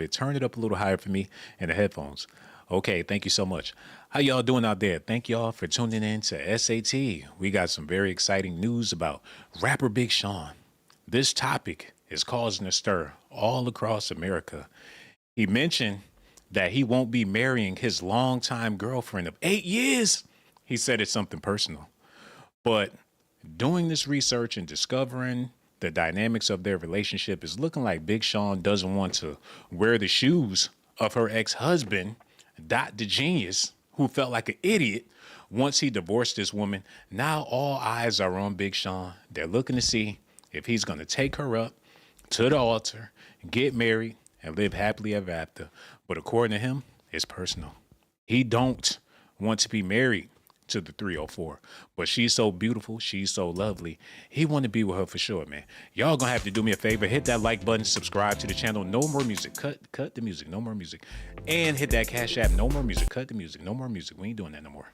bit. Turn it up a little higher for me in the headphones. Okay, thank you so much. How y'all doing out there? Thank y'all for tuning in to S.A.T. We got some very exciting news about rapper Big Sean. This topic is causing a stir all across America. He mentioned that he won't be marrying his longtime girlfriend of 8 years. He said it's something personal. But doing this research and discovering the dynamics of their relationship is looking like Big Sean doesn't want to wear the shoes of her ex-husband, Dot the Genius, who felt like an idiot once he divorced this woman. Now all eyes are on Big Sean. They're looking to see if he's going to take her up to the altar, get married, and live happily ever after. But according to him, it's personal. He don't want to be married to the 304, but she's so beautiful, she's so lovely. He want to be with her for sure, man. Y'all gonna have to do me a favor, hit that like button, subscribe to the channel. No more music. Cut the music. No more music. And hit that Cash App. No more music. Cut the music. No more music. We ain't doing that no more.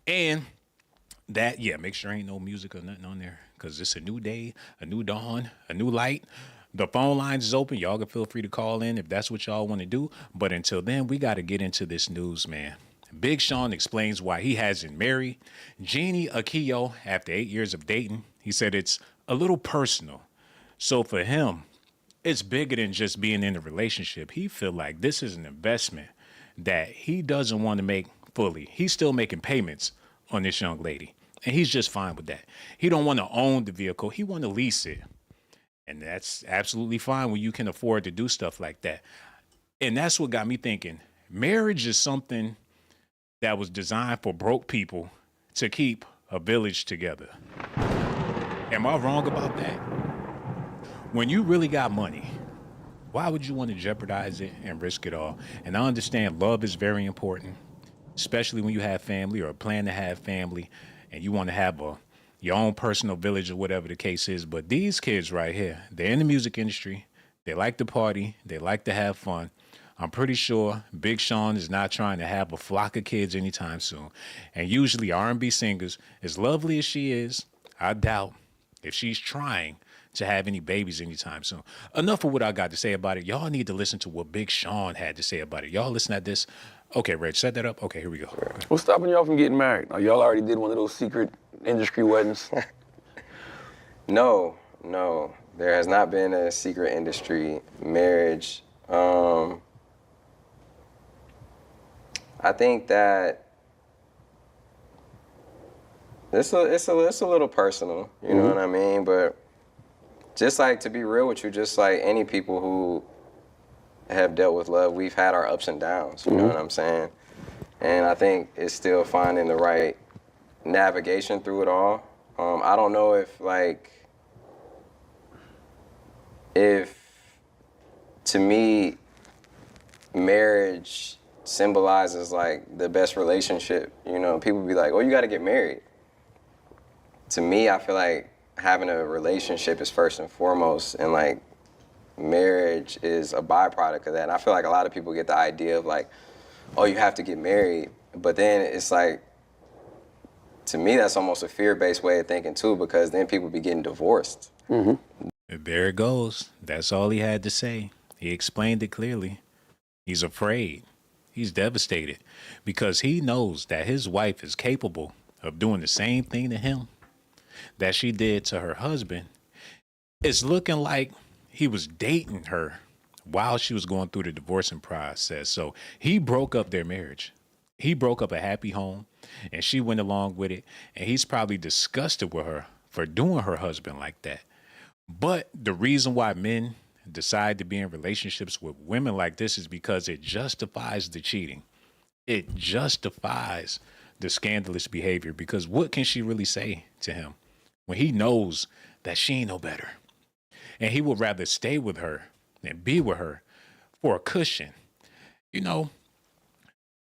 And that, yeah, make sure ain't no music or nothing on there, because it's a new day, a new dawn, a new light. The phone lines is open. Y'all can feel free to call in if that's what y'all want to do. But until then, we got to get into this news, man. Big Sean explains why he hasn't married Jhené Aiko after 8 years of dating. He said it's a little personal. So for him, it's bigger than just being in a relationship. He feel like this is an investment that he doesn't want to make fully. He's still making payments on this young lady, and he's just fine with that. He don't want to own the vehicle. He want to lease it. And that's absolutely fine when you can afford to do stuff like that. And that's what got me thinking. Marriage is something that was designed for broke people to keep a village together. Am I wrong about that? When you really got money, why would you want to jeopardize it and risk it all? And I understand love is very important, especially when you have family or plan to have family and you want to have your own personal village or whatever the case is. But these kids right here, they're in the music industry. They like to party. They like to have fun. I'm pretty sure Big Sean is not trying to have a flock of kids anytime soon. And usually R&B singers, as lovely as she is, I doubt if she's trying to have any babies anytime soon. Enough of what I got to say about it. Y'all need to listen to what Big Sean had to say about it. Y'all listen at this. Okay, Reg, set that up. Okay, here we go. What's stopping y'all from getting married? Y'all already did one of those secret industry weddings. No. There has not been a secret industry marriage. I think that it's a little personal, you know what I mean? But just like, to be real with you, just like any people who have dealt with love, we've had our ups and downs, you know what I'm saying? And I think it's still finding the right navigation through it all. I don't know if to me, marriage symbolizes like the best relationship. You know, people be like, oh, you got to get married. To me, I feel like having a relationship is first and foremost, and like marriage is a byproduct of that. And I feel like a lot of people get the idea of like, oh, you have to get married. But then it's like, to me, that's almost a fear-based way of thinking too, because then people be getting divorced. There it goes. That's all he had to say. He explained it clearly. He's afraid. He's devastated because he knows that his wife is capable of doing the same thing to him that she did to her husband. It's looking like he was dating her while she was going through the divorcing process. So he broke up their marriage. He broke up a happy home, and she went along with it. And he's probably disgusted with her for doing her husband like that. But the reason why men decide to be in relationships with women like this is because it justifies the cheating. It justifies the scandalous behavior, because what can she really say to him when he knows that she ain't no better? And he would rather stay with her than be with her for a cushion. You know,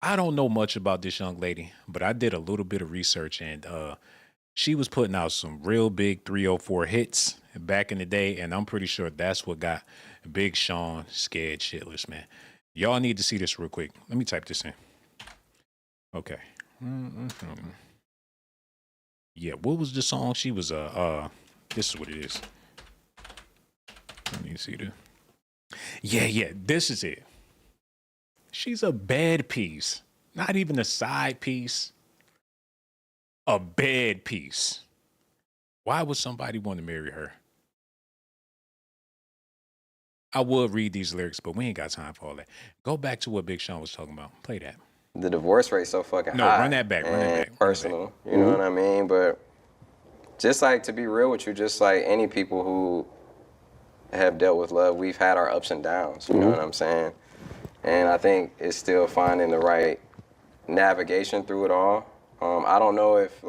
I don't know much about this young lady, but I did a little bit of research, and she was putting out some real big 304 hits back in the day, and I'm pretty sure that's what got Big Sean scared shitless, man. Y'all need to see this real quick. Let me type this in. Okay. Yeah, what was the song? She was this is what it is. Let me see this. Yeah, this is it. She's a bed piece, not even a side piece, a bed piece. Why would somebody want to marry her? I would read these lyrics, but we ain't got time for all that. Go back to what Big Sean was talking about. Play that. The divorce rate so fucking No, run high that back. Run that and back. Run that back. personal. You know what I mean? But just like, to be real with you, just like any people who have dealt with love, we've had our ups and downs. You know what I'm saying? And I think it's still finding the right navigation through it all. I don't know if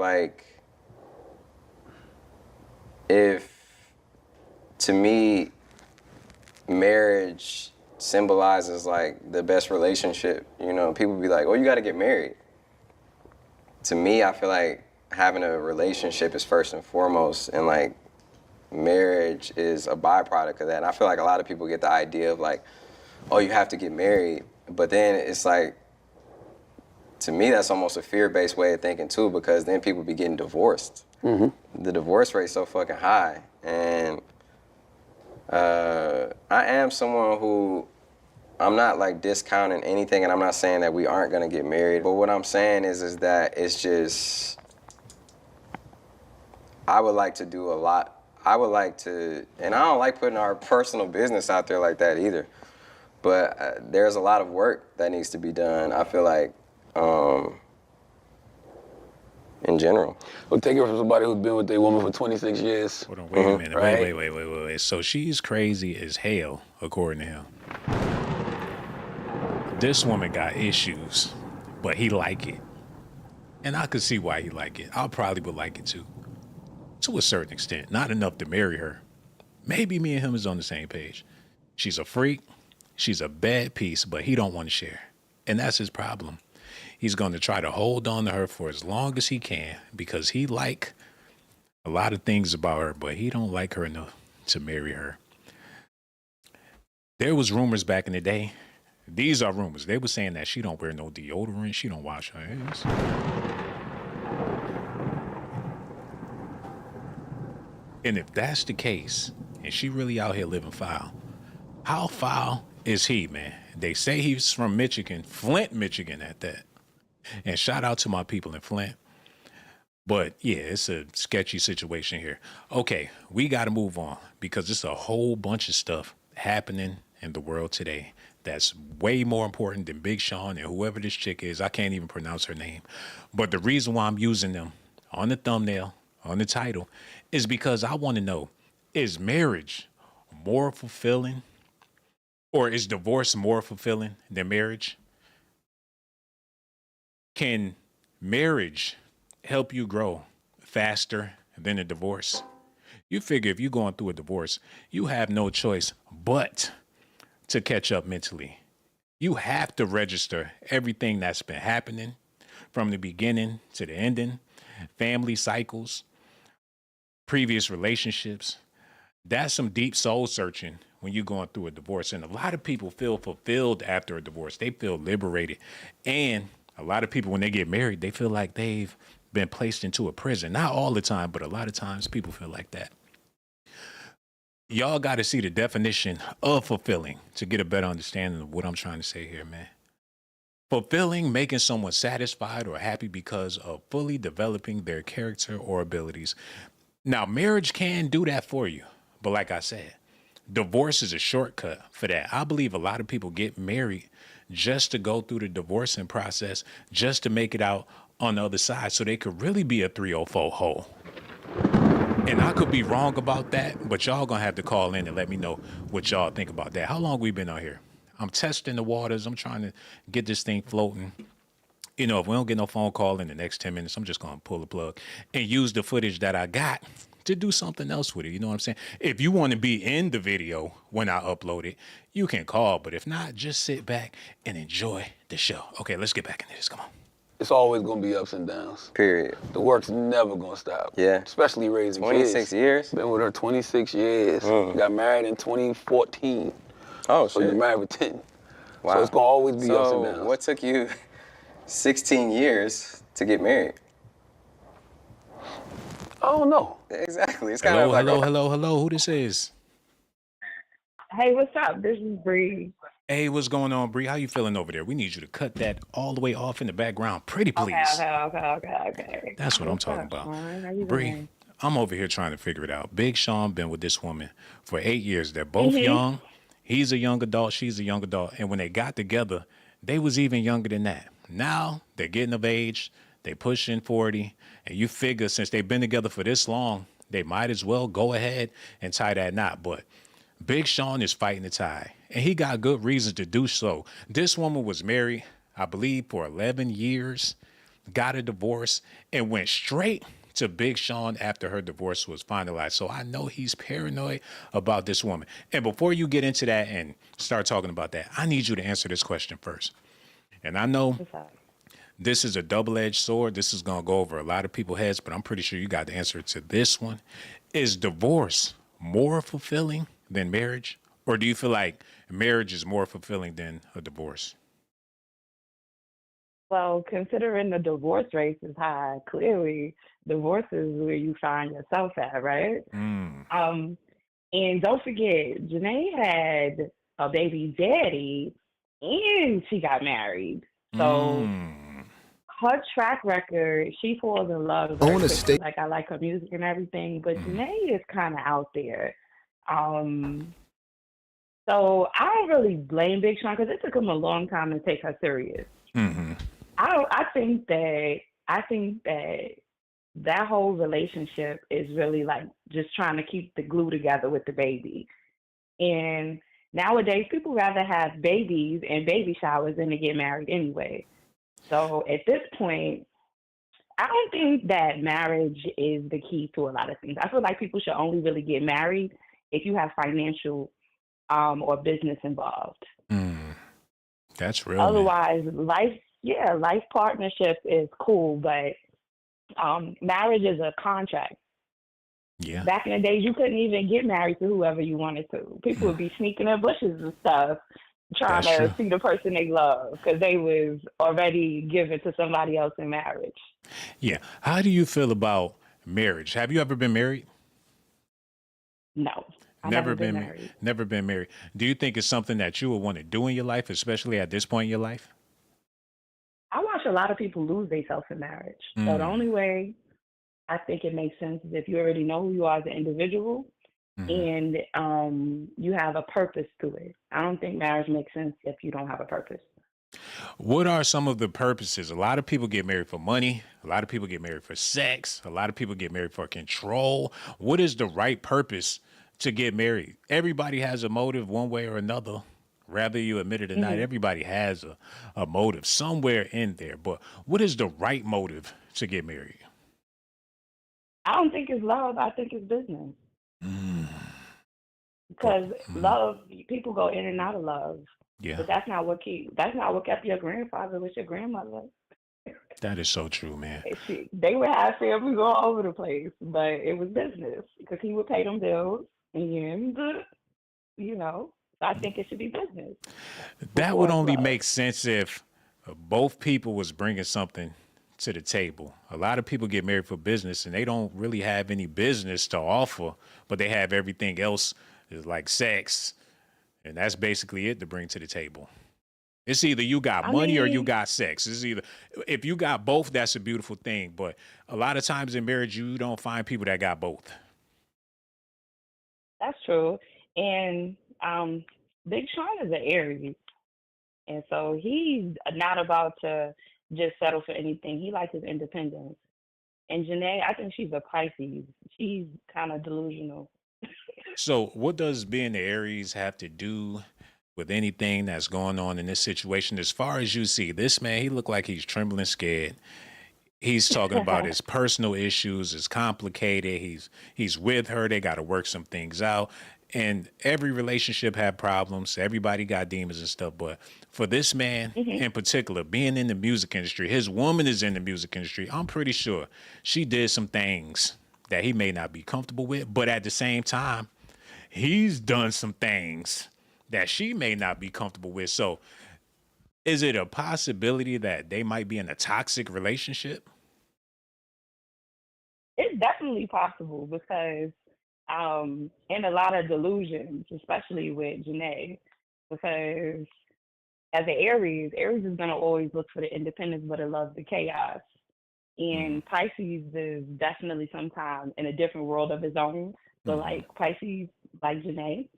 to me, marriage symbolizes like the best relationship. You know, people be like, oh, you got to get married. To me, I feel like having a relationship is first and foremost, and like marriage is a byproduct of that. And I feel like a lot of people get the idea of like, oh, you have to get married. But then it's like, to me, that's almost a fear-based way of thinking too, because then people be getting divorced. The divorce rate's so fucking high. And I am someone who, I'm not like discounting anything, and I'm not saying that we aren't gonna get married. But what I'm saying is that it's just, I would like to do a lot. I would like to, and I don't like putting our personal business out there like that either. But there's a lot of work that needs to be done, I feel like, in general. Well, take it from somebody who's been with their woman for 26 years. Hold on, wait a minute. Right. Wait. So she's crazy as hell, according to him. This woman got issues, but he like it. And I could see why he like it. I probably would like it too. To a certain extent. Not enough to marry her. Maybe me and him is on the same page. She's a freak. She's a bad piece, but he don't want to share. And that's his problem. He's going to try to hold on to her for as long as he can because he like a lot of things about her, but he don't like her enough to marry her. There was rumors back in the day. These are rumors. They were saying that she don't wear no deodorant. She don't wash her hands. And if that's the case, and she really out here living foul, how foul is he, man? They say he's from Michigan, Flint, Michigan at that. And shout out to my people in Flint. But yeah, it's a sketchy situation here. Okay, we got to move on because there's a whole bunch of stuff happening in the world today that's way more important than Big Sean and whoever this chick is. I can't even pronounce her name. But the reason why I'm using them on the thumbnail, on the title, is because I want to know, is marriage more fulfilling or is divorce more fulfilling than marriage? Can marriage help you grow faster than a divorce? You figure if you're going through a divorce, you have no choice but to catch up mentally. You have to register everything that's been happening from the beginning to the ending, family cycles, previous relationships. That's some deep soul searching when you're going through a divorce. And a lot of people feel fulfilled after a divorce. They feel liberated. And a lot of people, when they get married, they feel like they've been placed into a prison. Not all the time, but a lot of times people feel like that. Y'all got to see the definition of fulfilling to get a better understanding of what I'm trying to say here, man. Fulfilling, making someone satisfied or happy because of fully developing their character or abilities. Now, marriage can do that for you. But like I said, divorce is a shortcut for that. I believe a lot of people get married just to go through the divorcing process, just to make it out on the other side so they could really be a 304 hole. And I could be wrong about that, but y'all gonna have to call in and let me know what y'all think about that. How long we been out here? I'm testing the waters. I'm trying to get this thing floating. You know, if we don't get no phone call in the next 10 minutes, I'm just gonna pull the plug and use the footage that I got to do something else with it. You know what I'm saying? If you want to be in the video when I upload it, you can call. But if not, just sit back and enjoy the show. Okay, let's get back into this. Come on. It's always gonna be ups and downs. Period. The work's never gonna stop. Yeah. Especially raising 26 kids. years? Been with her 26 years. Got married in 2014. Oh, So shit. you're married for 10. Wow. So it's gonna always be ups and So downs. what took you 16 years to get married? I don't know. Exactly. It's kind of like Hello. Who this is? Hey, what's up? This is Bree. Hey, what's going on, Bree? How you feeling over there? We need you to cut that all the way off in the background. Pretty Okay, please. okay. That's what I'm What's talking up, about. Sean? How you Bree, doing? I'm over here trying to figure it out. Big Sean been with this woman for 8 years. They're both Mhm. young. He's a young adult. She's a young adult. And when they got together, they was even younger than that. Now they're getting of age. They pushing 40. And you figure since they've been together for this long, they might as well go ahead and tie that knot. But Big Sean is fighting the tie, and he got good reasons to do so. This woman was married, I believe, for 11 years, got a divorce, and went straight to Big Sean after her divorce was finalized. So I know he's paranoid about this woman. And before you get into that and start talking about that, I need you to answer this question first. And I know What's up? this is a double-edged sword. This is going to go over a lot of people's heads, but I'm pretty sure you got the answer to this one. Is divorce more fulfilling than marriage? Or do you feel like marriage is more fulfilling than a divorce? Well, considering the divorce rate is high, clearly divorce is where you find yourself at, right? Mm, Um, and don't forget, Janae had a baby daddy and she got married. So mm. her track record, she falls in love I very want to quickly. stay. Like I like her music and everything, but Janae is kind of out there. Um, So I don't really blame Big Sean because it took him a long time to take her serious. I don't. I think that that whole relationship is really like just trying to keep the glue together with the baby. And nowadays, people rather have babies and baby showers than to get married anyway. So at this point, I don't think that marriage is the key to a lot of things. I feel like people should only really get married if you have financial or business involved. That's real, man. Otherwise, life partnership is cool, but marriage is a contract. Yeah. Back in the days, you couldn't even get married to whoever you wanted to. People would be sneaking in bushes and stuff, trying That's to true. see the person they love because they was already given to somebody else in marriage. Yeah. How do you feel about marriage? Have you ever been married? No, I Never never been been, married. never been married. Do you think it's something that you would want to do in your life, especially at this point in your life? I watch a lot of people lose themselves in marriage. So the only way I think it makes sense is if you already know who you are as an individual and you have a purpose to it. I don't think marriage makes sense if you don't have a purpose. What are some of the purposes? A lot of people get married for money. A lot of people get married for sex. A lot of people get married for control. What is the right purpose to get married? Everybody has a motive one way or another. Rather you admit it or not, Hmm. everybody has a motive somewhere in there. But what is the right motive to get married? I don't think it's love. I think it's business Go. because love, people go in and out of love, Yeah, but that's not what kept your grandfather with your grandmother. that is so true, man. They would have family all over the place, but it was business because he would pay them bills and you know. I think it should be business That would before it's only love. make sense if both people was bringing something to the table. A lot of people get married for business and they don't really have any business to offer, but they have everything else like sex, and that's basically it to bring to the table. It's either you got I money or you mean, got sex. It's either if you got both, that's a beautiful thing. But a lot of times in marriage, you don't find people that got both. that's true. And Big Sean is an Aries, and so he's not about to just settle for anything. He likes his independence. And Janae, I think she's a Pisces. She's kind of delusional. So, what does being the Aries have to do with anything that's going on in this situation? As far as you see, this man, he looked like he's trembling, scared. He's talking about his personal issues. It's complicated. He's with her. They got to work some things out. And every relationship had problems. Everybody got demons and stuff. But for this man Hmm. in particular, being in the music industry, his woman is in the music industry. I'm pretty sure she did some things that he may not be comfortable with. But at the same time, he's done some things that she may not be comfortable with. So is it a possibility that they might be in a toxic relationship? It's definitely possible because and a lot of delusions, especially with Janae. because as an Aries, Aries is gonna always look for the independence, but it loves the chaos. Mm, And Pisces is definitely sometimes in a different world of his own. So mm, like Pisces, like Jhené,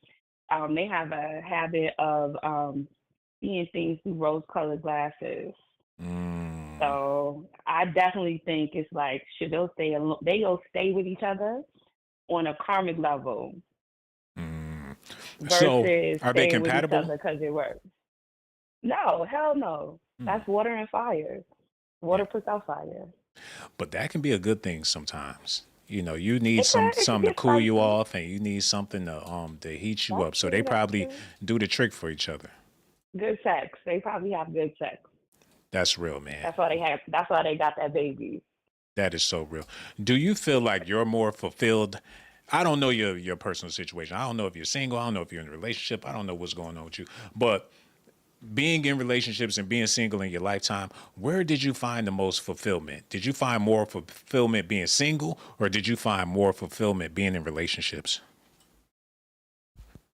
they have a habit of seeing things through rose-colored glasses. mm, So I definitely think it's like should they'll stay alone, they'll stay with each other on a karmic level mm. So, versus are they staying with each compatible? other because it works. No, hell no. Mm, That's water and fire. yeah, Water puts out fire. but that can be a good thing sometimes. You know, you need It can something to get cool you spicy. off, and you need something to heat you That's up. So they true. That's probably true. do the trick for each other. Good sex. They probably have good sex. That's real, man. That's why they have. That's why they got that baby. That is so real. Do you feel like you're more fulfilled? I don't know your personal situation. I don't know if you're single. I don't know if you're in a relationship. I don't know what's going on with you. But being in relationships and being single in your lifetime, where did you find the most fulfillment? Did you find more fulfillment being single, or did you find more fulfillment being in relationships?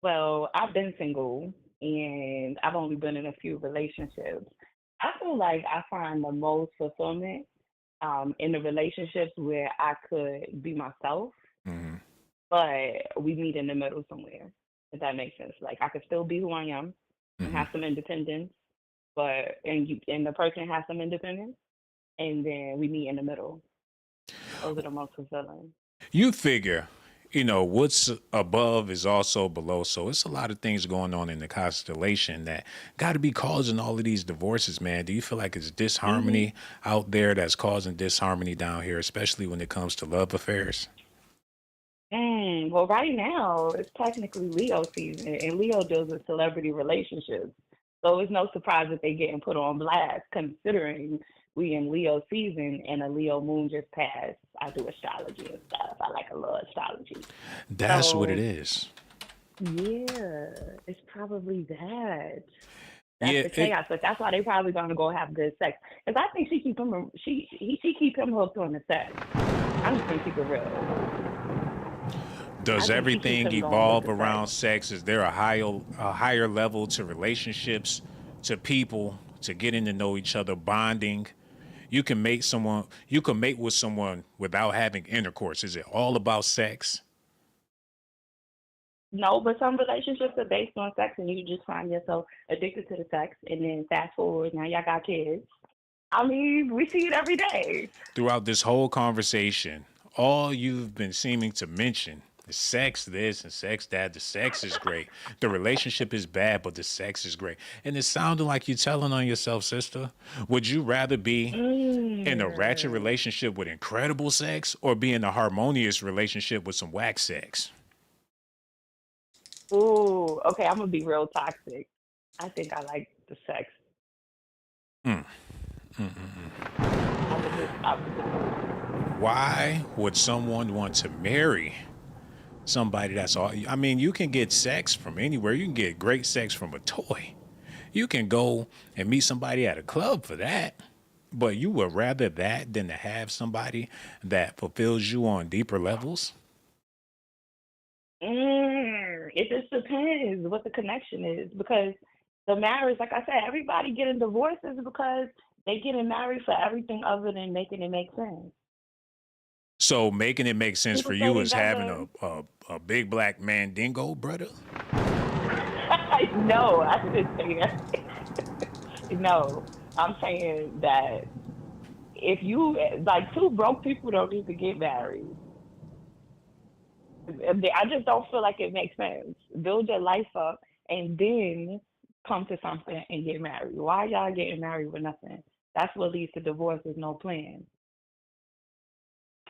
Well, I've been single and I've only been in a few relationships. I feel like I find the most fulfillment in the relationships where I could be myself, Hmm. but we meet in the middle somewhere. If that makes sense. Like I could still be who I am and Hmm. have some independence, but and the person has some independence, and then we meet in the middle. Those are the most fulfilling. You figure, what's above is also below. So it's a lot of things going on in the constellation that got to be causing all of these divorces, man. Do you feel like it's Hmm. disharmony out there that's causing disharmony down here, especially when it comes to love affairs? Well, right now it's technically Leo season, and Leo deals with celebrity relationships. So it's no surprise that they getting put on blast, considering we in Leo season and a Leo moon just passed. I do astrology and stuff. I like a little astrology. That's what it So is. yeah, it's probably that. That's Yeah, the chaos, but that's why they probably gonna go have good sex. Because I think she keep him hooked on the sex. I'm just gonna keep it real. I does think she keeps everything him going with evolve the sex. around sex? Is there a higher level to relationships, to people, to getting to know each other, bonding? You can mate with someone without having intercourse. Is it all about sex? No, but some relationships are based on sex, and you just find yourself addicted to the sex, and then fast forward, now y'all got kids. I mean, we see it every day. Throughout this whole conversation, all you've been seeming to mention is sex this and sex that. The sex is great. The relationship is bad, but the sex is great. And it sounded like you're telling on yourself, sister. Would you rather be in a ratchet Mm. relationship with incredible sex, or be in a harmonious relationship with some whack sex? Ooh, okay, I'm gonna be real toxic. I think I like the sex. Mm. Opposite. Why would someone want to marry somebody that's all? I mean, you can get sex from anywhere. You can get great sex from a toy. You can go and meet somebody at a club for that. But you would rather that than to have somebody that fulfills you on deeper levels? It just depends what the connection is because the marriage, like I said, everybody getting divorces because they getting married for everything other than making it make sense. So making it make sense for People stay you is having together. a big black mandingo, brother? No, I didn't say that. No, I'm saying that if you like two broke people don't need to get married. I just don't feel like it makes sense. Build your life up and then come to something and get married. Why y'all getting married with nothing? That's what leads to divorce is no plan.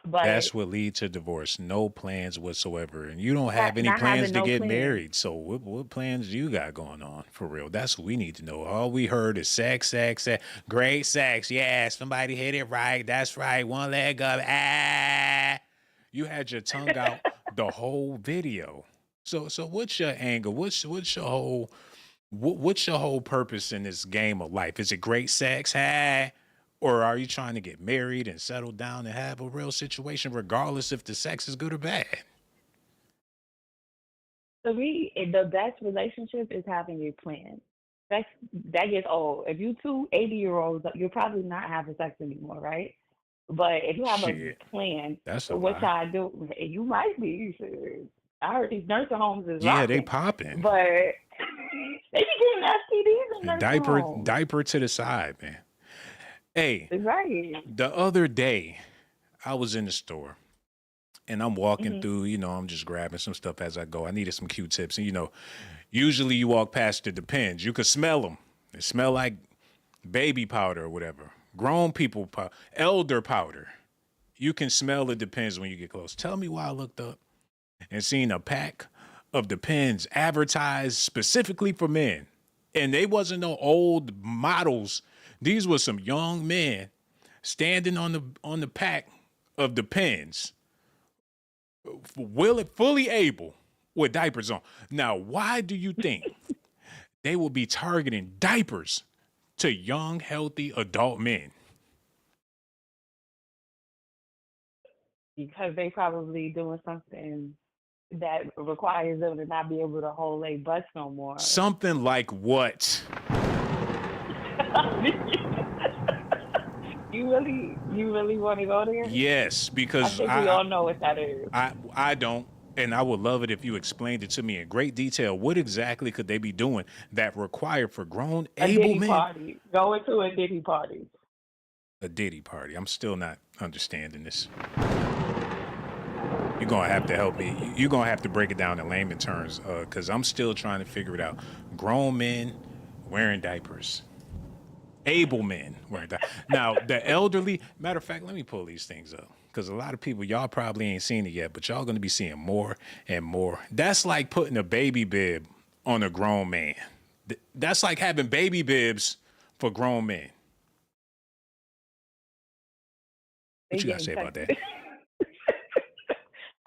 But That's what leads to divorce. No plans whatsoever. And you don't have any not plans having to no get plan. married. So what plans do you got going on for real? That's what we need to know. All we heard is sex, sex, sex. Great sex. Yeah, somebody hit it right. That's right. One leg up. Ah. You had your tongue out the whole video. So what's your angle? What's your whole purpose in this game of life? Is it great sex? Hey? Or are you trying to get married and settle down and have a real situation, regardless if the sex is good or bad? To me, the best relationship is having a plan. That's that gets old. If you two 80-year-olds, you're probably not having sex anymore, right? But if you have a Shit, plan that's a for what lie. y'all do, you might be. Shit. I heard these nursing homes is Yeah, they rocking, popping. but they be getting STDs in nursing homes. Diaper to the side, man. Hey, Right. the other day I was in the store and I'm walking Hmm. through, I'm just grabbing some stuff as I go. I needed some Q-tips. And, usually you walk past the Depends. You could smell them. They smell like baby powder or whatever. Grown people powder, elder powder. You can smell the Depends when you get close. Tell me why I looked up and seen a pack of Depends advertised specifically for men. And they wasn't no old models. These were some young men standing on the pack of Depends, fully able with diapers on. Now, why do you think they will be targeting diapers to young, healthy adult men? Because they probably doing something that requires them to not be able to hold their butts no more. Something like what? You really want to go there? Yes, I because think we all know what that is. I don't, and I would love it if you explained it to me in great detail. What exactly could they be doing that required for grown, A able Diddy men? party. Going to a Diddy party. A Diddy party. I'm still not understanding this. You're gonna have to help me. You're gonna have to break it down in layman terms, because I'm still trying to figure it out. Grown men wearing diapers. Able men wearing diapers. Now, the elderly. Matter of fact, let me pull these things up because a lot of people, y'all probably ain't seen it yet, but y'all gonna be seeing more and more. That's like putting a baby bib on a grown man. That's like having baby bibs for grown men. They What you gotta getting say about that? texted.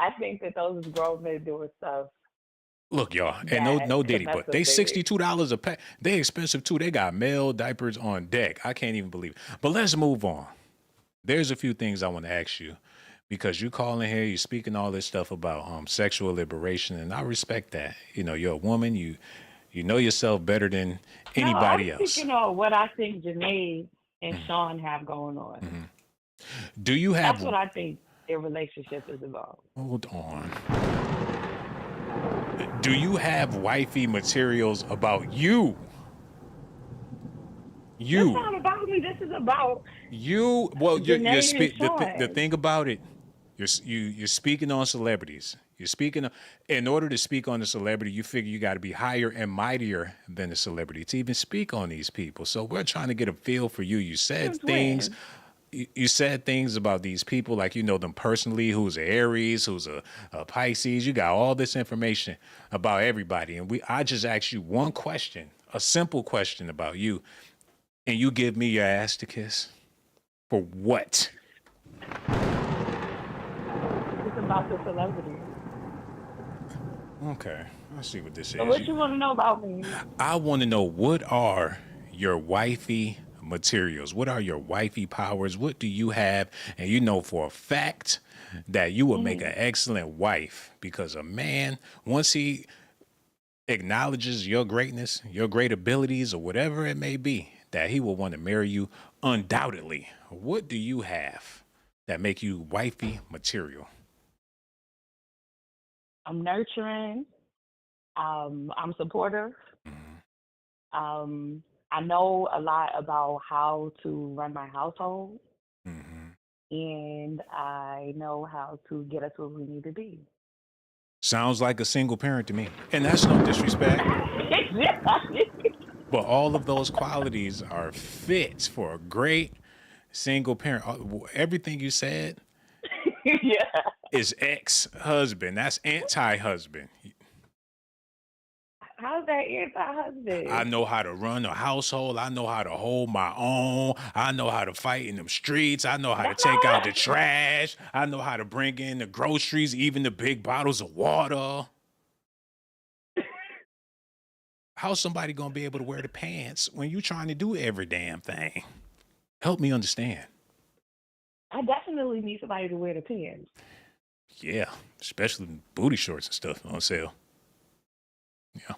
I think that those grown men doing stuff Look, y'all, and that no could Diddy, mess but up they their. $62 a pack. They expensive too. They got male diapers on deck. I can't even believe it. But let's move on. There's a few things I want to ask you because you calling here, you speaking all this stuff about sexual liberation, and I respect that. You're a woman. You know yourself better than No, I'm anybody else. speaking on what I think Jhené and Sean have going on. Do you That's have? what I think their relationship is about. Hold on. Do you have wifey materials about you? This You. not about me. This is about Well, you're Jhené and the Sean. thing about it, you're speaking on celebrities. You're speaking in order to speak on the celebrity, you figure you got to be higher and mightier than the celebrity to even speak on these people. So we're trying to get a feel for you. You said Them things. twins. You said things about these people like you know them personally, who's a Aries, who's a Pisces. You got all this information about everybody, and I just asked you one question, a simple question about you, and you give me your ass to kiss for what? It's about the celebrity. Okay, let's see what this So is. what you want to know about me? I want to know what are your wifey materials? What are your wifey powers? What do you have? And you know for a fact that you will make Hmm. an excellent wife because a man, once he acknowledges your greatness, your great abilities, or whatever it may be, that he will want to marry you undoubtedly. What do you have that make you wifey material? I'm nurturing. I'm supportive. I know a lot about how to run my household, Mm-hmm. and I know how to get us where we need to be. Sounds like a single parent to me. And that's no disrespect. But all of those qualities are fit for a great single parent. Everything you said Yeah. is ex-husband. That's anti-husband. How's that I anti-husband? know how to run a household. I know how to hold my own. I know how to fight in them streets. I know how to That's take out the not. trash. I know how to bring in the groceries, even the big bottles of water. How's somebody gonna be able to wear the pants when you trying to do every damn thing? Help me understand. I definitely need somebody to wear the pants. Yeah, especially booty shorts and stuff on sale. Yeah.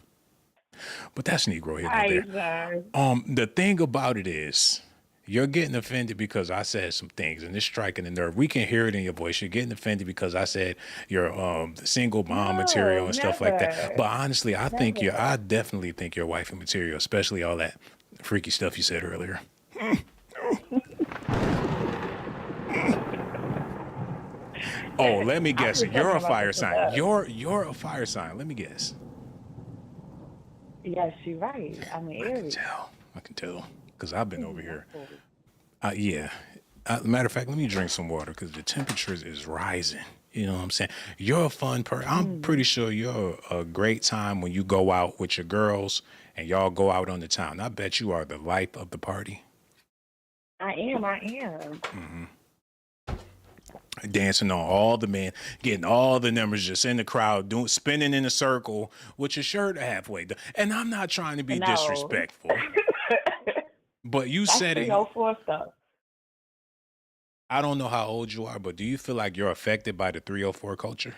But that's Negro hitting it Right, there. sir. The thing about it is, you're getting offended because I said some things, and it's striking a nerve. We can hear it in your voice. You're getting offended because I said you're single mom No, material and stuff like that. never. But honestly, I Never. definitely think you're wifey material, especially all that freaky stuff you said earlier. Oh, let me I'm guess. just You're talking a about the fire sign. stuff. You're a fire sign. Let me guess. Yes, you're right. I'm an I can Aries. tell. I can tell because I've been over here. No. Yeah. Matter of fact, let me drink some water because the temperature is rising. You know what I'm saying? You're a fun person. I'm pretty sure you're a great time when you go out with your girls and y'all go out on the town. I bet you are the life of the party. I am. I am. Dancing on all the men, getting all the numbers just in the crowd, doing spinning in a circle with your shirt halfway done. And I'm not trying to be No. disrespectful, but you That's said it. 304 stuff. I don't know how old you are, but do you feel like you're affected by the 304 culture?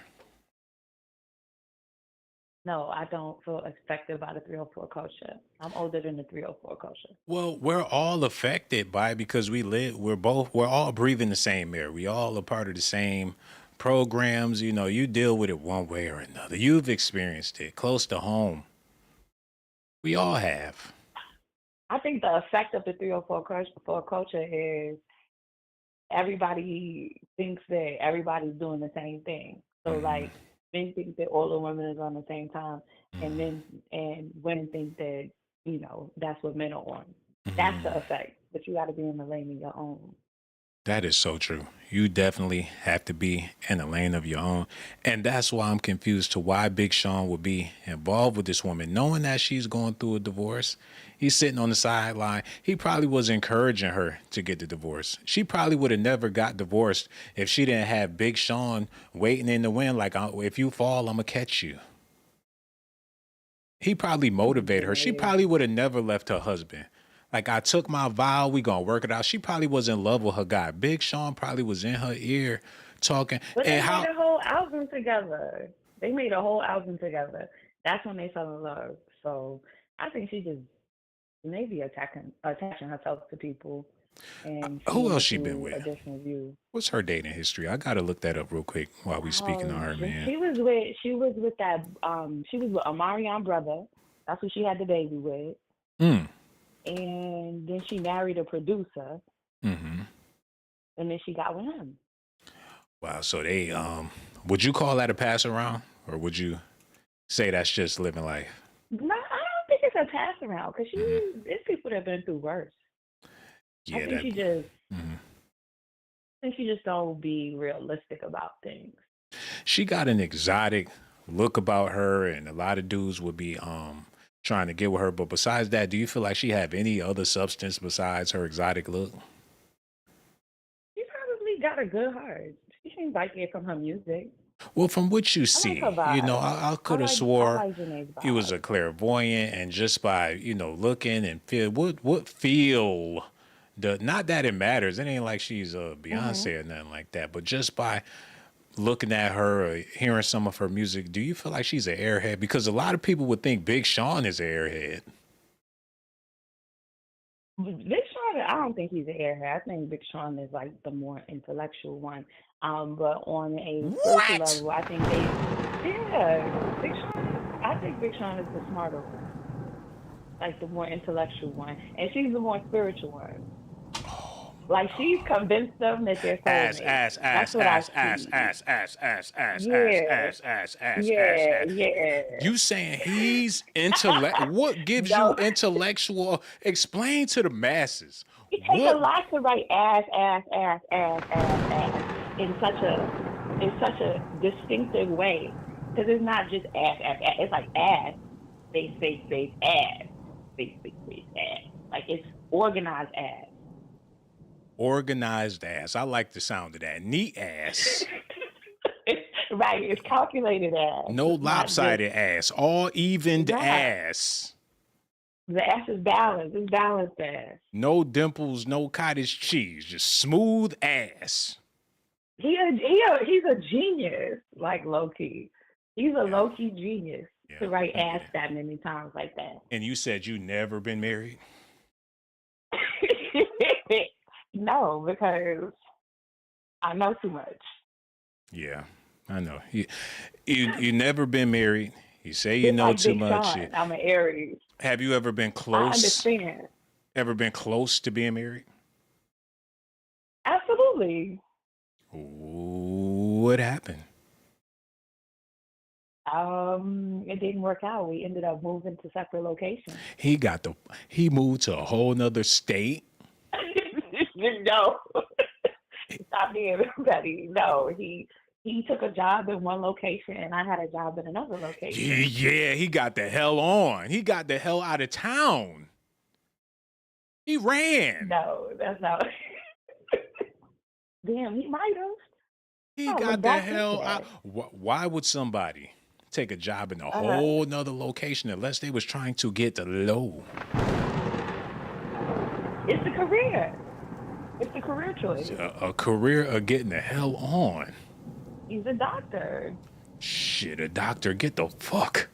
No, I don't feel affected by the 304 culture. I'm older than the 304 culture. Well, we're all affected by it because we're all breathing the same air. We all are part of the same programs. You know, you deal with it one way or another. You've experienced it close to home. We all have. I think the effect of the 304 culture is everybody thinks that everybody's doing the same thing. So Mm, like men think that all the women is on the same time, and mm, men and women think that that's what men are on. That's mm. the effect. But you got to be in the lane of your own. That is so true. You definitely have to be in a lane of your own. And that's why I'm confused to why Big Sean would be involved with this woman, knowing that she's going through a divorce. He's sitting on the sideline. He probably was encouraging her to get the divorce. She probably would have never got divorced if she didn't have Big Sean waiting in the wind, like, if you fall, I'm going to catch you. He probably motivated her. She Janae. probably would have never left her husband. Like, I took my vow, we gonna work it out. She probably was in love with her guy. Big Sean probably was in her ear talking. But they And made how a whole album together. They made a whole album together. That's when they fell in love. So I think she just maybe attaching herself to people and who seeing else it she been through with? a different view. What's her dating history? I gotta look that up real quick while we speaking to her, man. She was with that she was with Omarion brother. That's who she had the baby with. Mm. And then she married a producer, Mm-hmm. and then she got with him. Wow. So they would you call that a pass around? Or would you say that's just living life? No, I don't think it's a pass around because Mm-hmm. there's people that have been through worse. I Yeah, think that she just mm-hmm. I think she just don't be realistic about things. She got an exotic look about her, and a lot of dudes would be trying to get with her. But besides that, do you feel like she have any other substance besides her exotic look? She probably got a good heart. She seems like it from her music. Well, from what you I like her see, vibe. I I could have like I swore like Jhené's he was vibe. a clairvoyant, and just by looking and feel what feel the not that it matters. It ain't like she's a Mhm. Beyonce or nothing like that, but just by looking at her or hearing some of her music, do you feel like she's an airhead? Because a lot of people would think Big Sean is an airhead. Big Sean, I don't think he's an airhead. I think Big Sean is like the more intellectual one. But on a spiritual What? level, I think yeah, Big Sean. I think Big Sean is the smarter one, like the more intellectual one, and she's the more spiritual one. Like she's convinced them that they're Ass, soulmates. ass, That's ass, what I ass, ass, see. ass, ass, ass, ass, ass, Yeah, ass, ass, ass, ass, yeah, ass. yeah. You saying he's intellect? What gives you No, intellectual? Explain to the masses. it takes a What? lot to write ass in such a distinctive way because it's not just ass. It's like ass, face, ass, face, ass. Like it's organized ass. Organized ass. I like the sound of that. Neat ass. Right, it's calculated ass. No It's not just lopsided ass. All evened not. ass. The ass is balanced. It's balanced ass. No dimples, no cottage cheese. Just smooth ass. He's a genius, like low key. He's a Yeah. low key genius. Yeah, to write I get ass it. that many times like that. And you said you never been married? No, because I know too much. Yeah, I know. You never been married. You say you Just know like too Big much. Sean, I'm an Aries. Have you ever been I close? understand. Ever been close to being married? Absolutely. What happened? It didn't work out. We ended up moving to separate locations. He moved to a whole nother state. No. Stop being petty. No, he took a job in one location and I had a job in another location. Yeah, he got the hell on. He got the hell out of town. He ran. No, that's not. Damn, he might have. He Oh, look got the back into hell out. that. Why would somebody take a job in a Uh-huh. whole nother location unless they was trying to get the low? It's the career. It's the career choice. A career of getting the hell on. He's a doctor. Shit, a doctor, get the fuck.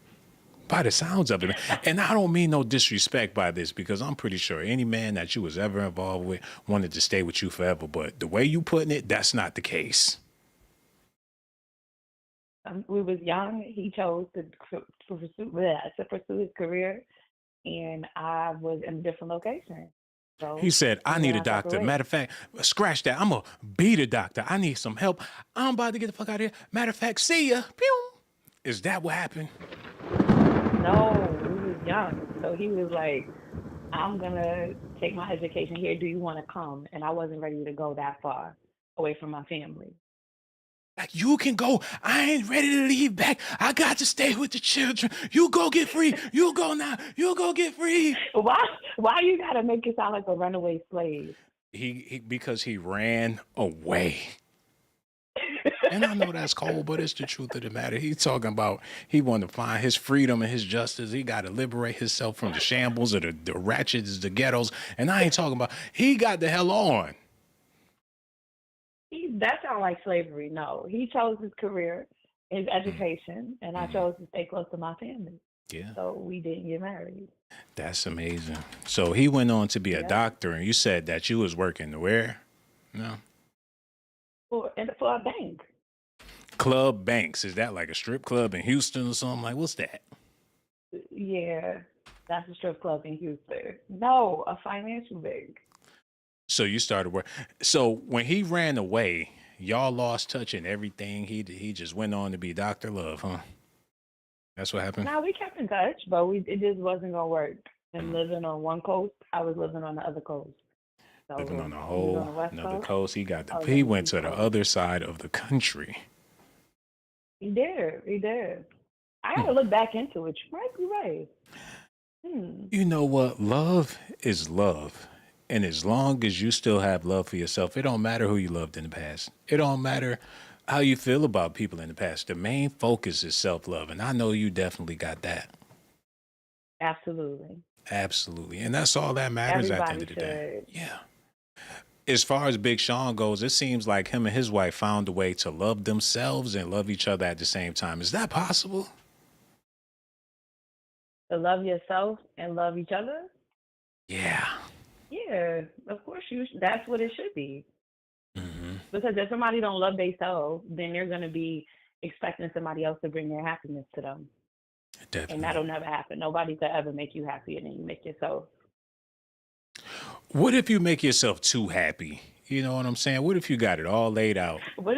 By the sounds of it. And I don't mean no disrespect by this because I'm pretty sure any man that you was ever involved with wanted to stay with you forever. But the way you putting it, that's not the case. We was young. He chose to pursue his career, and I was in a different location. So He said, I we need went a our separate doctor. ways. Matter of fact, scratch that. I'm going to be the doctor. I need some help. I'm about to get the fuck out of here. Matter of fact, see ya. Pew. Is that what happened? No, we was young. So he was like, I'm gonna take my education here. Do you want to come? And I wasn't ready to go that far away from my family. Like, you can go. I ain't ready to leave back. I got to stay with the children. You go get free. You go now. You go get free. Why you gotta make it sound like a runaway slave? Because he ran away. And I know that's cold, but it's the truth of the matter. He's talking about he wanted to find his freedom and his justice. He got to liberate himself from the shambles of the ratchets, the ghettos. And I ain't talking about, he got the hell on. That sounds like slavery. No, he chose his career, his education, and I chose to stay close to my family. Yeah, So we didn't get married. that's amazing. So he went on to be a Yeah. doctor, and you said that you was working where? No. For a bank. Club Banks. Is that like a strip club in Houston or something? Like, what's that? Yeah, that's a strip club in Houston. No, a financial bank. So you started work. So when he ran away, y'all lost touch and everything. He just went on to be Dr. Love, huh? That's what happened? Now we kept in touch, but it just wasn't gonna work. And living on one coast, I was living on the other coast. So Living on a he was whole on the west another coast. coast. I was He on the went east to the coast. other side of the country. He did. I gotta look back into it. You might be right. You know what? Love is love. And as long as you still have love for yourself, it don't matter who you loved in the past. It don't matter how you feel about people in the past. The main focus is self-love. And I know you definitely got that. Absolutely. Absolutely. And that's all that matters at the end Everybody of the day. should. Yeah. As far as Big Sean goes, it seems like him and his wife found a way to love themselves and love each other at the same time. Is that possible? To love yourself and love each other? Yeah. Yeah, of course that's what it should be. Mm-hmm. Because if somebody don't love themselves, then they're gonna be expecting somebody else to bring their happiness to them. Definitely. And that'll never happen. Nobody could ever make you happier than you make yourself. What if you make yourself too happy? You know what I'm saying? What if you got it all laid out? What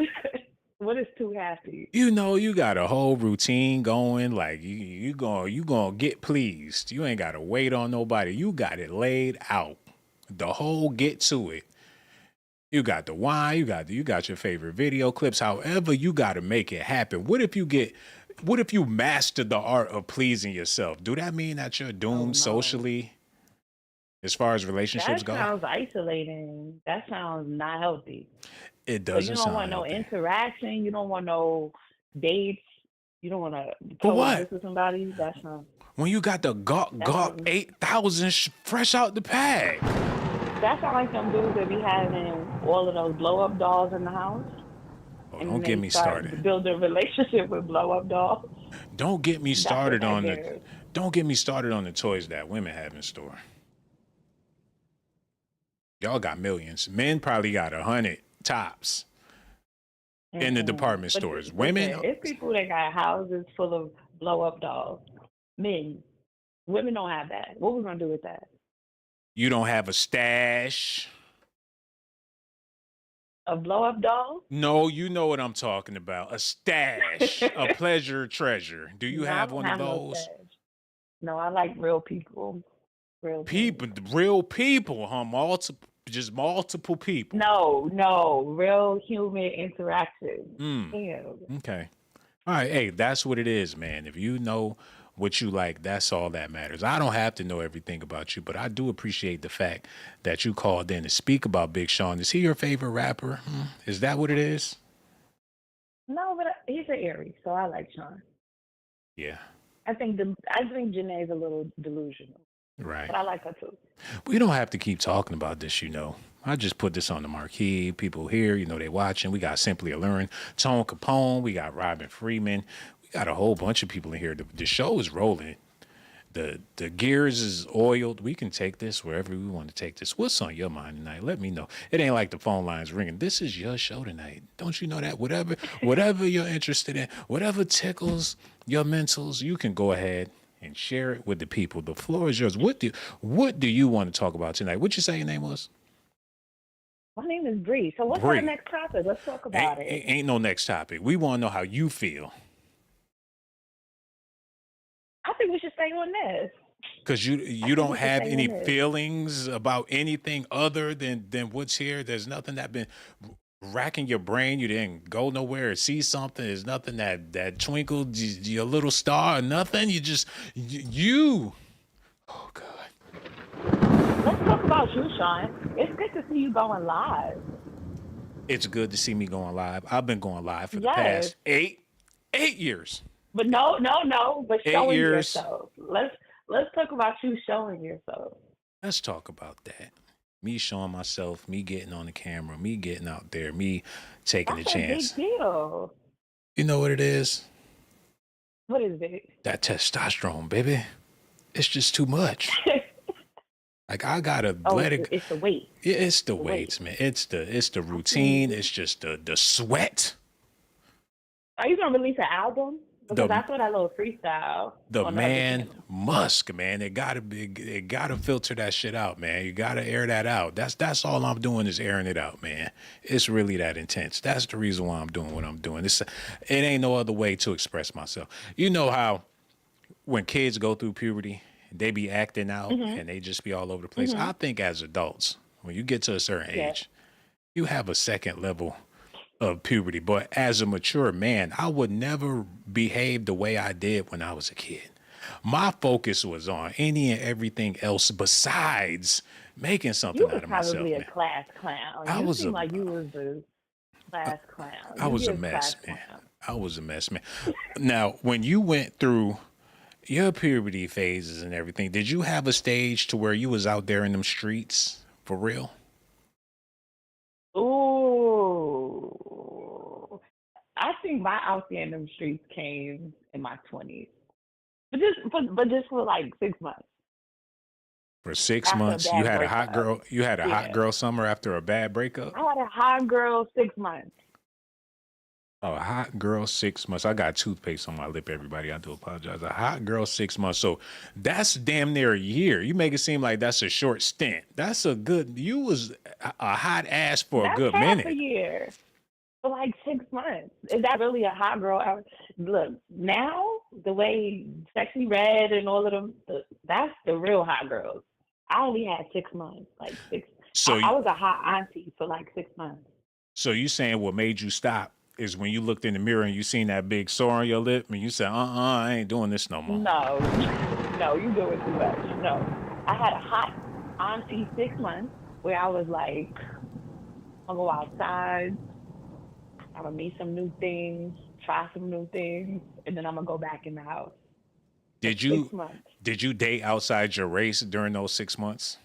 is too happy? You know, you got a whole routine going. Like you gonna get pleased. You ain't gotta wait on nobody. You got it laid out. The whole get to it. You got the wine. You got your favorite video clips. However, you got to make it happen. What if you master the art of pleasing yourself? Do that mean that you're doomed socially? As far as relationships go? That sounds isolating. That sounds not healthy. It So doesn't you don't sound want no healthy. interaction. You don't want no dates. You don't want to For what? coexist with somebody. That's not. When you got the Gawk 8000 fresh out the bag. That sounds like some dudes that be having all of those blow up dolls in the house. Oh, And don't then get they me start started. to build a relationship with blow up dolls. Don't get me That's what started that on gives. the toys that women have in store. Y'all got millions. Men probably got 100 tops in the Mm-mm. department But stores. Women, listen, it's people that got houses full of blow up dolls. Men, women don't have that. What we gonna do with that? you don't have a stash. A blow up doll? No, you know what I'm talking about. A stash, a pleasure treasure. Do you No, I have don't one of have no those? stash. No, I like real people, real things. People, real people, huh? Just multiple people. No, real human interaction. Mm, Ew. okay. All right. Hey, that's what it is, man. If you know what you like, that's all that matters. I don't have to know everything about you, but I do appreciate the fact that you called in to speak about Big Sean. Is he your favorite rapper? Is that what it is? No, but he's an Aries, so I like Sean. Yeah. I think Jhené's a little delusional, Right. but I like her too. We don't have to keep talking about this. I just put this on the marquee. People here, they watching. We got Simply Alluring, Tone Capone. We got Robin Freeman. We got a whole bunch of people in here. The show is rolling. The gears is oiled. We can take this wherever we want to take this. What's on your mind tonight? Let me know. It ain't like the phone lines ringing. This is your show tonight. Don't you know that? Whatever you're interested in, whatever tickles your mentals, you can go ahead and share it with the people. The floor is yours. What do you want to talk about tonight? What you say your name was? My name is Bree. So what's our Bree. next topic? Let's talk Ain't, about it. ain't ain't no next topic. We want to know how you feel. I think we should stay on this. Because you I you think don't we should have stay any on this. feelings about anything other than what's here. There's nothing that been racking your brain. You didn't go nowhere or see something. There's nothing that twinkled your little star or nothing. You just you. Oh God. Let's talk about you, Sean. It's good to see you going live. It's good to see me going live. I've been going live for the Yes. past eight years. But no. But 8 years. showing yourself. Let's talk about you showing yourself. Let's talk about that. Me showing myself, me getting on the camera, me getting out there, me taking a That's a big chance. deal. You know what it is? What is it? That testosterone, baby. It's just too much. Like I gotta let it. It's the weight. Yeah, it's the The weights, weight. man. It's the routine. It's just the sweat. Are you gonna release an album? Because The I saw that little freestyle the on the other man channel. Musk, man. It gotta filter that shit out, man. You gotta air that out. That's all I'm doing is airing it out, man. It's really that intense. That's the reason why I'm doing what I'm doing. It ain't no other way to express myself. You know how when kids go through puberty, they be acting out and they just be all over the place. I think as adults, when you get to a certain Yeah. age, you have a second level of puberty. But as a mature man, I would never behave the way I did when I was a kid. My focus was on any and everything else besides making something You out was of myself, probably a man. class clown. I You was seem a like you was a class clown. I You was a give mess, class man. clown. I was a mess, man. Now, when you went through your puberty phases and everything, did you have a stage to where you was out there in them streets for real? Ooh. I think my outfit in them streets came in my 20s. But just for like 6 months For six after a months, you bad had a hot breakup. girl. You had a hot Yeah. girl summer after a bad breakup. I had a hot girl 6 months. Oh, a hot girl 6 months. I got toothpaste on my lip, everybody. I do apologize. A hot girl 6 months. So that's damn near a year. You make it seem like that's a short stint. That's a good. You was a hot ass for a That's good half a minute. year. For like 6 months. Is that really a hot girl? Look, now the way Sexy Red and all of them, that's the real hot girls. I only had 6 months. Like six. So, I was a hot auntie for like 6 months. so you saying what made you stop is when you looked in the mirror and you seen that big sore on your lip and you said, I ain't doing this no more. No, no, you doing too much. No, I had a hot auntie 6 months where I was like, I'll go outside. I'm gonna meet some new things, try some new things, and then I'm gonna go back in the house. Did 6 months. you date outside your race during those 6 months?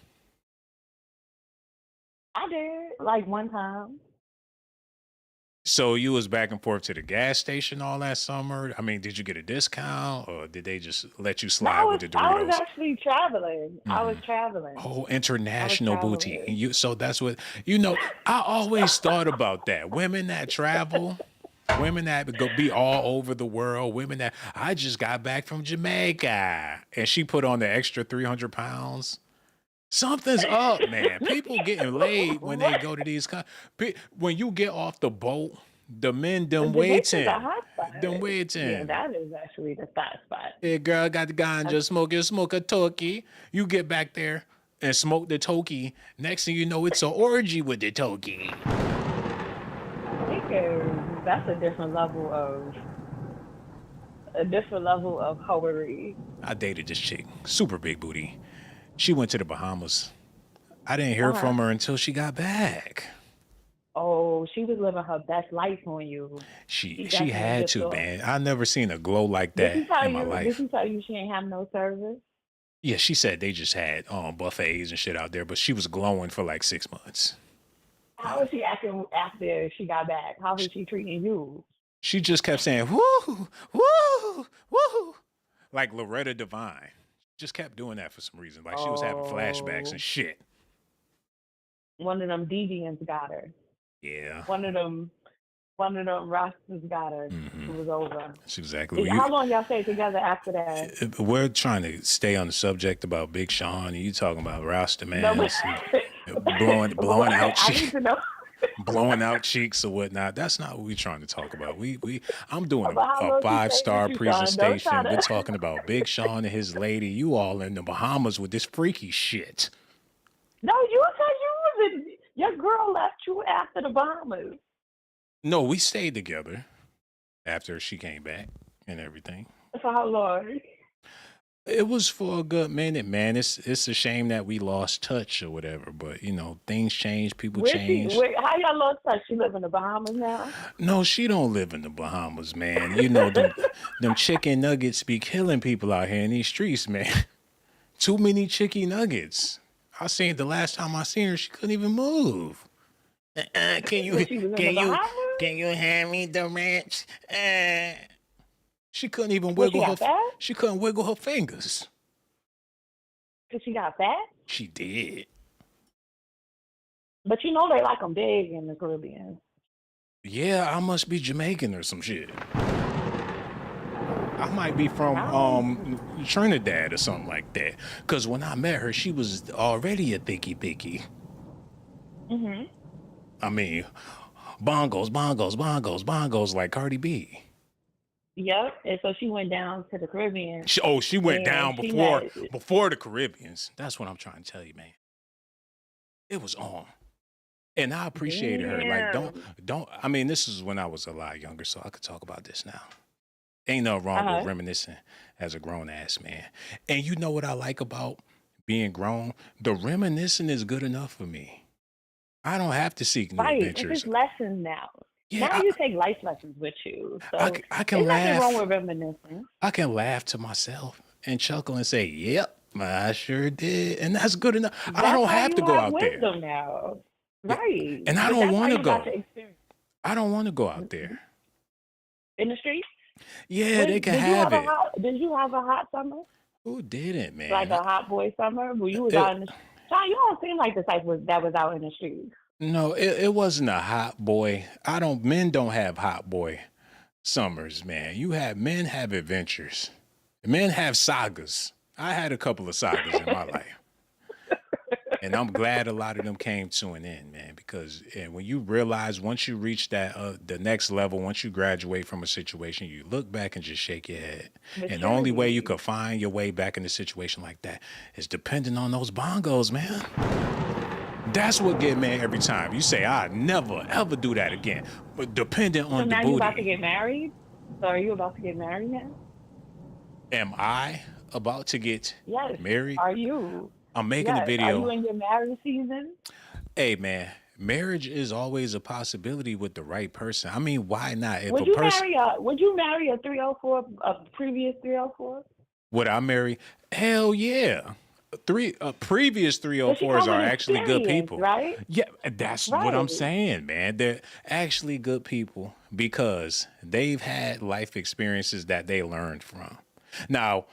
I did like one time. So you was back and forth to the gas station all that summer? I mean, did you get a discount or did they just let you No, slide with the I was Doritos? actually traveling. I was traveling. Oh, I was international booty. And traveling. you so that's what I always thought about that. Women that travel, women that go be all over the world, women that I just got back from Jamaica and she put on the extra 300 pounds. Something's up, man. People getting laid when they What? go to these when you get off the boat, the men them Jamaica's a waiting. hot spot. Them Yeah, waiting. that is actually the fat spot. Yeah, girl got the ganja, smoke a toki. You get back there and smoke the toki. Next thing you know, it's an orgy with the toki. Because that's a different level of hoery. I dated this chick, super big booty. She went to the Bahamas. I didn't hear Uh-huh. from her until she got back. Oh, she was living her best life on you. She Definitely had just to, thought. man. I never seen a glow like Did that she tell in my you? Did life. she tell you she ain't have no service? Yeah, she said they just had buffets and shit out there, but she was glowing for like 6 months. How was she acting after she got back? How was she treating you? She just kept saying, woo, woo, woo, like Loretta Devine. Just kept doing that for some reason. Like she was having flashbacks and Oh, shit. one of them deviants got her. Yeah. One of them Rastas got her. It was over. That's exactly what How long y'all stayed together after that? we're trying to stay on the subject about Big Sean and you talking about Rasta No, man blowing out I need to know blowing out cheeks or whatnot. That's not what we're trying to talk about. I'm doing about how a long she stayed with 5-star you, Sean. Don't try presentation. We're to. talking about Big Sean and his lady. You all in the Bahamas with this freaky shit. No, you said you was in. Your girl left you after the Bahamas. No, we stayed together after she came back and everything. For how long? It was for a good minute, man. It's a shame that we lost touch or whatever, but things change, people change. How y'all lost touch? She live in the Bahamas now? No, she don't live in the Bahamas, man. Them chicken nuggets be killing people out here in these streets, man. Too many chicken nuggets. The last time I seen her, she couldn't even move. Can you She was in the can you Bahamas? can you hand me the ranch? She couldn't even What, she wiggle got fat? she couldn't wiggle her fingers. Because she got fat? She did. But you know they like them big in the Caribbean. Yeah, I must be Jamaican or some shit. I might be from No. Trinidad or something like that. Cause when I met her, she was already a thicky. Mm-hmm. I mean, bongos like Cardi B. Yep. And so she went down to the Caribbean. She went down And she before the Caribbeans. That's what I'm trying to tell you, man. It was on. And I appreciated her. Like, don't. I mean, this is when I was a lot younger, so I could talk about this now. Ain't nothing wrong with reminiscing as a grown ass man. And you know what I like about being grown? The reminiscing is good enough for me. I don't have to seek new adventures. It's lessons now. Yeah, now you take life lessons with you. So I can there's laugh. nothing wrong with reminiscing. I can laugh to myself and chuckle and say, "Yep, I sure did," and that's good enough. I don't have to go out there. Now. Right. And I don't want to go. I don't want to go out there. In the streets? Yeah, they can have it. Did you have a hot summer? Who didn't, man? Like a hot boy summer? Where you was out in the John, you don't seem like the type that was out in the streets. No, it wasn't a hot boy. Men don't have hot boy summers, man. Men have adventures. Men have sagas. I had a couple of sagas in my life. And I'm glad a lot of them came to an end, man, because when you realize once you reach that the next level, once you graduate from a situation, you look back and just shake your head. And the only way you could find your way back in a situation like that is depending on those bongos, man. That's what get me every time. You say, I never, ever do that again. But depending on the booty. So now you about to get married? So are you about to get married now? Am I about to get married? Are you? I'm making a video. Are you in your marriage season? Hey, man, marriage is always a possibility with the right person. I mean, why not? Would you marry a 304, a previous 304? Would I marry? Hell yeah. previous But she 304s come are with actually good experience, people. right? Yeah, that's what I'm Right. saying, man. They're actually good people because they've had life experiences that they learned from. Now,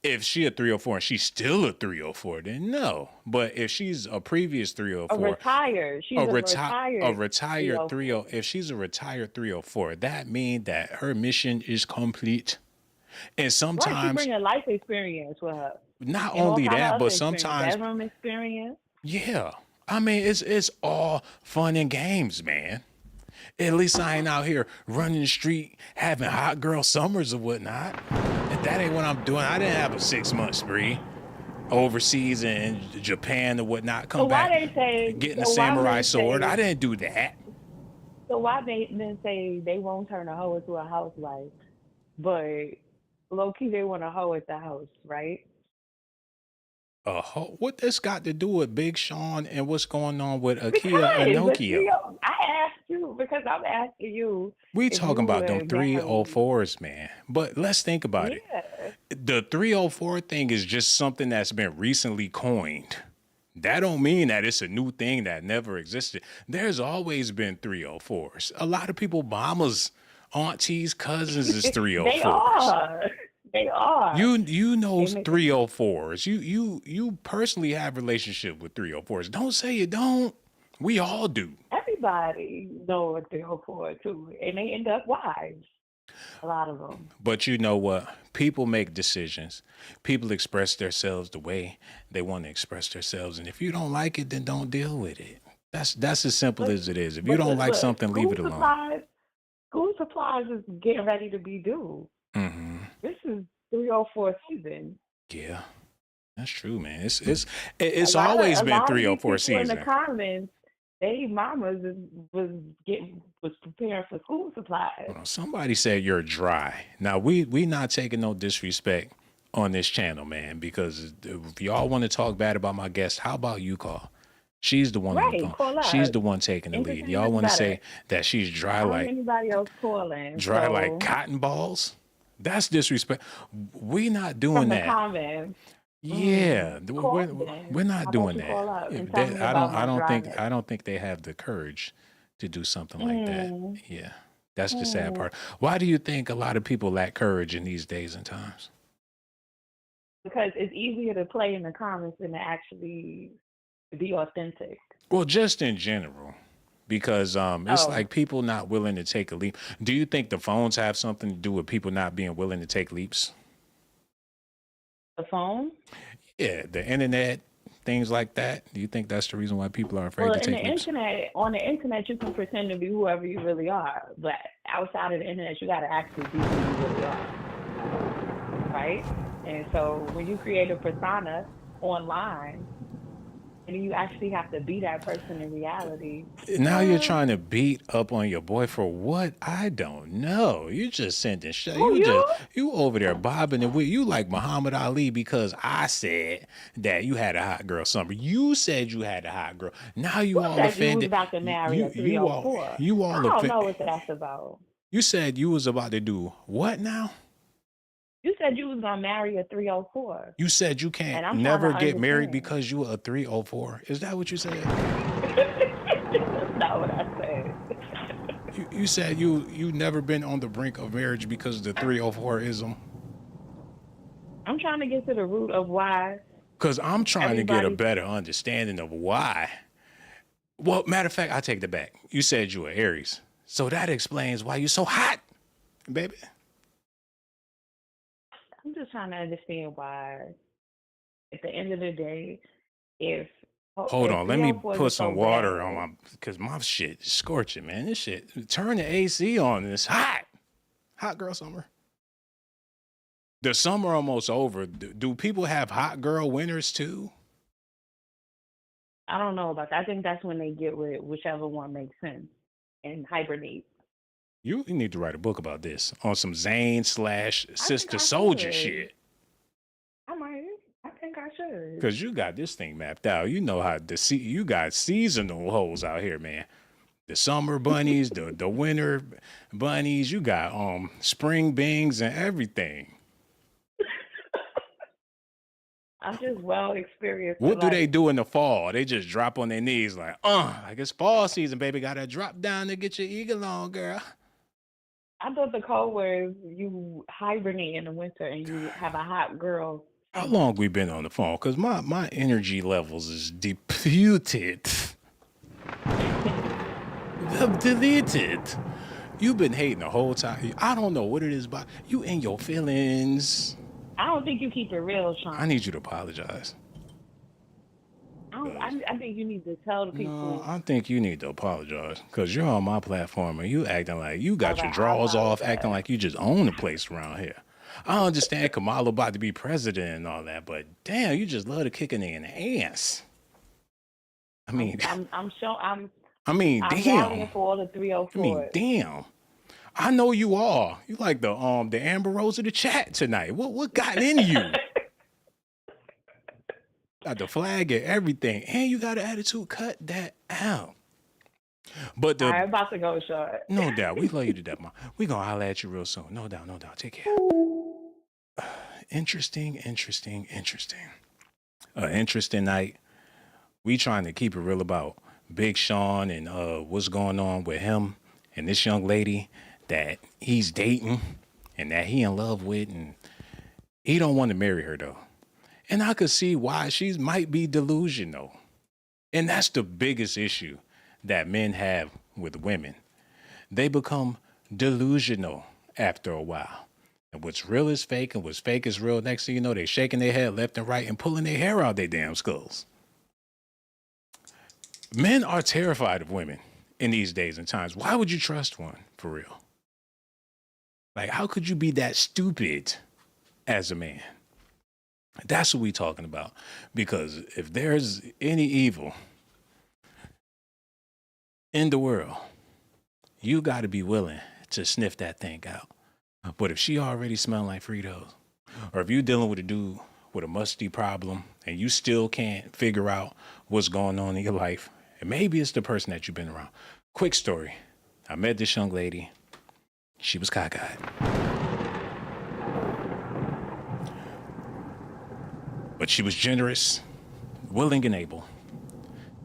if she a 304 and she's still a 304, then no. But if she's a previous A 304, retired. She's a a retired retired 30, 304. if she's a retired 304, that means that her mission is complete. And Right. She sometimes bring a life experience with her. not And all only kind that, of other but experience. sometimes, Bedroom experience. yeah. I mean, it's all fun and games, man. At least I ain't out here running the street having hot girl summers or whatnot. And that ain't what I'm doing. I didn't have a 6-month spree overseas in Japan or whatnot. So Come why back they say getting a so why samurai men sword. I say didn't do that. so why men say they won't turn a hoe into a housewife, but low key they want a hoe at the house, right? What this got to do with Big Sean and what's going on with Akia Because the Anokio? 30, I asked you because I'm asking you We if you talking about them would marry. 304s, man. But let's think about it. Yeah. The 304 thing is just something that's been recently coined. That don't mean that it's a new thing that never existed. There's always been 304s. A lot of people, mamas, aunties, cousins is They 304s. are. They are. You know They make a, 304s. You personally have relationship with 304s. Don't say you don't. We all do. everybody know what they're for too, and they end up wives. A lot of them. But you know what? People make decisions. People express themselves the way they want to express themselves. And if you don't like it, then don't deal with it. That's as simple But as it is. If you but don't like look, something, leave it alone. school supplies is getting ready to be due. Hmm. This is 304 season. Yeah, that's true, man. It's A it's lot of always a been lot of these 304 people in the season. comments, they mamas was preparing for school supplies. Well, somebody said you're dry. Now we not taking no disrespect on this channel, man, because if y'all want to talk bad about my guest, how about you call? She's the one on the Right, phone. call She's up. the one taking the lead. Entertain Y'all us want to better. say that she's I don't hear anybody else calling. dry like So cotton balls? That's disrespect. We not doing from the that. comments, Yeah, call we're then. not How about doing you that. call up and If tell they, me about my dryness? I don't think they have the courage to do something like that. Mm, Yeah, that's the sad mm. part. Why do you think a lot of people lack courage in these days and times? Because it's easier to play in the comments than to actually be authentic. Well, just in general, because it's Oh, like people not willing to take a leap. Do you think the phones have something to do with people not being willing to take leaps? the phone? Yeah, the internet, things like that. Do you think that's the reason why people are afraid Well, to take leaps? on the internet, you can pretend to be whoever you really are, but outside of the internet, you got to actually be who you really are, right? And so when you create a persona online, and you actually have to be that person in reality, Now you're uh, trying to beat up on your boy for what? I don't know. You just sending shit. who you? You over there bobbing and you like Muhammad Ali because I said that you had a hot girl summer. You said you had a hot girl. Now you Who all said you was offended. about to marry a You 304? all I don't know offended. what that's about. You said you was about to do what now? You said you was gonna marry a 304, You said you can't and I'm trying to never get married understand. because you a 304. Is that what you said? That's not what I said. You said you never been on the brink of marriage because of the 304ism. I'm trying to get to the root of why Because I'm trying to get a everybody. better understanding of why. Well, matter of fact, I take that back. You said you were Aries. So that explains why you're so hot, baby. I'm just trying to understand why. At the end of the day, if Hold if on, let me 304s put are so some water on bad, my, because my shit is scorching, man. This shit, turn the AC on and it's hot. Hot girl summer. The summer almost over. Do people have hot girl winters too? I don't know about that. I think that's when they get with whichever one makes sense and hibernate. You need to write a book about this on some Zane slash I think Sister I Soldier should. shit. I might. I think I should. Cause you got this thing mapped out. You know how you got seasonal hoes out here, man. The summer bunnies, the winter bunnies. You got spring bings and everything. I'm just well experienced in What do they life. do in the fall? They just drop on their knees like it's fall season, baby. Gotta drop down to get your eagle on, girl. I thought the code was you hibernate in the winter and you have a hot girl How summer. long we been on the phone? Cause my energy levels is deputed. Deleted. You've been hating the whole time. I don't know what it is about you and your feelings. I don't think you keep it real, I Sean. need you to apologize. I don't. 'Cause I think you need to tell the no, people. I think you need to apologize because you're on my platform and you acting like you All got your right, I drawers off, acting apologize. like you just own the place around here. I understand Kamala about to be president and all that, but damn, you just love to kick a nigga in the ass. I I'm. mean, I'm. I'm sure. I'm. I mean, I'm damn. rallying for all the I mean, 304s. damn. I know you are. You like the Amber Rose of the chat tonight. What got in you? Got the flag and everything, and you got an attitude. Cut that out. But the I'm about to go short. no doubt, we love you to death, man. We gonna holler at you real soon. No doubt, no doubt. Take care. Interesting, interesting, interesting. Interesting night. We trying to keep it real about Big Sean and what's going on with him and this young lady that he's dating and that he in love with, and he don't want to marry her though. And I could see why she might be delusional. And that's the biggest issue that men have with women. They become delusional after a while. And what's real is fake, and what's fake is real. Next thing you know, they shaking their head left and right and pulling their hair out their damn skulls. Men are terrified of women in these days and times. Why would you trust one for real? Like, how could you be that stupid as a man? That's what we talking about. Because if there's any evil in the world, you got to be willing to sniff that thing out. But if she already smelling like Fritos, or if you're dealing with a dude with a musty problem and you still can't figure out what's going on in your life, and maybe it's the person that you've been around. Quick story. I met this young lady. She was cockeyed. But she was generous, willing, and able.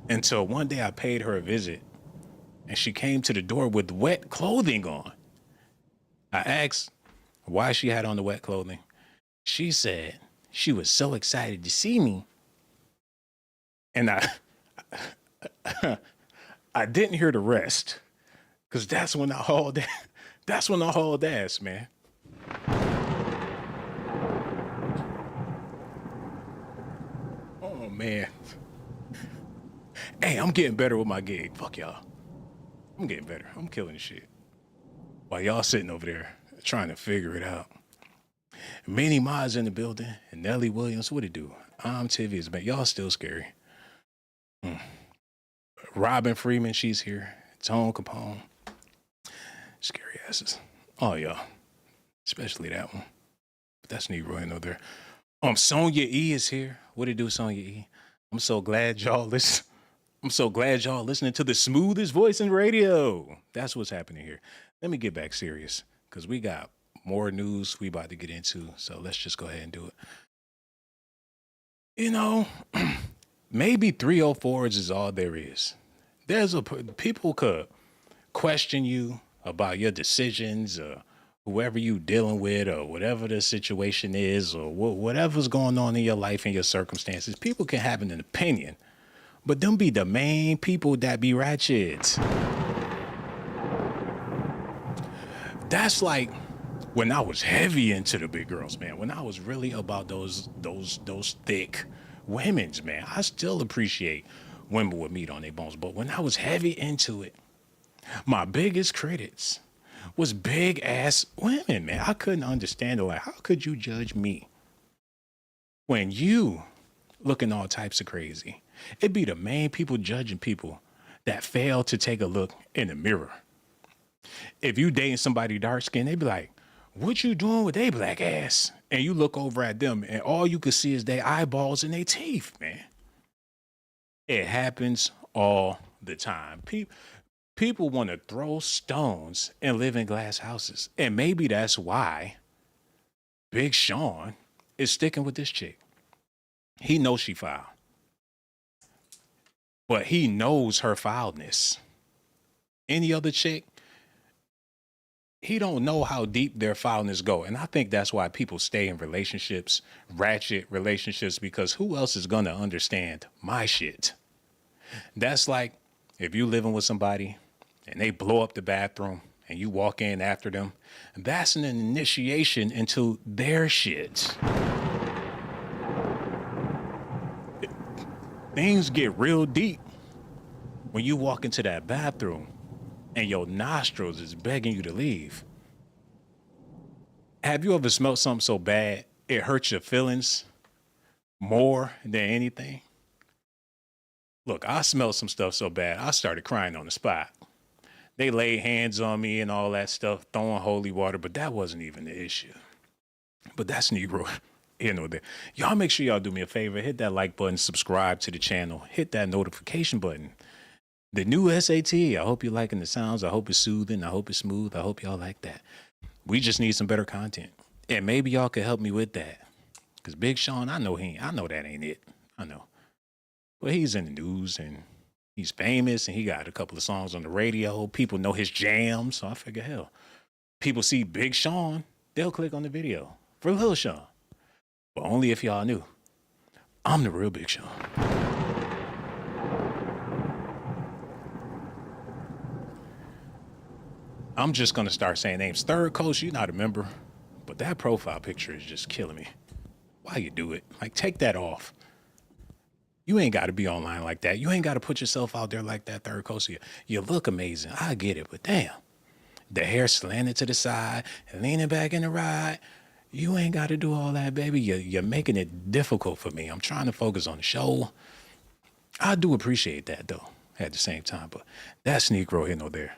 Until one day I paid her a visit and she came to the door with wet clothing on. I asked why she had on the wet clothing. She said she was so excited to see me. And I didn't hear the rest because that's when I hauled that's when I hauled ass, man. Oh man. Hey, I'm getting better with my gig. Fuck y'all. I'm getting better. I'm killing the shit. While y'all sitting over there trying to figure it out. Many mods in the building, and Nelly Williams, what it do? I'm Tivius, man. Y'all still scary. Robin Freeman, she's here. Tone Capone. Scary asses. Oh, y'all. Especially that one. But that's Negro in over there. Sonya E is here. What it do, Sonya E? I'm so glad y'all listen. I'm so glad y'all listening to the smoothest voice in radio. That's what's happening here. Let me get back serious because we got more news we about to get into. So let's just go ahead and do it. You know, maybe 304s is all there is. People could question you about your decisions or whoever you dealing with or whatever the situation is or whatever's going on in your life and your circumstances. People can have an opinion, but them be the main people that be ratchets. That's like when I was heavy into the big girls, man. When I was really about those thick women's, man. I still appreciate women with meat on their bones, but when I was heavy into it, my biggest critics was big ass women, man. I couldn't understand it. Like, how could you judge me when you looking all types of crazy? It'd be the main people judging people that fail to take a look in the mirror. If you dating somebody dark skinned, they be like, what you doing with they black ass? And you look over at them and all you can see is their eyeballs and their teeth, man. It happens all the time. People want to throw stones and live in glass houses. And maybe that's why Big Sean is sticking with this chick. He knows she foul, but he knows her foulness. Any other chick, he don't know how deep their foulness go. And I think that's why people stay in relationships, ratchet relationships, because who else is going to understand my shit? That's like if you living with somebody and they blow up the bathroom and you walk in after them, that's an initiation into their shit. Things get real deep when you walk into that bathroom and your nostrils is begging you to leave. Have you ever smelled something so bad it hurts your feelings more than anything? Look, I smelled some stuff so bad I started crying on the spot. They laid hands on me and all that stuff, throwing holy water, but that wasn't even the issue. But that's Negro. You know that. Y'all make sure y'all do me a favor. Hit that like button, subscribe to the channel, hit that notification button. The new S.A.T. I hope you're liking the sounds. I hope it's soothing. I hope it's smooth. I hope y'all like that. We just need some better content. And maybe y'all could help me with that. Because Big Sean, I know that ain't it. I know. But he's in the news and he's famous and he got a couple of songs on the radio. People know his jams. So I figure, hell, people see Big Sean, they'll click on the video for Lil Sean. But only if y'all knew. I'm the real Big Sean. I'm just going to start saying names. Third Coast, you're not a member, but that profile picture is just killing me. Why you do it? Like, take that off. You ain't got to be online like that. You ain't got to put yourself out there like that, Third Coast. You look amazing. I get it, but damn. The hair slanted to the side and leaning back in the ride. You ain't got to do all that, baby. You're making it difficult for me. I'm trying to focus on the show. I do appreciate that, though, at the same time. But that's Negro here, no there.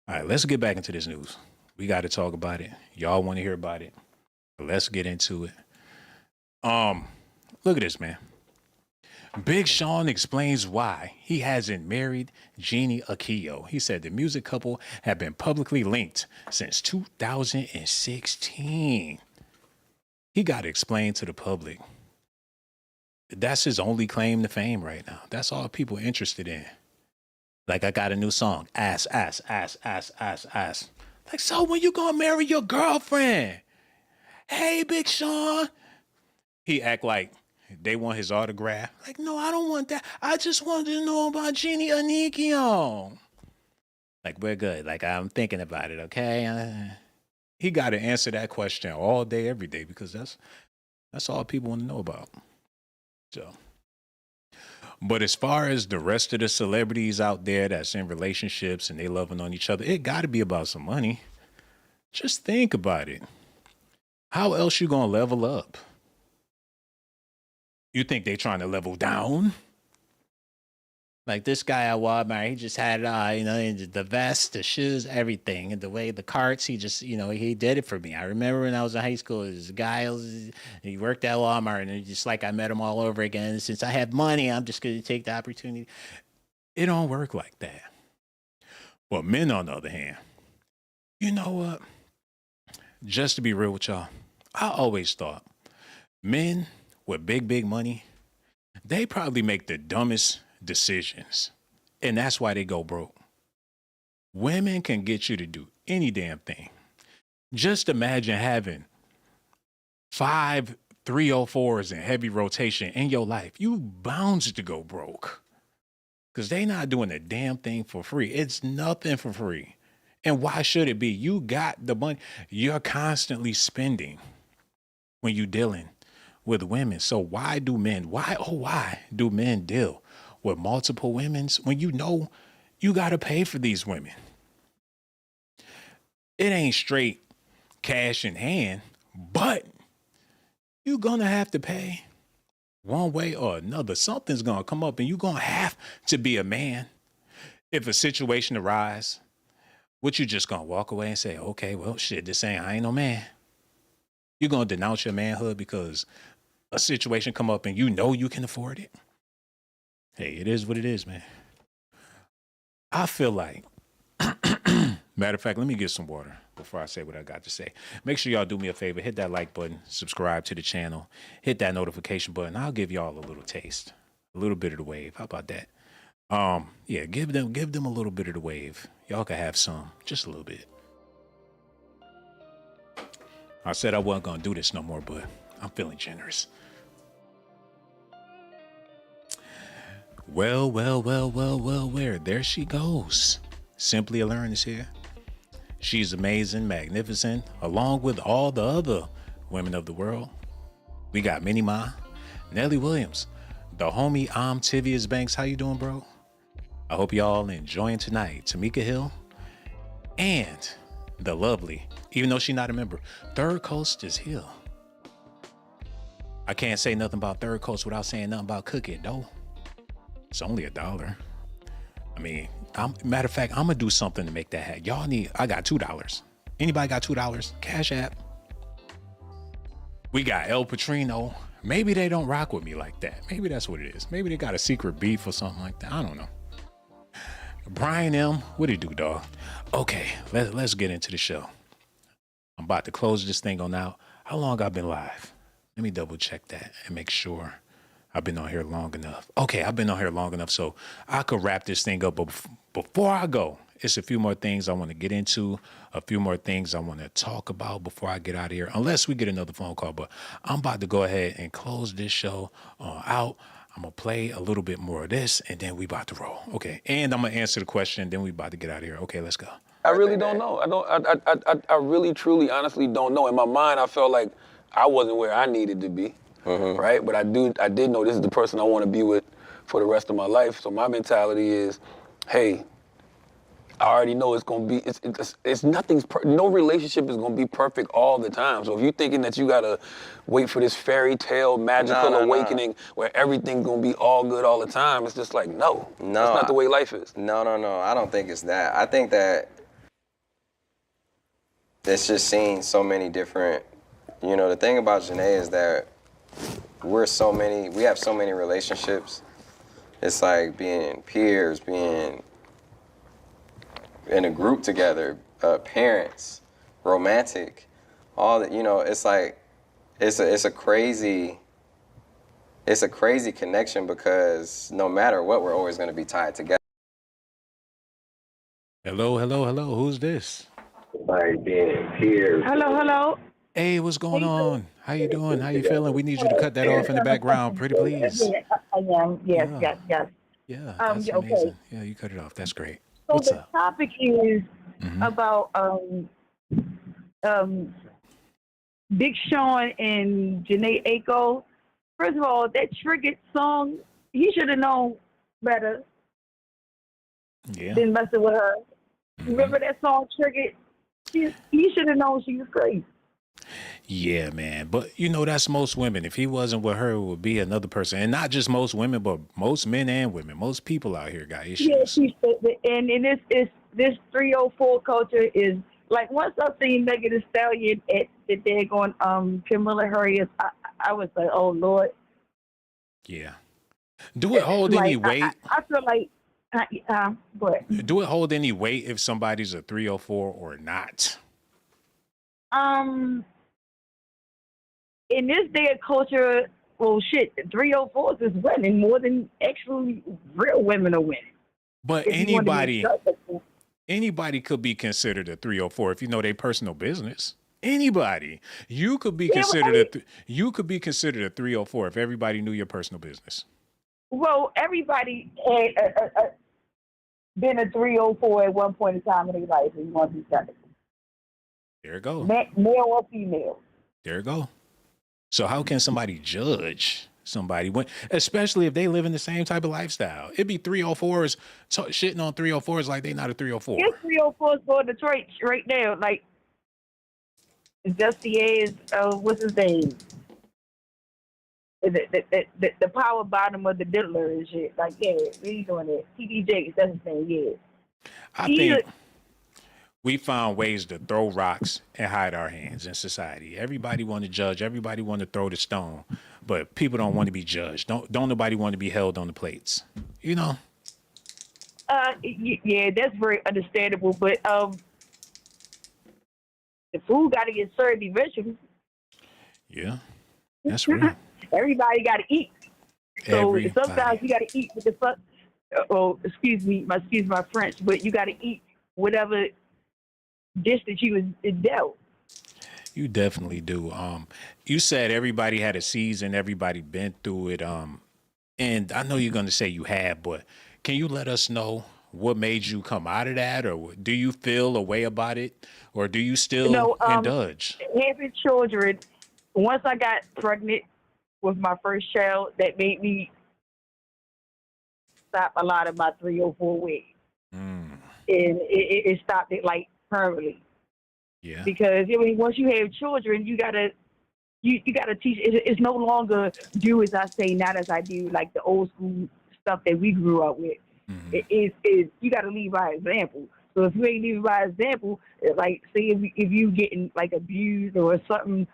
All right, let's get back into this news. We got to talk about it. Y'all want to hear about it. Let's get into it. Look at this, man. Big Sean explains why he hasn't married Jhené Aiko. He said the music couple have been publicly linked since 2016. He got to explain to the public. That's his only claim to fame right now. That's all people are interested in. Like, I got a new song. Ass. Like, so when you gonna marry your girlfriend? Hey, Big Sean. He act like they want his autograph. Like, no, I don't want that. I just wanted to know about Jhené Aiko. Like, we're good. Like, I'm thinking about it, okay? He got to answer that question all day, every day, because that's all people want to know about. So, but as far as the rest of the celebrities out there that's in relationships and they loving on each other, it got to be about some money. Just think about it. How else you gonna level up? You think they trying to level down? Like this guy at Walmart, he just had, the vest, the shoes, everything. And the way the carts, he just, he did it for me. I remember when I was in high school, this guy, he worked at Walmart, and it's just like I met him all over again. Since I have money, I'm just going to take the opportunity. It don't work like that. Well, men, on the other hand, you know what? Just to be real with y'all, I always thought men with big money, they probably make the dumbest decisions, and that's why they go broke. Women can get you to do any damn thing. Just imagine having 5 304s in heavy rotation in your life. You bound to go broke because they not doing a damn thing for free. It's nothing for free. And why should it be? You got the money. You're constantly spending when you dealing with women. So why do men deal with multiple women's when you know you got to pay for these women? It ain't straight cash in hand, but you're going to have to pay one way or another. Something's going to come up and you're going to have to be a man. If a situation arises, what you just going to walk away and say, okay, well, shit, I ain't no man. You're going to denounce your manhood because a situation come up and you know you can afford it. Hey, it is what it is, man. I feel like Matter of fact, let me get some water before I say what I got to say. Make sure y'all do me a favor. Hit that like button, subscribe to the channel, hit that notification button. I'll give y'all a little taste, a little bit of the wave. How about that? Yeah, give them a little bit of the wave. Y'all can have some, just a little bit. I said I wasn't gonna do this no more, but I'm feeling generous. Well, where? There she goes. Simply Alluring is here. She's amazing, magnificent, along with all the other women of the world. We got Minnie Ma, Nelly Williams, the homie Tivius Banks. How you doing, bro? I hope y'all enjoying tonight. Tamika Hill and the lovely, even though she's not a member, Third Coast is here. I can't say nothing about Third Coast without saying nothing about Cookie Dough. It's only $1. I mean, matter of fact, I'm gonna do something to make that happen. Y'all I got $2. Anybody got $2? Cash App. We got El Patrino. Maybe they don't rock with me like that. Maybe that's what it is. Maybe they got a secret beef or something like that. I don't know. Brian M. What do you do, dog? Okay, let's get into the show. I'm about to close this thing on out. How long I've been live? Let me double check that and make sure I've been on here long enough. Okay, I've been on here long enough so I could wrap this thing up. But before I go, it's a few more things I want to get into, a few more things I want to talk about before I get out of here, unless we get another phone call. But I'm about to go ahead and close this show out. I'm going to play a little bit more of this, and then we about to roll. Okay, and I'm going to answer the question, then we about to get out of here. Okay, let's go. I really don't know. I really, truly, honestly don't know. In my mind, I felt like I wasn't where I needed to be, right? But I did know this is the person I want to be with for the rest of my life. So my mentality is, hey, I already know it's gonna be. No relationship is gonna be perfect all the time. So if you're thinking that you gotta wait for this fairy tale magical awakening where everything's gonna be all good all the time, it's just like no, that's not the way life is. No. I don't think it's that. I think that it's just seeing so many different. You know, the thing about Jhené is that we have so many relationships. It's like being peers, being in a group together, parents, romantic, all that. You know, it's like it's a crazy connection because no matter what, we're always going to be tied together. Hello. Who's this? Like being peers. Hello. Hey, what's going on? How you doing? How you feeling? We need you to cut that off in the background, pretty please. I am. Yes. Yeah, that's amazing. Okay. Yeah, you cut it off. That's great. So What's the up? topic is about Big Sean and Jhené Aiko. First of all, that Triggered song, he should have known better Yeah. than messing with her. Remember that song Triggered? He should have known she was crazy. Yeah, man. But you know, that's most women. If he wasn't with her, it would be another person. And not just most women, but most men and women. Most people out here got issues. Yeah, and this 304 culture is like once I seen Megan Thee Stallion at the daggone Camilla Harriet, I was like, oh Lord. Yeah. Do it hold any weight? I feel like what? Do it hold any weight if somebody's a 304 or not? In this day of culture, well, shit, 304s is winning more than actually real women are winning. But anybody could be considered a 304 if you know their personal business. Anybody, you could be considered you could be considered a 304 if everybody knew your personal business. Well, everybody had been a 304 at one point in time in their life. And you want to be honest. There it go. Male or female. There it go. So how can somebody judge somebody when, especially if they live in the same type of lifestyle? It'd be 304s shitting on 304s like they not a 304. There's 304s going to Detroit right now. Like, Dusty is, what's his name? The power bottom of the diddler and shit. Like, yeah, we doing it. TD Jakes, that's his name, yeah. I think we found ways to throw rocks and hide our hands in society. Everybody want to judge. Everybody want to throw the stone, but people don't want to be judged. Don't nobody want to be held on the plates. You know. Yeah, that's very understandable. But The food got to get served eventually. Yeah, that's real. Everybody got to eat. So sometimes Everybody. you got to eat with the fuck. Oh, excuse my French, but you got to eat whatever dish that you was dealt. You definitely do. You said everybody had a season, everybody been through it. And I know you're gonna say you have, but can you let us know what made you come out of that, or do you feel a way about it, or do you You still know, indulge? having children. Once I got pregnant with my first child, that made me stop a lot of my 304 ways, Mm, and it stopped it like permanently. yeah. Because I mean, once you have children, you gotta teach. It's no longer do as I say, not as I do, like the old school stuff that we grew up with. Hmm. Is you gotta lead by example. So if you ain't leading by example, like say if you getting like abused or something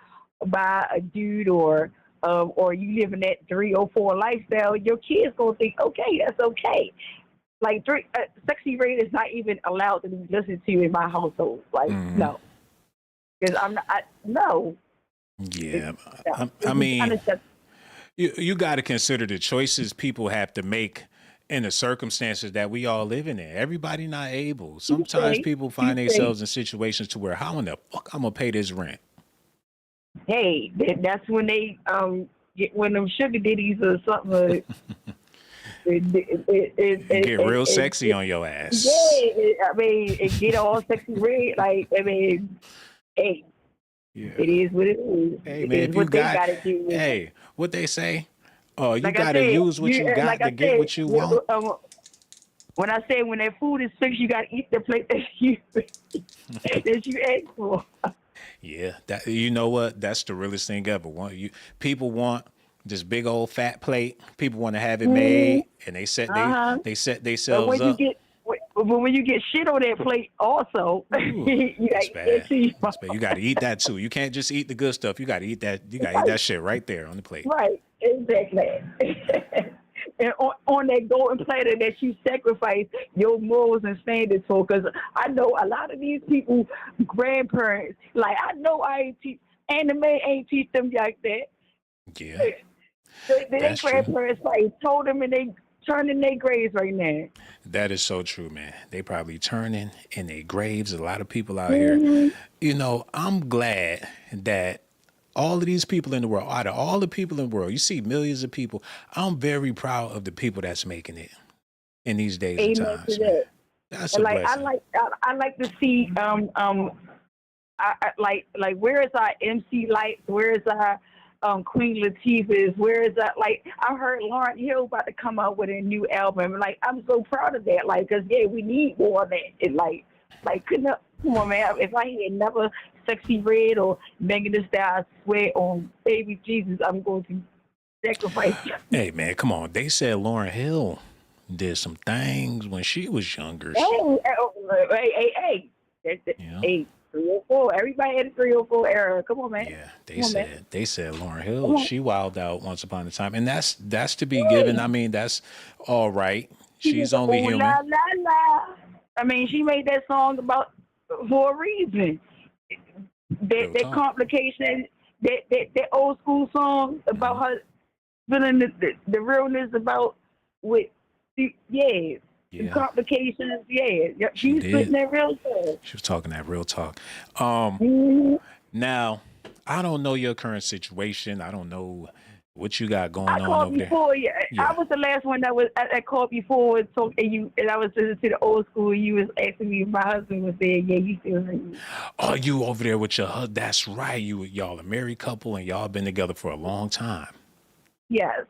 by a dude or you living that 304 lifestyle, your kids gonna think, okay, that's okay. Like sexy rate is not even allowed to be listened to in my household. Like Hmm. no, because I'm not. No, Yeah. no. I It's mean, unacceptable. you got to consider the choices people have to make in the circumstances that we all living in. Everybody not able. You Sometimes say, people you find say, themselves in situations to where how in the fuck I'm gonna pay this rent? hey, that's when they get when them sugar ditties or something. Get real sexy It, on your yeah, ass. I mean, it get all sexy red. Like I mean, hey, Yeah. it is what it is. Hey It man, is if you what they got, got to do. hey, what they say? Oh, you Like I gotta said, use what you you like got I to get said. what you want. When I say when that food is fixed, you got to eat the plate that you that you asked for. Yeah, that you know what? That's the realest thing ever. People want this big old fat plate. People want to have it Mm-hmm. made, and they set Uh huh. they set But themselves up. when you get shit on that plate, also Ooh, you got that's to eat that bad. too. That's bad. You got to eat that too. You can't just eat the good stuff. You got to eat that. You got to eat Right, that shit right there on the plate. right, exactly. And on that golden platter that you sacrifice your morals and standards for, because I know a lot of these people, grandparents, like I know I ain't teach anime ain't teach them like that. Yeah, They that's true. grandparents probably told them and they turning their graves right now. That is so true, man. They probably turning in their graves. A lot of people out here. Hmm. You know, I'm glad that all of these people in the world, out of all the people in the world, you see millions of people. I'm very proud of the people that's making it in these days and Amen to times, man. that. That's And a like blessing. I like to see like where is our MC Lights? Where is our Queen Latifah's? Where is that? Like I heard Lauryn Hill about to come out with a new album. Like I'm so proud of that. Like because yeah, we need more of that. It like couldn't come on man. If I had never Sexy Red or Megan Thee Stallion, I swear on baby Jesus, I'm going to sacrifice. Hey, man, come on. They said Lauren Hill did some things when she was younger. Hey. You know? Hey, 304. Everybody had a 304 era. Come on, man. Yeah, Come on, man. they said Lauren Come Hill, on. she wilded out once upon a time, and that's to be given. I Hey. mean, that's all right. She was She's the only oh human. la la la. I mean, she made that song about for a reason. Real That talk. complication, that old school song about her feeling the realness about with yeah, the Yeah, complications. Yeah, she she's spitting did. that real good. She was talking that real talk. Mhm. Now, I don't know your current situation. I don't know what you got I going on called over there. before. Yeah, I Yeah. was the last one that was I called before and talk and you and I was listening to the old school. And you was asking me if my husband was there. Yeah, you still ring. Oh, you over there with your husband? That's right. Y'all a married couple and y'all been together for a long time. Yes.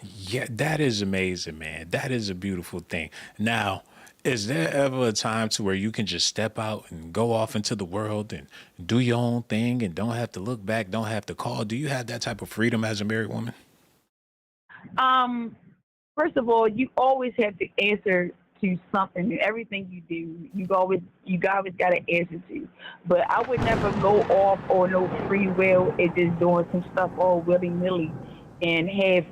Yeah, that is amazing, man. That is a beautiful thing. Now, is there ever a time to where you can just step out and go off into the world and do your own thing and don't have to look back, don't have to call? Do you have that type of freedom as a married woman? Um. First of all, you always have to answer to something. Everything you do, you always got to answer to. But I would never go off on no free will and just doing some stuff all willy nilly and have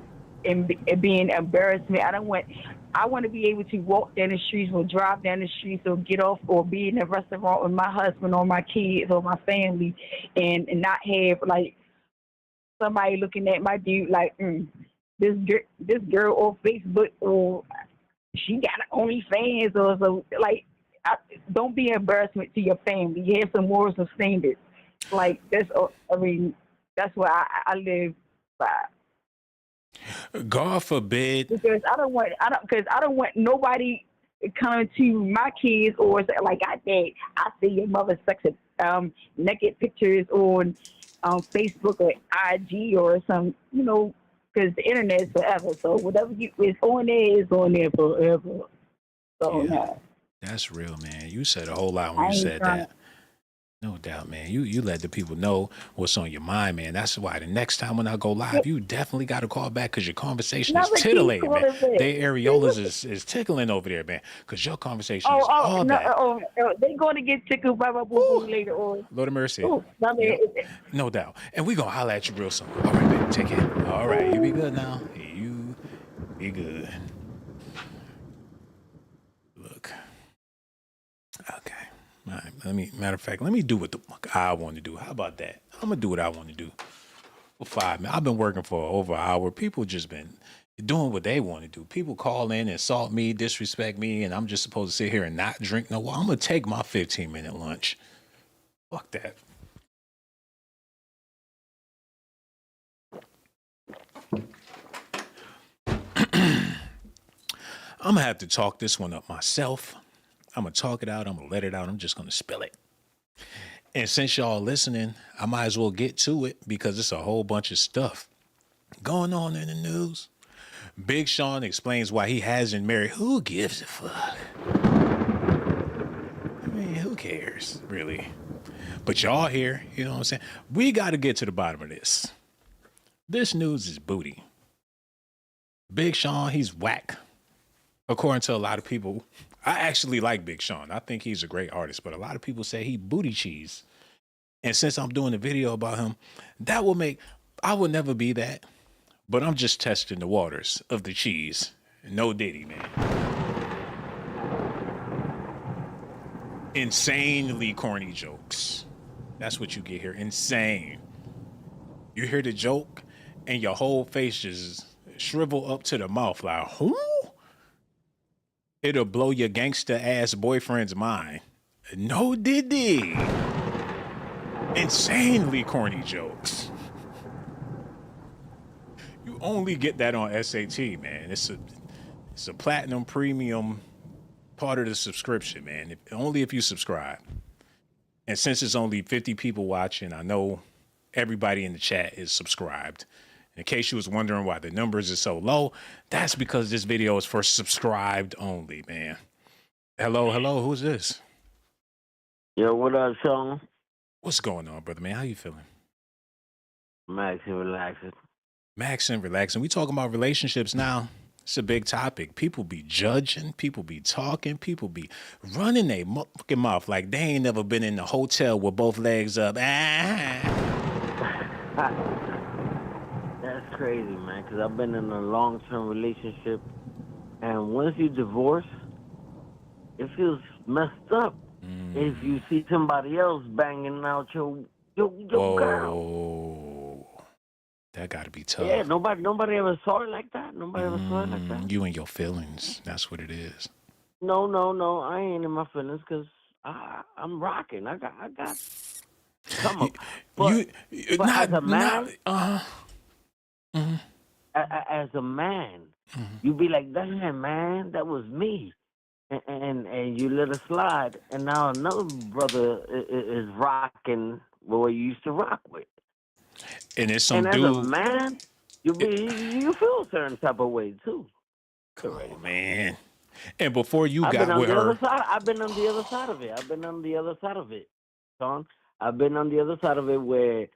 and being embarrassment. I don't want. I want to be able to walk down the streets or drive down the streets or get off or be in a restaurant with my husband or my kids or my family and not have like somebody looking at my dude like this girl on Facebook or she got OnlyFans or so like don't be an embarrassment to your family. You have some morals and standards. Like that's I mean that's what I live by. God forbid. Because I don't want nobody coming to my kids or say, like I did. I see your mother's sexy naked pictures on Facebook or IG or some, because the internet is forever. So whatever is on there is on there forever. So Yeah, no, that's real, man. You said a whole lot when I you ain't said trying that. No doubt, man. You let the people know what's on your mind, man. That's why the next time when I go live, to you definitely got to call back because your conversation is never keep titillating, man. calling back. Their areolas is tickling over there, man. Because your conversation is Oh, all no, that. they going to get tickled by my boo Woo! boo later on. Lord of mercy. Oh, my Yep. man. No doubt. And we going to holler at you real soon. All right, man. Take care. All right. You be good now. You be good. Look. Okay. All right. Matter of fact, let me do what the fuck I want to do. How about that? I'm going to do what I want to do. For 5 minutes. I've been working for over an hour. People just been doing what they want to do. People call in, insult me, disrespect me, and I'm just supposed to sit here and not drink no water. I'm going to take my 15-minute lunch. Fuck that. I'm going to have to talk this one up myself. I'm going to talk it out. I'm going to let it out. I'm just going to spill it. And since y'all listening, I might as well get to it because it's a whole bunch of stuff going on in the news. Big Sean explains why he hasn't married. Who gives a fuck? I mean, who cares, really? But y'all here, you know what I'm saying? We got to get to the bottom of this. This news is booty. Big Sean, he's whack. According to a lot of people, I actually like Big Sean. I think he's a great artist, but a lot of people say he booty cheese. And since I'm doing a video about him, I will never be that. But I'm just testing the waters of the cheese. No Diddy, man. Insanely corny jokes. That's what you get here. Insane. You hear the joke and your whole face just shrivel up to the mouth like, who? It'll blow your gangster ass boyfriend's mind. No Diddy. Insanely corny jokes. You only get that on S.A.T, man. It's a platinum premium part of the subscription, man. Only if you subscribe. And since it's only 50 people watching, I know everybody in the chat is subscribed. In case you was wondering why the numbers are so low, that's because this video is for subscribed only, man. Hello, who's this? Yo, what up, Sean? What's going on, brother, man? How you feeling? Max and relaxing. Max and relaxing. We talking about relationships now. It's a big topic. People be judging. People be talking. People be running their motherfucking mouth like they ain't never been in a hotel with both legs up. That's crazy, man, because I've been in a long-term relationship, and once you divorce, it feels messed up if you see somebody else banging out your girl. That got to be tough. Yeah, nobody ever saw it like that. Nobody ever saw it like that. You and your feelings. That's what it is. No. I ain't in my feelings because I'm rocking. I got come up. But as a man, as a man, you be like, damn, man, that was me. And you let it slide. And now another brother is rocking what you used to rock with. And it's some and dude. As a man, you feel a certain type of way too. Come on, man. And before you I've got been on with the her, other side. I've been on the other side of it. Son. I've been on the other side of it where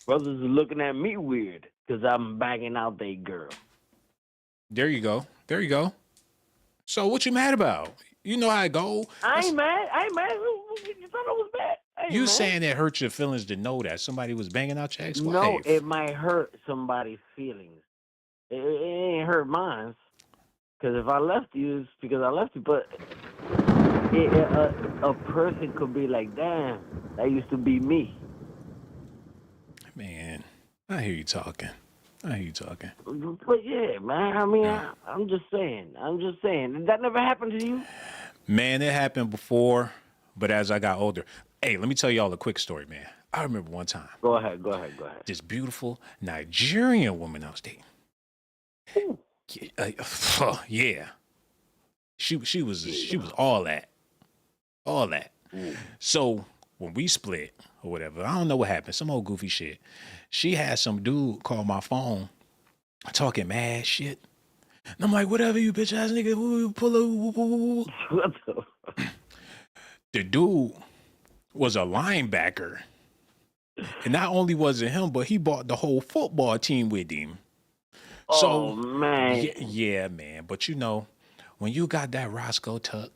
brothers are looking at me weird because I'm banging out their girl. There you go. So what you mad about? You know how it go. I ain't mad. You thought I was bad. You saying it hurt your feelings to know that somebody was banging out your ex-wife? No, it might hurt somebody's feelings. It ain't hurt mine. Because if I left you, it's because I left you. But a person could be like, damn, that used to be me. Man, I hear you talking. But yeah, man. I mean, I'm just saying. That never happened to you? Man, it happened before, but as I got older. Hey, let me tell y'all a quick story, man. I remember one time. Go ahead. This beautiful Nigerian woman I was dating. Yeah. She was all that. So when we split or whatever, I don't know what happened, some old goofy shit. She had some dude call my phone talking mad shit. And I'm like, whatever, you bitch ass nigga, pull up. The dude was a linebacker. And not only was it him, but he bought the whole football team with him. Oh, man. Yeah, man. But you know, when you got that Roscoe tuck,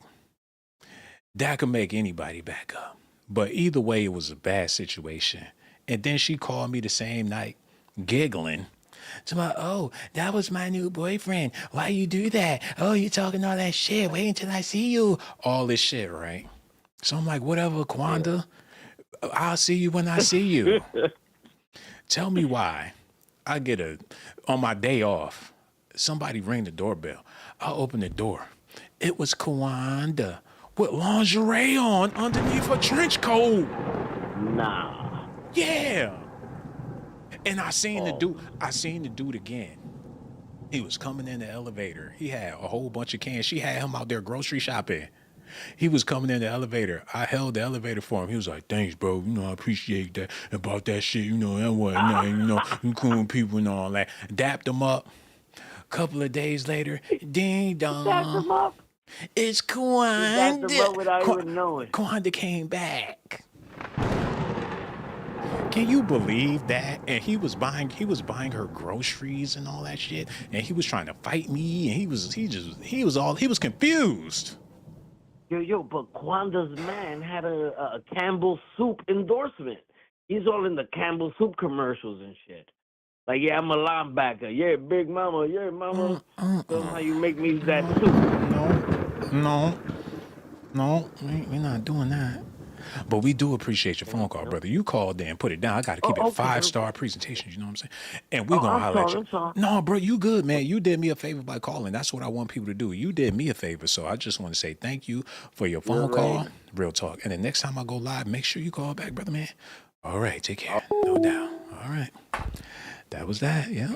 that could make anybody back up. But either way, it was a bad situation. And then she called me the same night, giggling. So I'm like, oh, that was my new boyfriend. Why you do that? Oh, you talking all that shit. Wait until I see you. All this shit, right? So I'm like, whatever, Kwanda. I'll see you when I see you. Tell me why. I get on my day off, somebody ring the doorbell. I open the door. It was Kwanda with lingerie on underneath her trench coat. Nah. Yeah. And I seen the dude again. He was coming in the elevator. He had a whole bunch of cans. She had him out there grocery shopping. He was coming in the elevator. I held the elevator for him. He was like, thanks, bro. You know, I appreciate that about that shit. You know, that what, you cool people and all that. Dapped him up. Couple of days later, ding dong. Dapped him up? It's Kwanda. Dapped him up without even knowing. Kwanda came back. Can you believe that? And he was buying her groceries and all that shit. And he was trying to fight me. And he was confused. Yo, but Kwanda's man had a Campbell Soup endorsement. He's all in the Campbell Soup commercials and shit. Like, yeah, I'm a linebacker. Yeah, big mama. Yeah, mama. That's how you make me that soup. No, we're not doing that. But we do appreciate your phone call, brother. You called in, put it down. I got to keep it 5-star presentations, you know what I'm saying? And we're going to holler at you. No, bro, you good, man. You did me a favor by calling. That's what I want people to do. You did me a favor. So I just want to say thank you for your phone call. Real talk. And the next time I go live, make sure you call back, brother, man. All right, take care. No doubt. All right. That was that, yeah.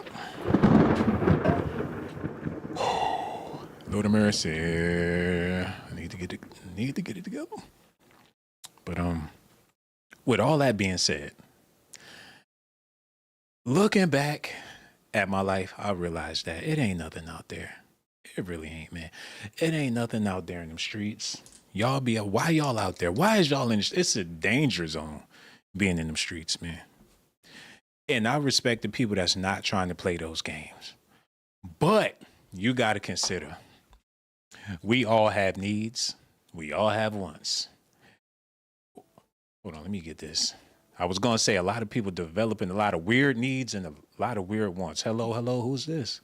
Lord of mercy. I need to get it together. But with all that being said, looking back at my life, I realized that it ain't nothing out there. It really ain't, man. It ain't nothing out there in them streets. Why y'all out there? Why is y'all in it's a danger zone being in them streets, man. And I respect the people that's not trying to play those games. But you got to consider, we all have needs. We all have wants. Hold on, let me get this. I was going to say a lot of people developing a lot of weird needs and a lot of weird wants. Hello, who's this?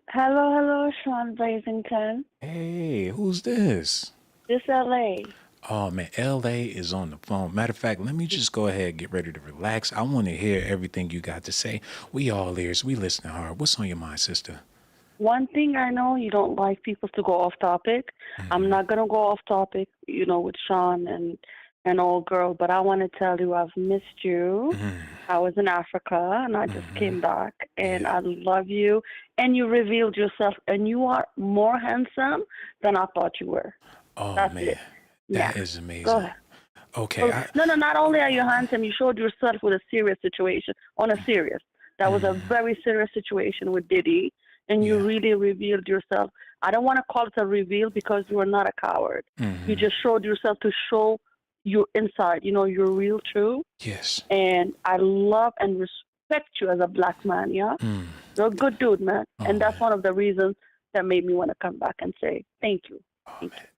Hello, Sean Brazington. Hey, who's this? This L.A. Oh, man, L.A. is on the phone. Matter of fact, let me just go ahead and get ready to relax. I want to hear everything you got to say. We all ears. We listening hard. What's on your mind, sister? One thing I know, you don't like people to go off topic. Mm-hmm. I'm not going to go off topic, with Sean and an old girl, but I want to tell you I've missed you. Mm-hmm. I was in Africa and I just came back, and I love you, and you revealed yourself, and you are more handsome than I thought you were. Oh, That's man. it. That is amazing. Go ahead. Okay. No, not only are you handsome, you showed yourself with a serious situation, That was a very serious situation with Diddy, and you really revealed yourself. I don't want to call it a reveal because you are not a coward. Mm-hmm. You just showed yourself to show your inside, your real truth. Yes. And I love and respect you as a black man, yeah? You're a good dude, man. And that's one of the reasons that made me want to come back and say thank you.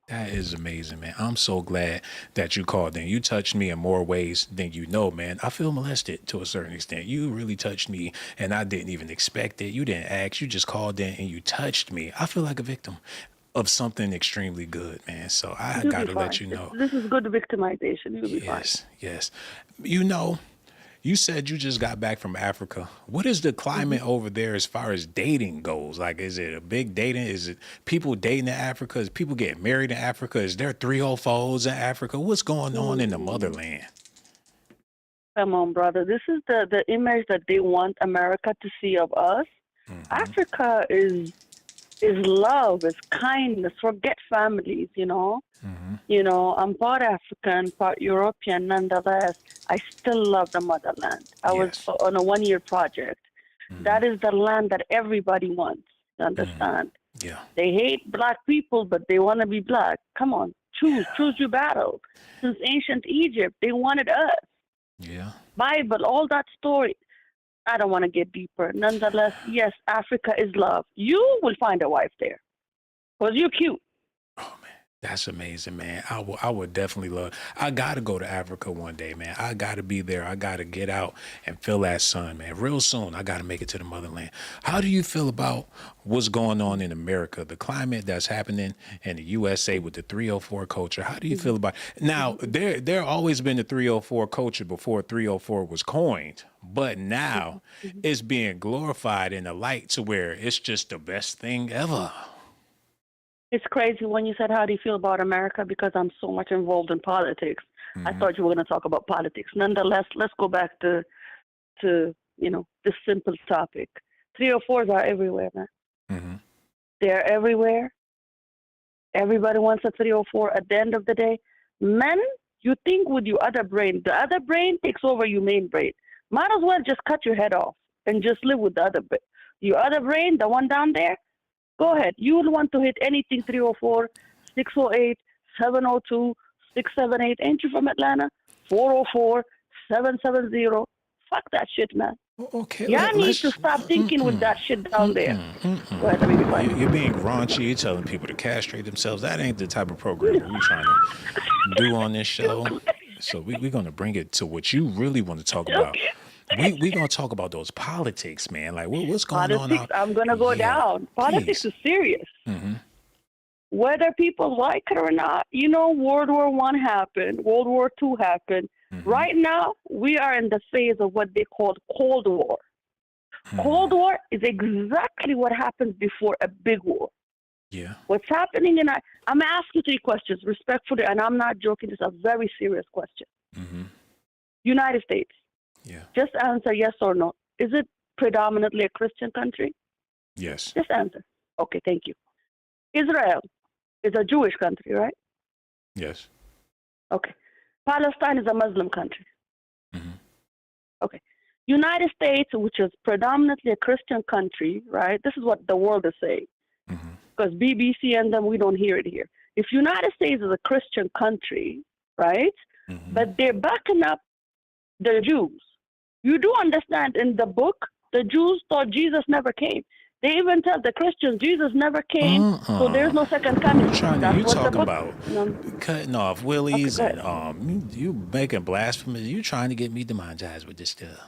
That is amazing, man. I'm so glad that you called in. You touched me in more ways than you know, man. I feel molested to a certain extent. You really touched me, and I didn't even expect it. You didn't ask. You just called in and you touched me. I feel like a victim of something extremely good, man. So I You'll be got to let fine. you know. This is good victimization. You'll be fine. Yes, yes. You know, you said you just got back from Africa. What is the Hmm. climate over there as far as dating goes? Like, is it a big dating? Is it people dating in Africa? Is people getting married in Africa? Is there 304s in Africa? What's going on in the motherland? Come on, brother. This is the image that they want America to see of us. Africa is love, is kindness. Forget families, you know. You know, I'm part African, part European. Nonetheless, I still love the motherland. I was Yes. on a 1-year project. That is the land that everybody wants. You understand? Yeah. They hate black people, but they want to be black. Come on, choose your battle. Since ancient Egypt, they wanted us. Yeah. Bible, all that story. I don't want to get deeper. Nonetheless, yes, Africa is love. You will find a wife there because you're cute. That's amazing, man. I would definitely love. I gotta go to Africa one day, man. I gotta be there. I gotta get out and feel that sun, man. Real soon, I gotta make it to the motherland. How do you feel about what's going on in America, the climate that's happening in the USA with the 304 culture? How do you feel about now? There always been the 304 culture before 304 was coined, but now it's being glorified in the light to where it's just the best thing ever. It's crazy when you said, how do you feel about America? Because I'm so much involved in politics. I thought you were going to talk about politics. Nonetheless, let's go back to this simple topic. 304s are everywhere, man. They're everywhere. Everybody wants a 304. At the end of the day, men, you think with your other brain. The other brain takes over your main brain. Might as well just cut your head off and just live with the other brain. Your other brain, the one down there, go ahead. You will want to hit anything 304, 608, 702, 678. Ain't you from Atlanta? 404, 770. Fuck that shit, man. Okay, Y'all need to let's. stop thinking with that shit down there. Go ahead, let me be quiet. You're being raunchy. You're telling people to castrate themselves. That ain't the type of program we're trying to do on this show. So we're going to bring it to what you really want to talk about. We're going to talk about those politics, man. Like, what's going on Politics, out? I'm going to go down. Politics Please. is serious. Whether people like it or not, you know, World War I happened, World War II happened. Right now, we are in the phase of what they call Cold War. Cold War is exactly what happens before a big war. Yeah. What's happening, and I'm going to ask you 3 questions respectfully, and I'm not joking. This is a very serious question. United States. Yeah. Just answer yes or no. Is it predominantly a Christian country? Yes. Just answer. Okay, thank you. Israel is a Jewish country, right? Yes. Okay. Palestine is a Muslim country. Okay. United States, which is predominantly a Christian country, right? This is what the world is saying. Because BBC and them, we don't hear it here. If United States is a Christian country, right? But they're backing up the Jews. You do understand in the book, the Jews thought Jesus never came. They even tell the Christians Jesus never came, so there's no second coming. You talking about No. cutting off willies Okay, and you making blasphemy. You trying to get me demonetized with this stuff.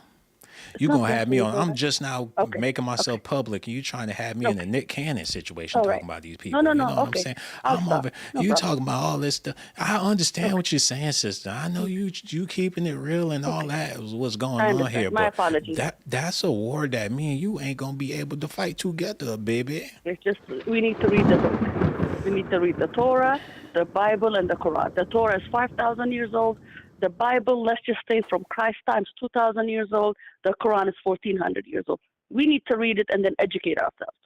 You not gonna have me on? blasphemy, I'm just now Okay. making myself public, and you trying to have me in a Nick Cannon situation All talking right. about these people. No, You know what I'm okay. saying? I'll I'm stop. over. No You problem. talking about all this stuff? I understand what you're saying, sister. I know you keeping it real and all that is what's going I on understand. here. My But apologies. that's a war that me and you ain't gonna be able to fight together, baby. It's just we need to read the book. We need to read the Torah, the Bible, and the Quran. The Torah is 5,000 years old. The Bible, let's just say from Christ times, 2,000 years old. The Quran is 1,400 years old. We need to read it and then educate ourselves.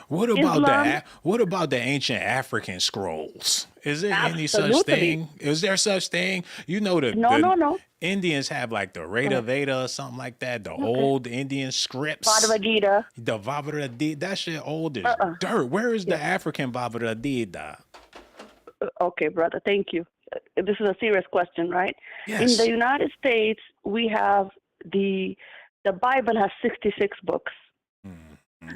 What about Islam, What about the ancient African scrolls? Is there any such absolutely. thing? Is there such thing? You know No. Indians have like the Reda Veda or something like that. The old Indian scripts. Bhagavad Gita. The Bhagavad Gita. That shit old as dirt. Where is the African Bhagavad Gita? Okay, brother. Thank you. This is a serious question, right? Yes. In the United States, we have the Bible has 66 books.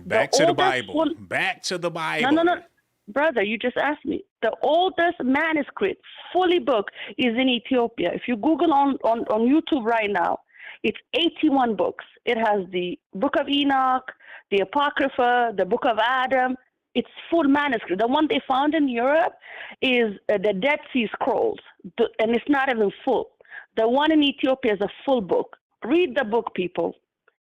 Back to the oldest Bible. one- Back to the Bible. No. brother, you just asked me. The oldest manuscript, fully book, is in Ethiopia. If you Google on YouTube right now, it's 81 books. It has the Book of Enoch, the Apocrypha, the Book of Adam. It's full manuscript. The one they found in Europe is the Dead Sea Scrolls, and it's not even full. The one in Ethiopia is a full book. Read the book, people.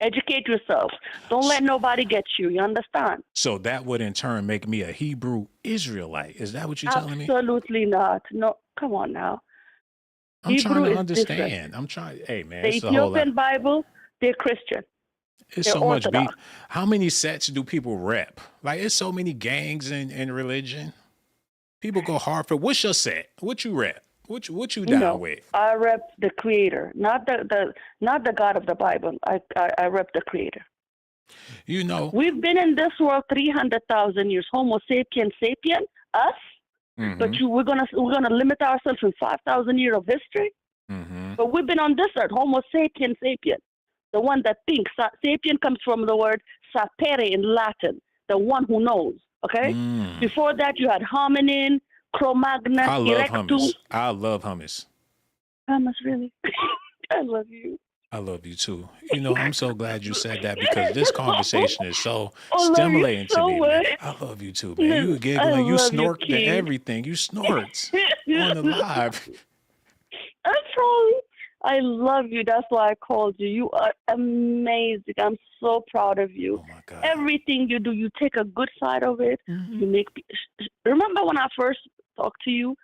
Educate yourself. Don't let nobody get you. You understand? So that would in turn make me a Hebrew Israelite. Is that what you're telling me? Absolutely not. No, come on now. I'm Hebrew trying to is understand. different. I'm trying. Hey, man, The it's a whole lot. Ethiopian Bible, they're Christian. It's They're so much beef. Orthodox. How many sets do people rep? Like, it's so many gangs in religion. People go hard for. What's your set? What you rep? What you down No, with? I rep the Creator, not the God of the Bible. I rep the Creator. You know. We've been in this world 300,000 years. Homo sapien sapien, us. Mm-hmm. But we're gonna limit ourselves in 5,000 years of history. Mm-hmm. But we've been on this earth, Homo sapien sapien, the one that thinks. Sapien comes from the word sapere in Latin, the one who knows. Okay. Before that, you had hominin, Cro-Magnon, I love Erectus. hummus. I love hummus. Hummus, really? I love you. I love you too. You know, I'm so glad you said that because this conversation is so I love you stimulating so to me, man. much. I love you too, man. You I giggling, you love you, snort to King. everything. You snort on the live. I'm sorry. I love you. That's why I called you. You are amazing. I'm so proud of you. Oh my God. Everything you do, you take a good side of it. You make. Remember when I first talked to you?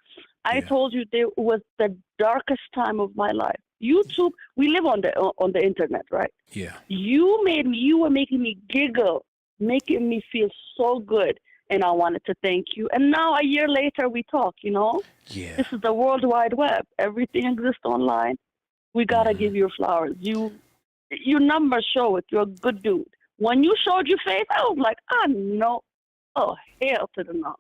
I told you it was the darkest time of my life. YouTube. We live on the internet, right? Yeah. You were making me giggle, making me feel so good. And I wanted to thank you. And now a year later, we talk, you know? Yeah. This is the World Wide Web. Everything exists online. We got to give you flowers. Your numbers show it. You're a good dude. When you showed your face, I was like, I know. Oh, hell to the no.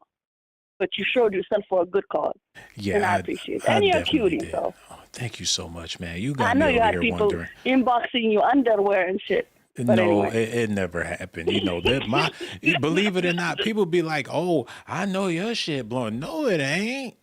But you showed yourself for a good cause. Yeah. And I appreciate it. And you're a cutie, so. Oh, thank you so much, man. You got I me know over you had here people wondering. inboxing you underwear and shit. But No, anyway. it never happened. You know, believe it or not, people be like, "Oh, I know your shit blowing." No, it ain't.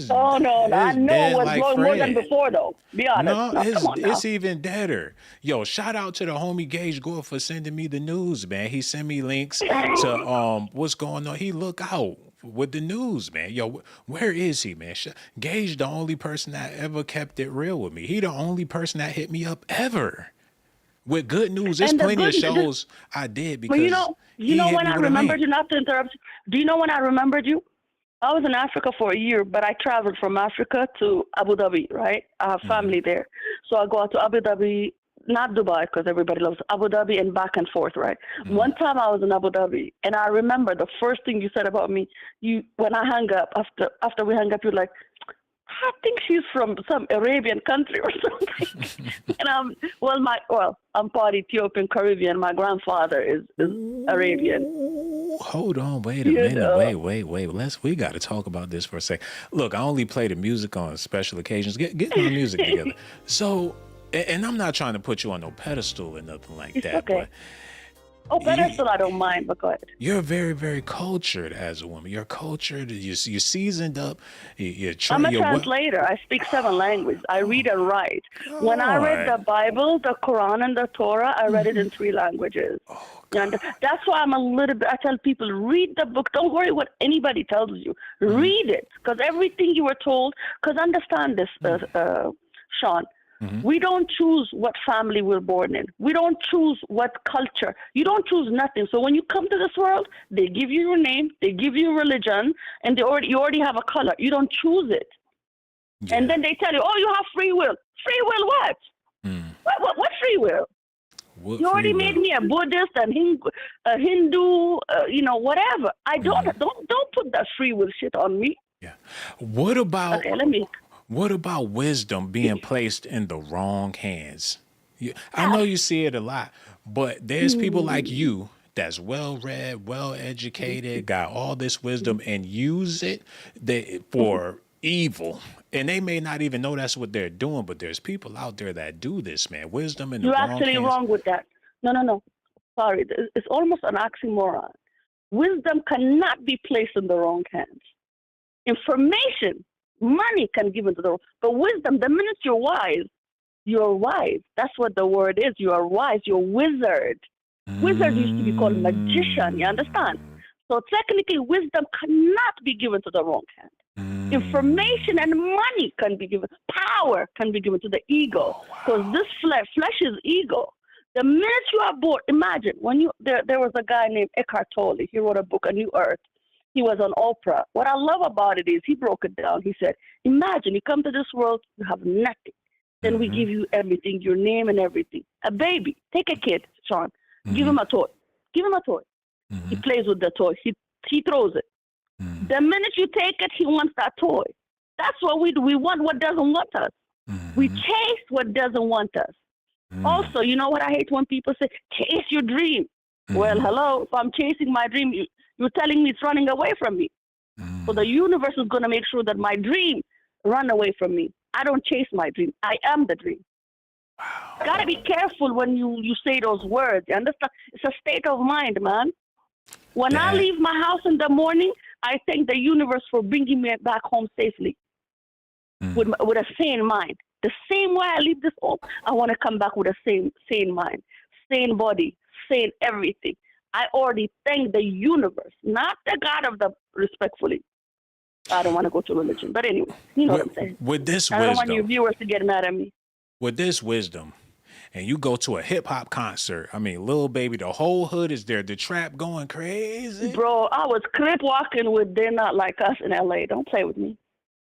No, I know dead what's like blowing more than Fred. before, though. Be honest. No, Come on now. it's even deader. Yo, shout out to the homie Gage Gore for sending me the news, man. He sent me links to what's going on. He look out with the news, man. Yo, where is he, man? Gage, the only person that ever kept it real with me. He the only person that hit me up ever. With good news, there's plenty of shows I did because you know when I remembered you, not to interrupt you. Do you know when I remembered you? I was in Africa for a year, but I traveled from Africa to Abu Dhabi, right? I have family there. So I go out to Abu Dhabi, not Dubai, because everybody loves Abu Dhabi, and back and forth, right? One time I was in Abu Dhabi, and I remember the first thing you said about me, when I hung up, after we hung up, you're like, I think she's from some Arabian country or something. And I'm part Ethiopian Caribbean. My grandfather is Arabian. Hold on, wait a minute. Wait. We got to talk about this for a second. Look, I only play the music on special occasions. Get my music together. So, and I'm not trying to put you on no pedestal or nothing like that. Okay. But Pedestal, I don't mind, but go ahead. You're very, very cultured as a woman. You're cultured. You're seasoned up. I'm a translator. I speak 7 languages. I read and write. When I read the Bible, the Quran, and the Torah, I read it in 3 languages. And that's why I'm a little bit, I tell people, read the book. Don't worry what anybody tells you. Read it. Because everything you were told, because understand this, Sean. We don't choose what family we're born in. We don't choose what culture. You don't choose nothing. So when you come to this world, they give you your name, they give you religion, and you already have a color. You don't choose it. Yeah. And then they tell you, oh, you have free will. Free will what? What free will? You already made me a Buddhist, a Hindu, whatever. I don't put that free will shit on me. Yeah. What about? Okay, let me. What about wisdom being placed in the wrong hands? I know you see it a lot, but there's people like you that's well-read, well-educated, got all this wisdom and use it for evil. And they may not even know that's what they're doing, but there's people out there that do this, man. Wisdom in the wrong hands. You're actually wrong with that. No. Sorry. It's almost an oxymoron. Wisdom cannot be placed in the wrong hands. Information, money can give into the wrong, but wisdom, the minute you're wise. That's what the word is. You are wise. You're wizard. Wizard used to be called magician. You understand? So technically, wisdom cannot be given to the wrong hand. Information and money can be given. Power can be given to the ego, because this flesh is ego. The minute you are born, imagine when there was a guy named Eckhart Tolle. He wrote a book, A New Earth. He was on Oprah. What I love about it is he broke it down. He said, imagine you come to this world, you have nothing. Then we give you everything, your name and everything. A baby, take a kid, Sean, give him a toy. Give him a toy. He plays with the toy. He throws it. The minute you take it, he wants that toy. That's what we do. We want what doesn't want us. We chase what doesn't want us. Also, you know what I hate when people say, chase your dream. Well, hello, if I'm chasing my dream, you're telling me it's running away from me. So the universe is going to make sure that my dream run away from me. I don't chase my dream. I am the dream. Got to be careful when you say those words. You understand? It's a state of mind, man. When I leave my house in the morning, I thank the universe for bringing me back home safely with a sane mind. The same way I leave this home, I want to come back with a sane mind, sane body, sane everything. I already thank the universe, not the God of the respectfully. I don't want to go to religion, but anyway, you know what I'm saying. With this I don't want your viewers to get mad at me. With this wisdom, and you go to a hip hop concert, I mean, Lil Baby, the whole hood is there, the trap going crazy. Bro, I was crip walking with They're Not Like Us in LA. Don't play with me.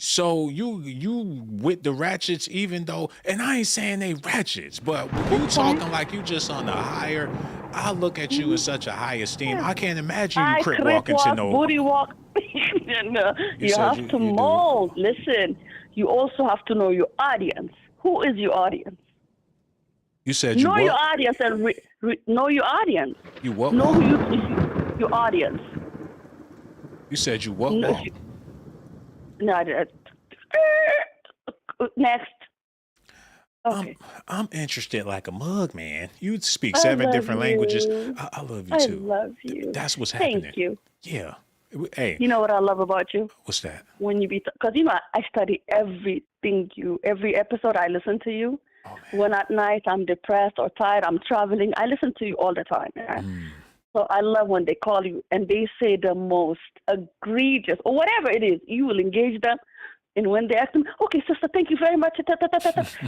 So you with the Ratchets, even though, and I ain't saying they Ratchets, but you talking like you just on the higher. I look at you in such a high esteem. I can't imagine you crip walking to no booty walk. No, you have to mold. Listen, you also have to know your audience. Who is your audience? You said you know what? Your audience and know your audience. You what? Know your audience. You said you what? No, next. Okay. I'm interested like a mug, man. You speak 7 different languages. I love you too. I love you. That's what's happening. Thank you. Yeah. Hey. You know what I love about you? What's that? When you because I study everything every episode I listen to you. Oh, when at night I'm depressed or tired, I'm traveling, I listen to you all the time. Right? So I love when they call you and they say the most egregious or whatever it is. You will engage them. And when they ask them, okay, sister, thank you very much,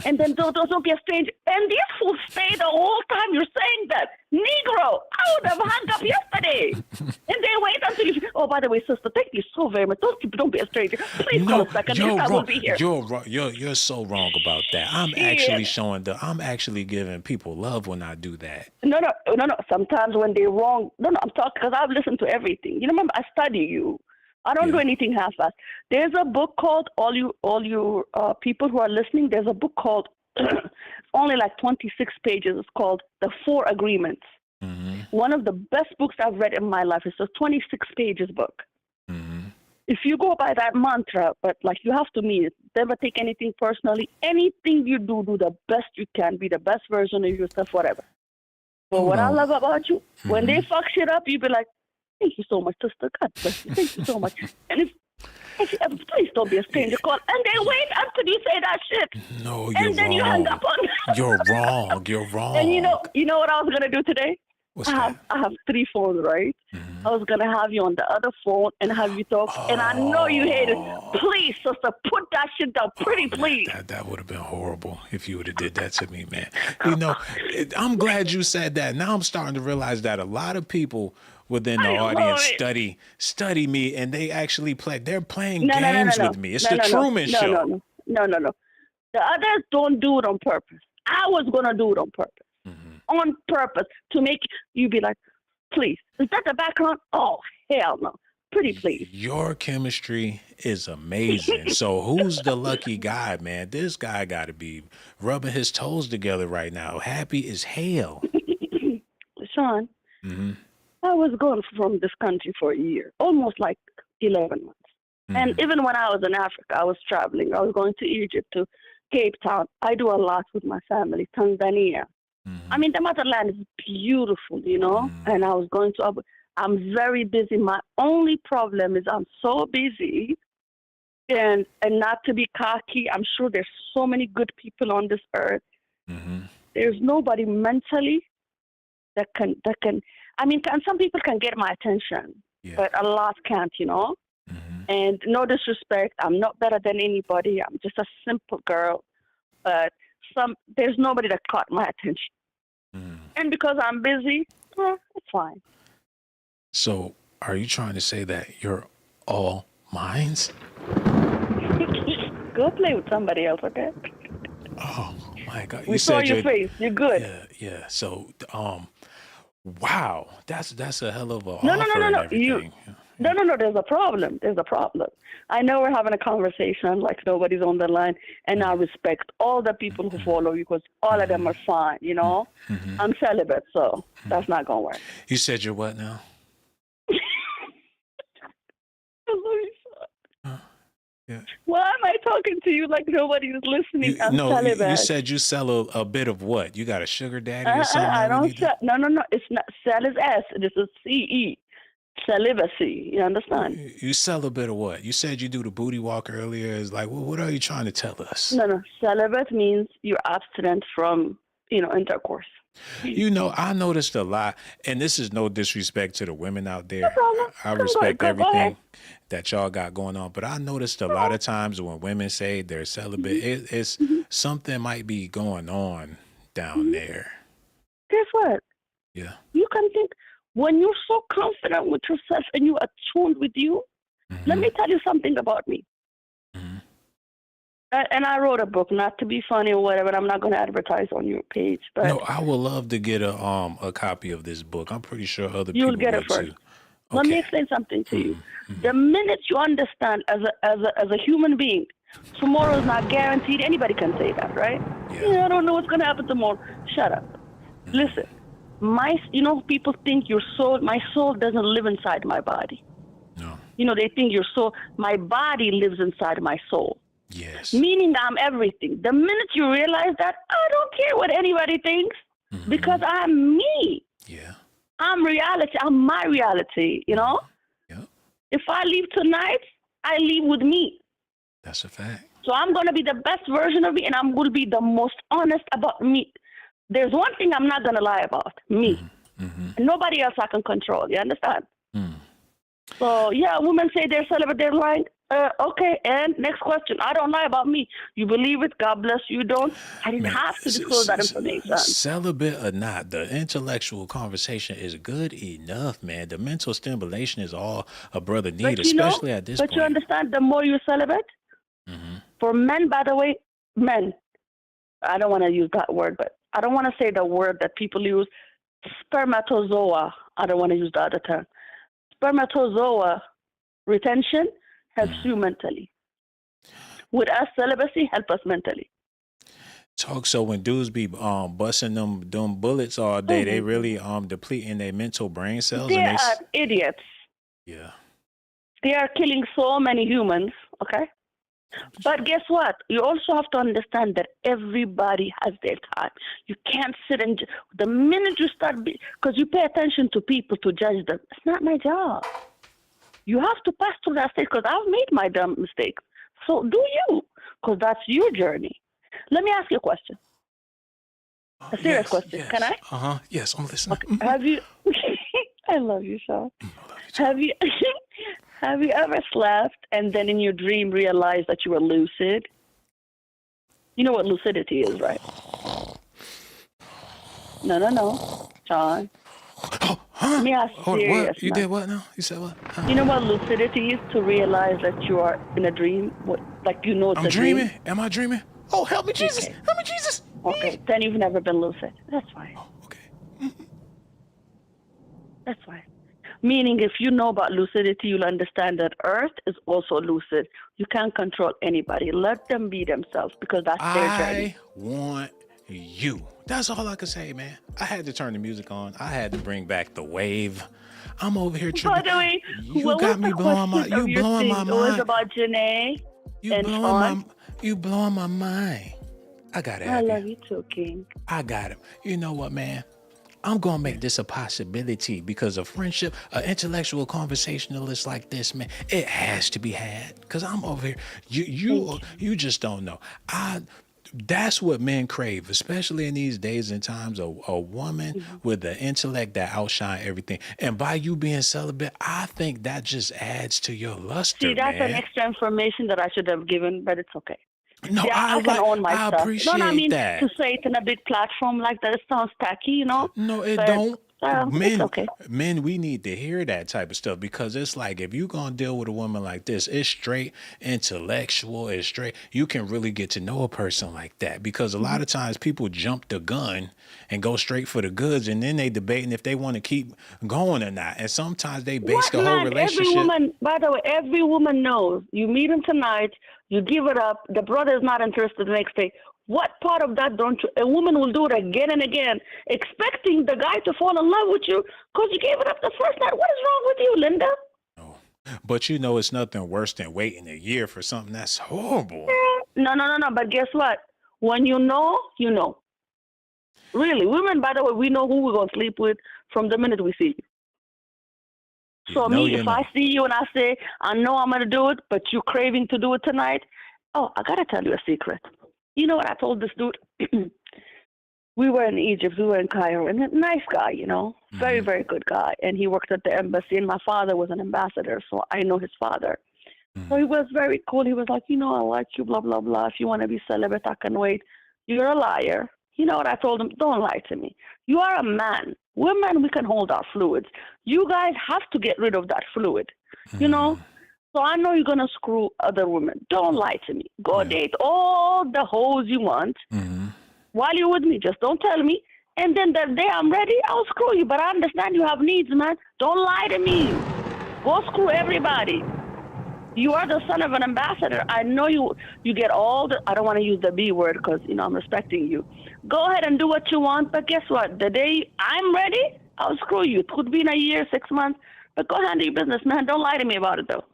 and then don't be a stranger. And these fools stay the whole time you're saying that. Negro, I would have hung up yesterday. And they wait until you, oh, by the way, sister, thank you so very much. Don't be a stranger. Please call a second. Yes, I will be here. You're so wrong about that. I'm actually giving people love when I do that. No. Sometimes when they're wrong, I'm talking because I've listened to everything. You remember, I study you. I don't do anything half-assed. There's a book called, all you people who are listening, there's a book called, it's only like 26 pages. It's called The 4 Agreements. One of the best books I've read in my life. It's a 26 pages book. If you go by that mantra, but like you have to mean it, never take anything personally. Anything you do the best you can, be the best version of yourself, whatever. But what I love about you, when they fuck shit up, you be like, thank you so much, sister. God bless you. Thank you so much. And please don't be a stranger. Call. And they wait until you say that shit. No, you're and then wrong. You hang up on. You're wrong. You're wrong. And you know what I was gonna do today? I have 3 phones, right? I was gonna have you on the other phone and have you talk. And I know you hate it. Please, sister, put that shit down, pretty please. That would have been horrible if you would have did that to me, man. You know, I'm glad you said that. Now I'm starting to realize that a lot of people within the audience study me, and they actually they're playing games with me. It's the Truman Show. No. The others don't do it on purpose. I was gonna do it on purpose. On purpose to make you be like, please, is that the background? Oh, hell no. Pretty please. Your chemistry is amazing. So who's the lucky guy, man? This guy got to be rubbing his toes together right now. Happy as hell. Sean, I was gone from this country for a year, almost like 11 months. And even when I was in Africa, I was traveling. I was going to Egypt, to Cape Town. I do a lot with my family, Tanzania. I mean, the motherland is beautiful, you know, and I was going to I'm very busy. My only problem is I'm so busy, and not to be cocky, I'm sure there's so many good people on this earth. Mm-hmm. There's nobody mentally that can. I mean, some people can get my attention, Yeah. but a lot can't. Mm-hmm. And no disrespect, I'm not better than anybody. I'm just a simple girl, but there's nobody that caught my attention. Mm. And because I'm busy, it's fine. So, are you trying to say that you're all minds? Go play with somebody else, okay? Oh my God! You We saw said your you're. face. You're good. Yeah. So, wow, that's a hell of an No, offer and no. everything. No. There's a problem. I know we're having a conversation like nobody's on the line, and I respect all the people who follow you because all of them are fine. Mm-hmm. I'm celibate, so that's not gonna work. You said you're what now? I love you, son. Yeah. Why am I talking to you like nobody's listening? I'm No, celibate. you said you sell a bit of what? You got a sugar daddy or something? I that we don't need to- sell. No. It's not. Sell is S. This is CE. Celibacy. You understand? You sell a bit of what? You said you do the booty walk earlier. It's like, well, what are you trying to tell us? No. Celibate means you're abstinent from, intercourse. I noticed a lot, and this is no disrespect to the women out there. No problem. I Go respect ahead. everything that y'all got going on, but I noticed a lot of times when women say they're celibate, it's something might be going on down there. Guess what? Yeah. You can think when you're so confident with yourself and you're attuned with you. Let me tell you something about me. Mm-hmm. And I wrote a book, not to be funny or whatever. I'm not going to advertise on your page, but No, I would love to get a copy of this book. I'm pretty sure other you'll people get would it first. too. Let me Okay. explain something to you. The minute you understand as a human being, tomorrow is not guaranteed. Anybody can say that, right? Yeah. I don't know what's going to happen tomorrow. Shut up. Listen, people think my soul doesn't live inside my body. No. They think my body lives inside my soul. Yes. Meaning I'm everything. The minute you realize that, I don't care what anybody thinks because I'm me. Yeah. I'm reality. I'm my reality, Yep. If I leave tonight, I leave with me. That's a fact. So I'm going to be the best version of me, and I'm going to be the most honest about me. There's one thing I'm not going to lie about, me. And nobody else I can control. You understand? So, yeah, women say they're celibate, they're lying. Okay, and next question. I don't lie about me. You believe it, God bless you. Don't. I didn't have to disclose that information. Celibate or not, the intellectual conversation is good enough, man. The mental stimulation is all a brother need, especially at this point. But you understand, the more you're celibate, for men, by the way, men, I don't want to use that word, but I don't want to say the word that people use, spermatozoa. I don't want to use the other term. Spermatozoa retention helps you mentally. With us, celibacy help us mentally. So when dudes be busting them bullets all day, they really depleting their mental brain cells. They are idiots. Yeah. They are killing so many humans, okay? But guess what? You also have to understand that everybody has their time. You can't sit and the minute you start, because you pay attention to people to judge them. It's not my job. You have to pass through that stage because I've made my dumb mistakes. So do you, because that's your journey. Let me ask you a question. A serious question. Yes. Can I? Yes, I'm listening. Okay. Have you? I love you, Sean. Have you? Have you ever slept and then in your dream realized that you were lucid? You know what lucidity is, right? No, Sean. Let me ask you serious. What? You did what now? You said what? You know what lucidity is? To realize that you are in a dream? I'm dreaming? Dream? Am I dreaming? Oh, help me, Jesus. Okay. Help me, Jesus. Okay, then you've never been lucid. That's fine. Oh, okay. That's fine. Meaning, if you know about lucidity, you'll understand that Earth is also lucid. You can't control anybody. Let them be themselves because that's their journey. I want you. That's all I can say, man. I had to turn the music on. I had to bring back the wave. I'm over here tripping. By the way, you got me blowing my. You blowing my mind. It was about Jhené and Sean. You blowing my mind. I gotta I have love you too, King. I got him. You know what, man? I'm going to make this a possibility because a friendship, an intellectual conversationalist like this, man, it has to be had. Because I'm over here. You just don't know. That's what men crave, especially in these days and times. A woman with the intellect that outshine everything. And by you being celibate, I think that just adds to your luster, See, that's an man. extra information that I should have given, but it's okay. No, See, I can own my I stuff. No, I appreciate mean, that. to say it in a big platform like that, it sounds tacky, you know? No, it But, don't. it's okay. Men, we need to hear that type of stuff because it's like if you gonna deal with a woman like this, it's straight intellectual, it's straight. You can really get to know a person like that because a lot of times people jump the gun and go straight for the goods, and then they debating if they want to keep going or not. And sometimes they base What, the whole man? relationship. Every woman, by the way, every woman knows. You meet him tonight, you give it up, the brother is not interested the next day. What part of that don't you? A woman will do it again and again, expecting the guy to fall in love with you because you gave it up the first night. What is wrong with you, Linda? But you know, it's nothing worse than waiting a year for something that's horrible. No. But guess what? When you know, you know. Really, women, by the way, we know who we're going to sleep with from the minute we see you. So if I see you and I say, I know I'm going to do it, but you're craving to do it tonight, oh, I got to tell you a secret. You know what I told this dude? We were in Egypt, we were in Cairo, and a nice guy, you know, very, very good guy. And he worked at the embassy, and my father was an ambassador, so I know his father. So he was very cool. He was like, you know, I like you, blah, blah, blah. If you want to be celibate, I can wait. You're a liar. You know what I told him? Don't lie to me. You are a man. Women, we can hold our fluids. You guys have to get rid of that fluid, you know? So I know you're going to screw other women. Don't lie to me. Go date all the hoes you want. While you're with me, just don't tell me. And then the day I'm ready, I'll screw you. But I understand you have needs, man. Don't lie to me. Go screw everybody. You are the son of an ambassador. I know you get all the, I don't want to use the B word because, you know, I'm respecting you. Go ahead and do what you want. But guess what? The day I'm ready, I'll screw you. It could be in a year, 6 months. But go handle your business, man. Don't lie to me about it, though.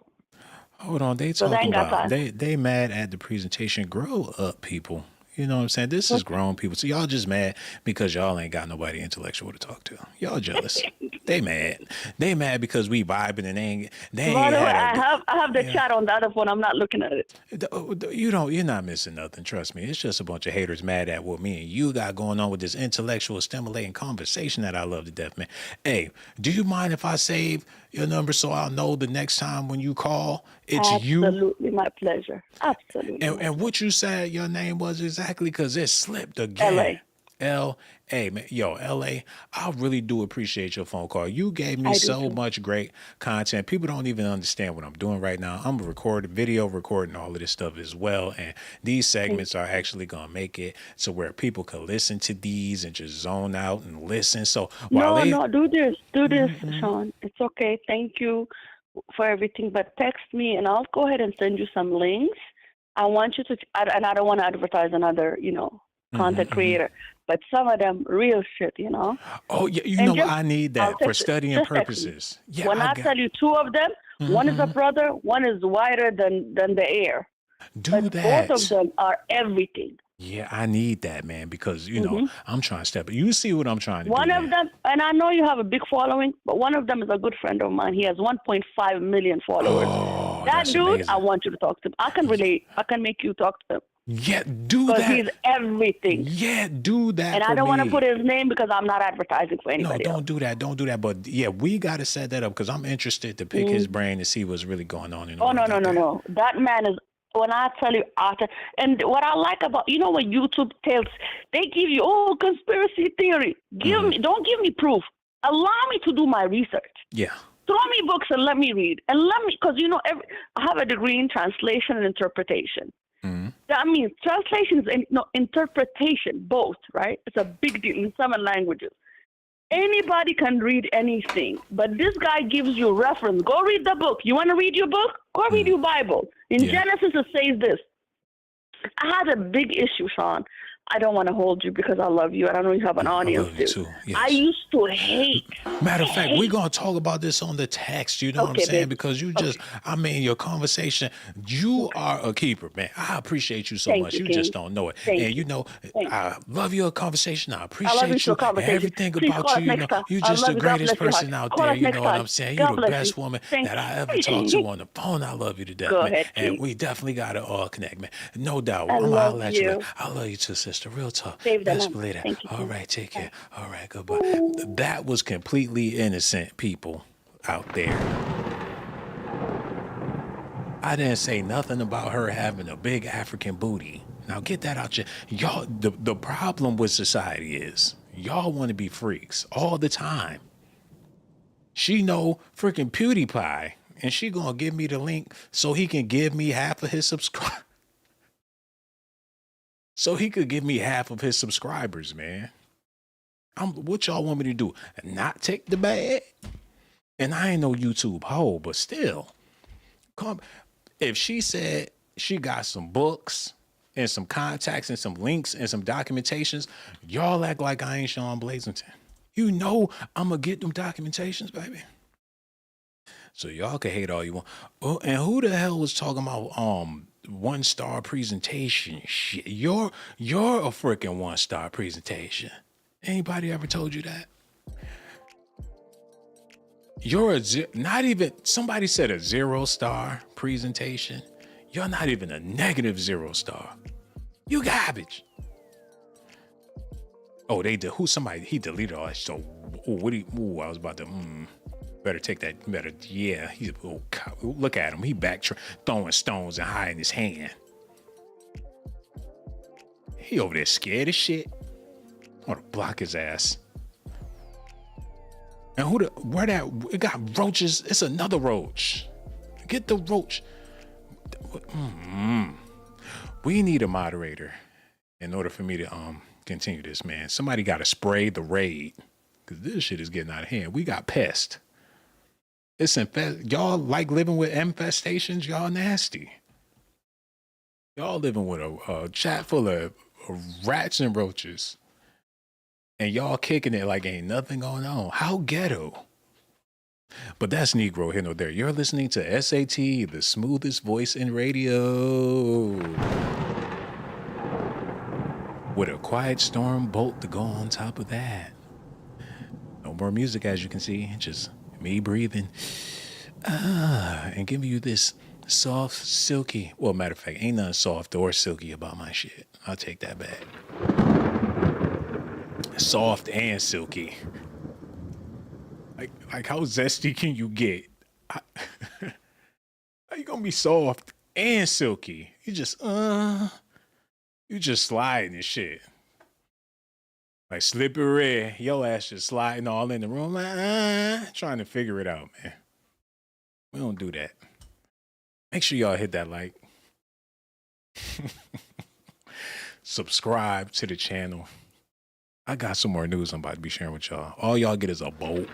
Hold on, they talking about they mad at the presentation. Grow up, people. You know what I'm saying? This is grown people. So y'all just mad because y'all ain't got nobody intellectual to talk to. Y'all jealous. They mad. They mad because we vibing and they ain't By the way, had I have the chat on the other phone. I'm not looking at it. You're not missing nothing. Trust me. It's just a bunch of haters mad at what me and you got going on with this intellectual stimulating conversation that I love to death, man. Hey, do you mind if I save your number so I'll know the next time when you call, it's you? Absolutely, my pleasure. Absolutely. And what you said your name was exactly, because it slipped again. L.A. L.A. Man, yo, L.A., I really do appreciate your phone call. You gave me so much great content. People don't even understand what I'm doing right now. I'm video recording all of this stuff as well. And these segments are actually going to make it so where people can listen to these and just zone out and listen. So No, do this, Sean. It's okay. Thank you for everything. But text me and I'll go ahead and send you some links. I want you to, and I don't want to advertise another, you know, content creator, but some of them real shit, you know. Oh, yeah, you know, I need that for studying purposes. Yeah, when I tell you two of them, one is a brother, one is wider than the air. But both of them are everything. Yeah, I need that, man, because, you know, I'm trying to step. You see what I'm trying to do. One of them, and I know you have a big following, but one of them is a good friend of mine. He has 1.5 million followers. Oh, that dude, amazing. I want you to talk to him. I can relate. I can make you talk to him. Yeah, do that. Because he's everything. Yeah, do that. And I don't want to put his name because I'm not advertising for anybody. No, don't do that. Don't do that. But yeah, we got to set that up because I'm interested to pick his brain to see what's really going on in the world. No. That man is, when I tell you, and what I like about, you know, what YouTube tells, they give you, conspiracy theory. Don't give me proof. Allow me to do my research. Yeah. Throw me books and let me read. And because, you know, I have a degree in translation and interpretation. That means translation is interpretation, both, right? It's a big deal in 7 languages. Anybody can read anything, but this guy gives you reference. Go read the book. You want to read your book? Go read your Bible. In Genesis, it says this. I had a big issue, Sean. I don't want to hold you because I love you, and I know you have an I audience love you too. too. Yes. I used to hate. Matter of fact, we're going to talk about this on the text, you know what I'm Okay, saying? babe. Because you just, I mean, your conversation, you are a keeper, man. I appreciate you so Thank much. you, You King. just don't know it. Thank And you. you know, Thank you. I love your conversation. I I love you appreciate for you. a conversation. Everything Please about call you, us you next know, time. you're I just love the you. God greatest bless your heart. person out Call there. us You next know what time. I'm saying? You're God the bless best you. woman Thank that I ever you. talked to on the phone. I love you to death, Go man. ahead, And King. we definitely got to all connect, man. No doubt. I I'm going to love holler at you later. you. I love you too, sister. Real talk. Save the Best number. later. Thank you, All King. right. Take care. Bye. All right. Goodbye. That was completely innocent, people out there. I didn't say nothing about her having a big African booty. Now get that out y'all. The problem with society is y'all want to be freaks all the time. She know freaking PewDiePie, and she gonna give me the link so he can give me half of his subscribe. So he could give me half of his subscribers, man. What y'all want me to do? Not take the bag? And I ain't no YouTube hoe, but still, come. If she said she got some books and some contacts and some links and some documentations, y'all act like I ain't Sean Blazington. You know I'm gonna get them documentations, baby. So y'all can hate all you want. Oh, and who the hell was talking about 1-star presentation shit? You're a freaking 1-star presentation. Anybody ever told you that? You're not even, somebody said a 0-star presentation. You're not even a negative 0-star. You garbage. Oh, they did. He deleted all that. So, I was about to, better take that, yeah. Look at him. He back throwing stones and hiding his hand. He over there scared as shit. I want to block his ass. And it got roaches. It's another roach. Get the roach. We need a moderator in order for me to continue this, man. Somebody got to spray the raid because this shit is getting out of hand. We got pests. Y'all like living with infestations? Y'all nasty. Y'all living with a chat full of rats and roaches. And y'all kicking it like ain't nothing going on. How ghetto. But that's Negro here nor there. You're listening to S.A.T, the smoothest voice in radio. With a quiet storm bolt to go on top of that. No more music, as you can see. Just me breathing. And giving you this soft, silky. Well, matter of fact, ain't nothing soft or silky about my shit. I'll take that back. Soft and silky. Like how zesty can you get? How you gonna be soft and silky? You just sliding and shit. Like slippery. Your ass just sliding all in the room. Trying to figure it out, man. We don't do that. Make sure y'all hit that like. Subscribe to the channel. I got some more news I'm about to be sharing with y'all. All y'all get is a bolt.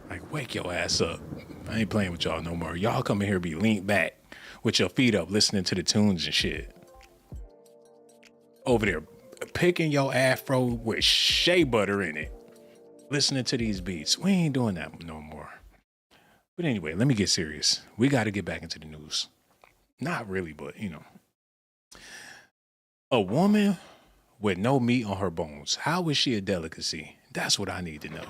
Like, wake your ass up. I ain't playing with y'all no more. Y'all come in here be leaned back with your feet up listening to the tunes and shit. Over there picking your afro with shea butter in it. Listening to these beats. We ain't doing that no more. But anyway, let me get serious. We got to get back into the news. Not really, but you know. A woman with no meat on her bones. How is she a delicacy? That's what I need to know.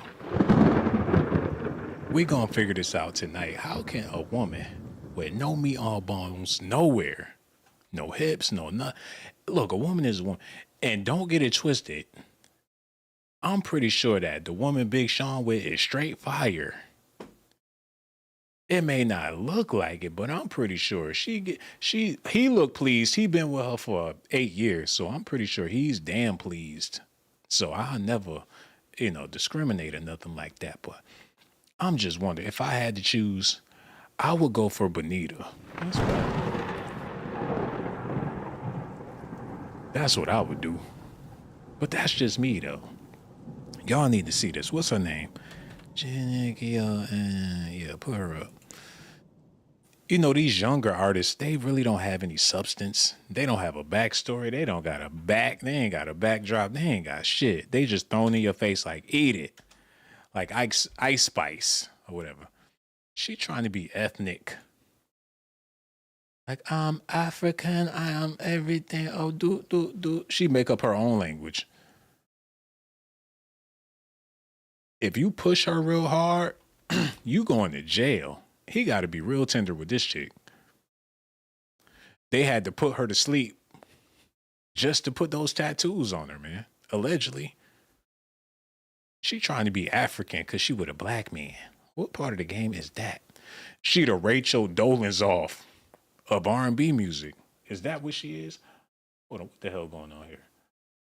We gonna figure this out tonight. How can a woman with no meat on her bones, nowhere, no hips, no nothing. Look, a woman is a woman. And don't get it twisted. I'm pretty sure that the woman Big Sean with is straight fire. It may not look like it, but I'm pretty sure he looked pleased. He been with her for 8 years, so I'm pretty sure he's damn pleased. So I'll never, discriminate or nothing like that. But I'm just wondering, if I had to choose, I would go for Bonita. That's what I would do. But that's just me, though. Y'all need to see this. What's her name? Jhené Aiko, yeah, put her up. You know, these younger artists, they really don't have any substance. They don't have a backstory. They don't got a back. They ain't got a backdrop. They ain't got shit. They just thrown in your face like, eat it. Like Ice Spice or whatever. She trying to be ethnic. Like, I'm African. I am everything. Oh, do. She make up her own language. If you push her real hard, you going to jail. He got to be real tender with this chick. They had to put her to sleep just to put those tattoos on her, man. Allegedly. She trying to be African because she with a black man. What part of the game is that? She the Rachel Dolezal of R&B music. Is that what she is? Hold on, what the hell going on here?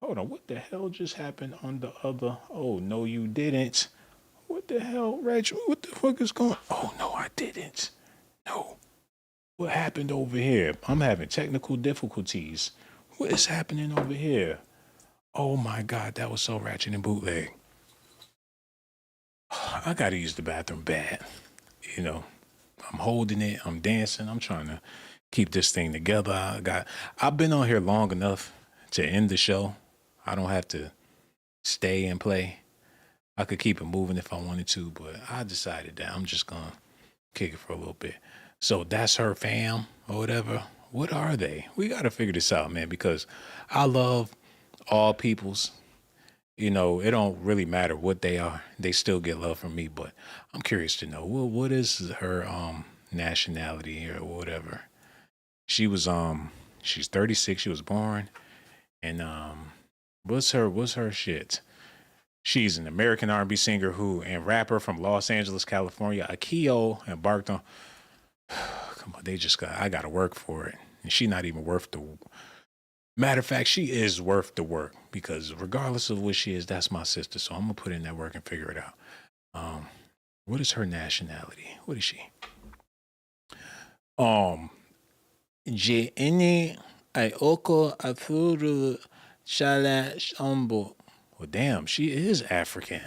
Hold on, what the hell just happened on the other? Oh, no, you didn't. What the hell, Rachel? What the fuck is going on? Oh, no, I didn't. No. What happened over here? I'm having technical difficulties. What is happening over here? Oh my God, that was so ratchet and bootleg. I gotta use the bathroom bad. You know, I'm holding it, I'm dancing, I'm trying to keep this thing together. I've been on here long enough to end the show. I don't have to stay and play. I could keep it moving if I wanted to, but I decided that I'm just gonna kick it for a little bit. So that's her fam or whatever. What are they? We got to figure this out, man, because I love all peoples. You know, it don't really matter what they are. They still get love from me, but I'm curious to know, well, what is her nationality or whatever? She was she's 36, she was born, and what's her shit? She's an American R&B singer and rapper from Los Angeles, California. Akio embarked on come on, I gotta work for it. And she not even worth the matter of fact, she is worth the work because regardless of what she is, that's my sister. So I'm gonna put in that work and figure it out. What is her nationality? What is she? Jhené Aiko Afuru Shala Shambo. Well, damn, she is African.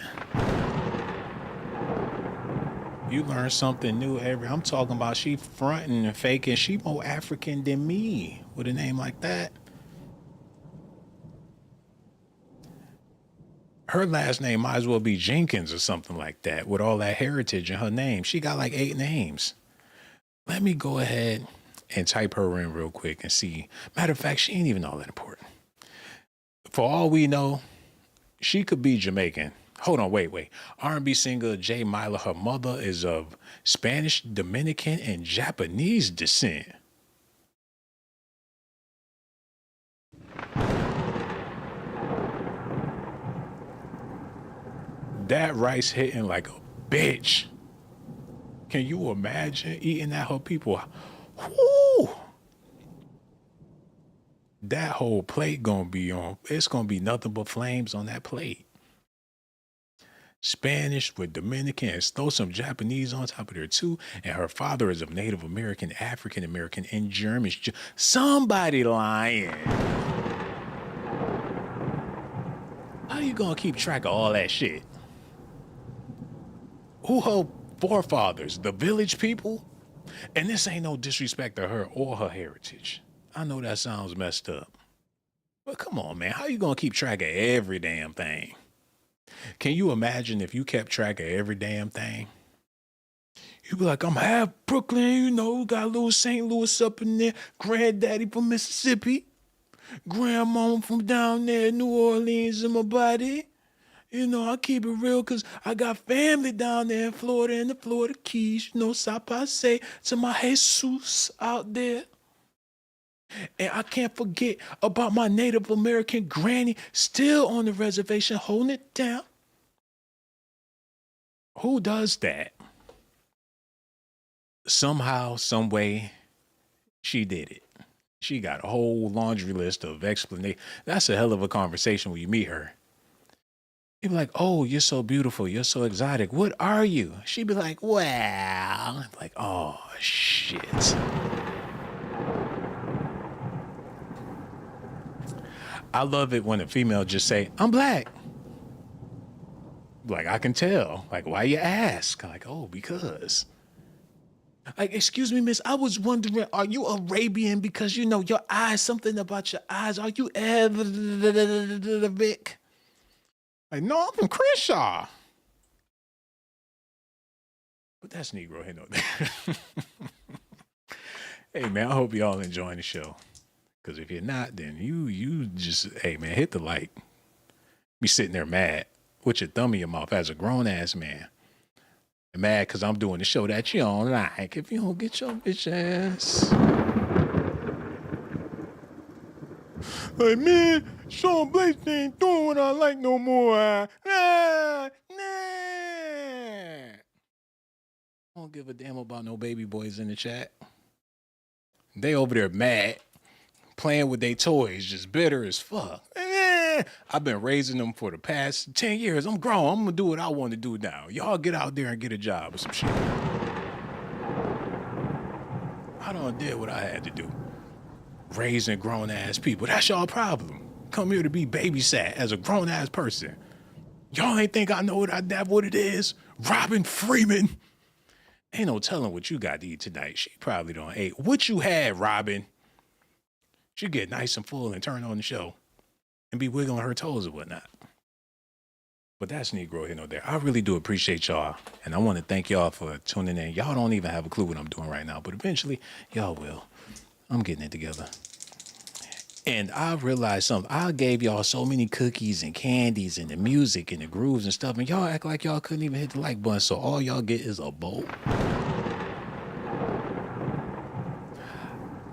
You learn something new I'm talking about she fronting and faking. She more African than me with a name like that. Her last name might as well be Jenkins or something like that with all that heritage in her name. She got like 8 names. Let me go ahead and type her in real quick and see. Matter of fact, she ain't even all that important. For all we know, she could be Jamaican. Hold on, wait. R&B singer J. Mila, her mother is of Spanish, Dominican, and Japanese descent. That rice hitting like a bitch. Can you imagine eating that whole people? Whoo! That whole plate gonna be on. It's gonna be nothing but flames on that plate. Spanish with Dominican and throw some Japanese on top of there too. And her father is of Native American, African American, and German. Somebody lying. How you gonna keep track of all that shit? Who her forefathers? The village people? And this ain't no disrespect to her or her heritage. I know that sounds messed up. But come on, man. How you gonna keep track of every damn thing? Can you imagine if you kept track of every damn thing? You'd be like, I'm half Brooklyn, you know, got a little St. Louis up in there, granddaddy from Mississippi, grandmama from down there in New Orleans in my body. You know, I keep it real because I got family down there in Florida and the Florida Keys, you know, Sapase to my Jesus out there. And I can't forget about my Native American granny still on the reservation holding it down. Who does that? Somehow, some way, she did it. She got a whole laundry list of explanations. That's a hell of a conversation when you meet her. You'd be like, oh, you're so beautiful. You're so exotic. What are you? She'd be like, well, like, oh, shit. I love it when a female just say, I'm black. Like, I can tell. Like, why you ask? Like, oh, because. Like, excuse me, miss, I was wondering, are you Arabian? Because, you know, your eyes, something about your eyes. Are you Arabic? Like, no, I'm from Crenshaw. But that's Negro here, no there. Hey, man, I hope y'all enjoying the show. Because if you're not, then you just, hey, man, hit the like. Be sitting there mad with your thumb in your mouth as a grown-ass man. Mad because I'm doing the show that you don't like. If you don't get your bitch ass. Like, man, Sean Blake ain't doing what I like no more. Nah. I don't give a damn about no baby boys in the chat. They over there mad, playing with their toys, just bitter as fuck. I've been raising them for the past 10 years. I'm grown. I'm gonna do what I want to do now. Y'all get out there and get a job or some shit. I done did what I had to do. Raising grown ass people. That's y'all problem. Come here to be babysat as a grown ass person. Y'all ain't think I know what it is? Robin Freeman. Ain't no telling what you got to eat tonight. She probably don't ate. What you had, Robin? She get nice and full and turn on the show and be wiggling her toes or whatnot. But that's Negro here, no there. I really do appreciate y'all. And I want to thank y'all for tuning in. Y'all don't even have a clue what I'm doing right now, but eventually y'all will. I'm getting it together. And I realized something. I gave y'all so many cookies and candies and the music and the grooves and stuff, and y'all act like y'all couldn't even hit the like button, so all y'all get is a bowl.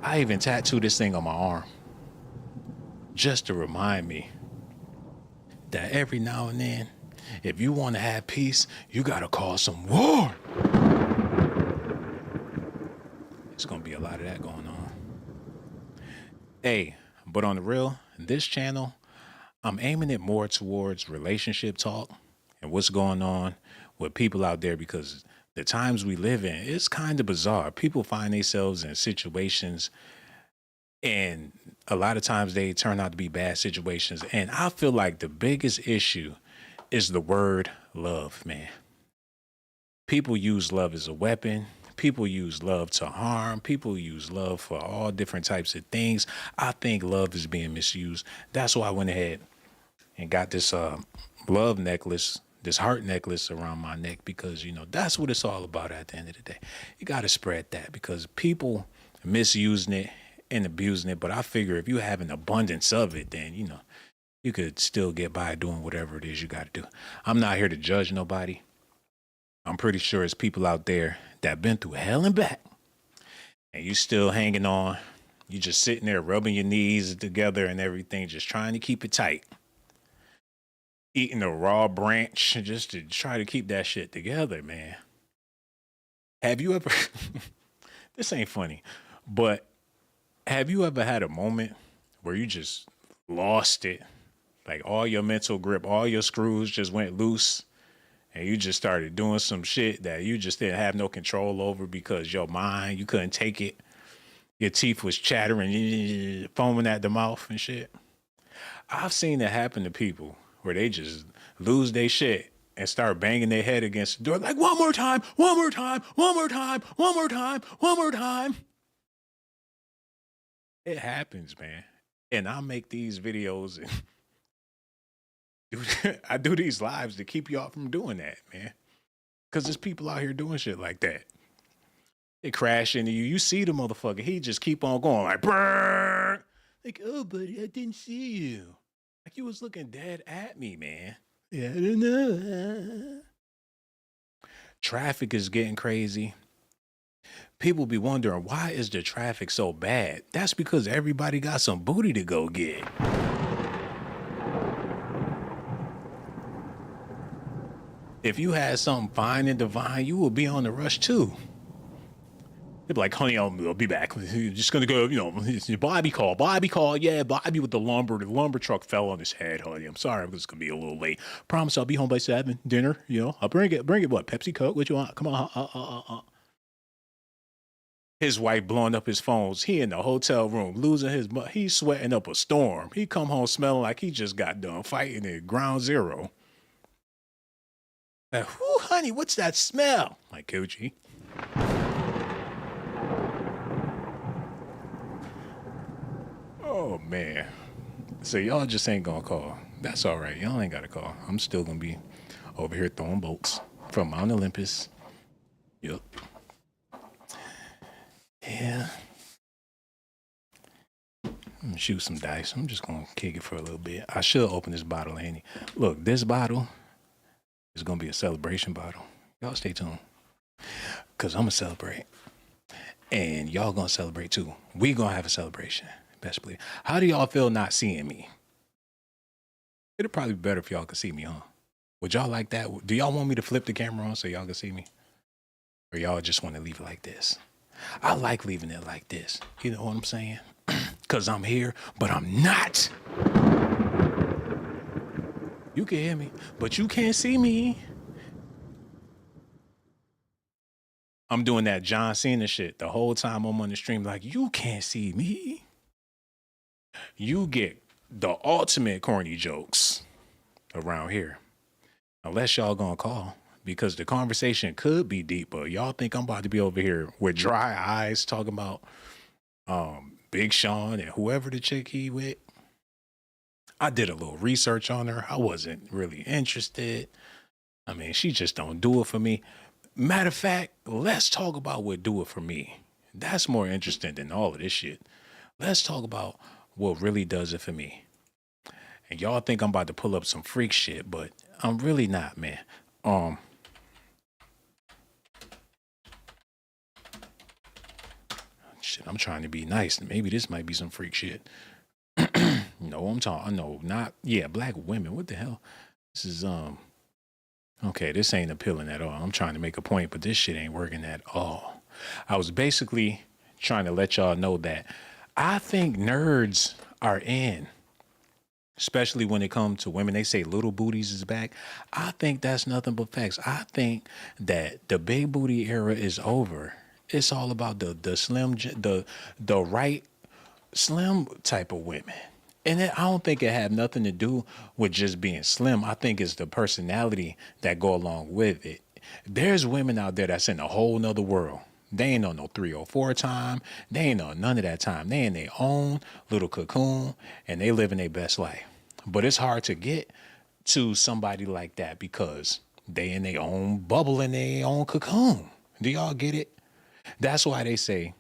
I even tattooed this thing on my arm just to remind me that every now and then, if you want to have peace, you got to call some war. There's going to be a lot of that going on. Hey, but on the real, this channel, I'm aiming it more towards relationship talk and what's going on with people out there, because the times we live in, it's kind of bizarre. People find themselves in situations, and a lot of times they turn out to be bad situations. And I feel like the biggest issue is the word love, man. People use love as a weapon. People use love to harm. People use love for all different types of things. I think love is being misused. That's why I went ahead and got this love necklace, this heart necklace around my neck, because, you know, that's what it's all about at the end of the day. You got to spread that, because people misusing it and abusing it. But I figure if you have an abundance of it, then, you know, you could still get by doing whatever it is you got to do. I'm not here to judge nobody. I'm pretty sure it's people out there that been through hell and back, and you still hanging on. You just sitting there rubbing your knees together and everything, just trying to keep it tight. Eating a raw branch just to try to keep that shit together, man. Have you ever, this ain't funny, but have you ever had a moment where you just lost it? Like all your mental grip, all your screws just went loose, and you just started doing some shit that you just didn't have no control over because your mind, you couldn't take it. Your teeth was chattering, foaming at the mouth and shit. I've seen it happen to people where they just lose their shit and start banging their head against the door like, one more time, one more time, one more time, one more time, one more time. It happens, man. And I make these videos and I do these lives to keep y'all from doing that, man. Because there's people out here doing shit like that. They crash into you. You see the motherfucker. He just keep on going like, brrr. Like, oh, buddy, I didn't see you. Like, you was looking dead at me, man. Yeah, I don't know. Traffic is getting crazy. People be wondering, why is the traffic so bad? That's because everybody got some booty to go get. If you had something fine and divine, you would be on the rush too. They'd be like, honey, I'll be back. Just gonna go, you know, Bobby call. Yeah, Bobby with the lumber truck fell on his head, honey. I'm sorry, I'm just gonna be a little late. Promise I'll be home by 7. Dinner, you know, I'll bring it. What, Pepsi, Coke? What you want? Come on. His wife blowing up his phones. He in the hotel room, losing his mind. He's sweating up a storm. He come home smelling like he just got done fighting at ground zero. Like, whoo, honey, what's that smell? Like coochie. Oh man. So y'all just ain't gonna call. That's all right. Y'all ain't gotta call. I'm still gonna be over here throwing bolts from Mount Olympus. Yep. Yeah. I'm gonna shoot some dice. I'm just gonna kick it for a little bit. I should open this bottle, Andy. Look, this bottle is gonna be a celebration bottle. Y'all stay tuned. Cause I'm gonna celebrate. And y'all gonna celebrate too. We gonna have a celebration. Best believe. How do y'all feel not seeing me? It'd probably be better if y'all could see me, huh? Would y'all like that? Do y'all want me to flip the camera on so y'all can see me? Or y'all just want to leave it like this? I like leaving it like this. You know what I'm saying? Because I'm here, but I'm not. You can hear me, but you can't see me. I'm doing that John Cena shit the whole time I'm on the stream. Like, you can't see me. You get the ultimate corny jokes around here. Unless y'all gonna call. Because the conversation could be deep, but y'all think I'm about to be over here with dry eyes talking about Big Sean and whoever the chick he with. I did a little research on her. I wasn't really interested. I mean, she just don't do it for me. Matter of fact, let's talk about what do it for me. That's more interesting than all of this shit. Let's talk about what really does it for me. And y'all think I'm about to pull up some freak shit, but I'm really not, man. Shit, I'm trying to be nice. Maybe this might be some freak shit. No, I'm talking. No, not black women. What the hell? This is okay. This ain't appealing at all. I'm trying to make a point, but this shit ain't working at all. I was basically trying to let y'all know that I think nerds are in, especially when it comes to women. They say little booties is back. I think that's nothing but facts. I think that the big booty era is over. It's all about the slim, the right slim type of women. And I don't think it had nothing to do with just being slim. I think it's the personality that go along with it. There's women out there that's in a whole nother world. They ain't on no 304 time. They ain't on none of that time. They in their own little cocoon and they living their best life. But it's hard to get to somebody like that because they in their own bubble in their own cocoon. Do y'all get it? That's why they say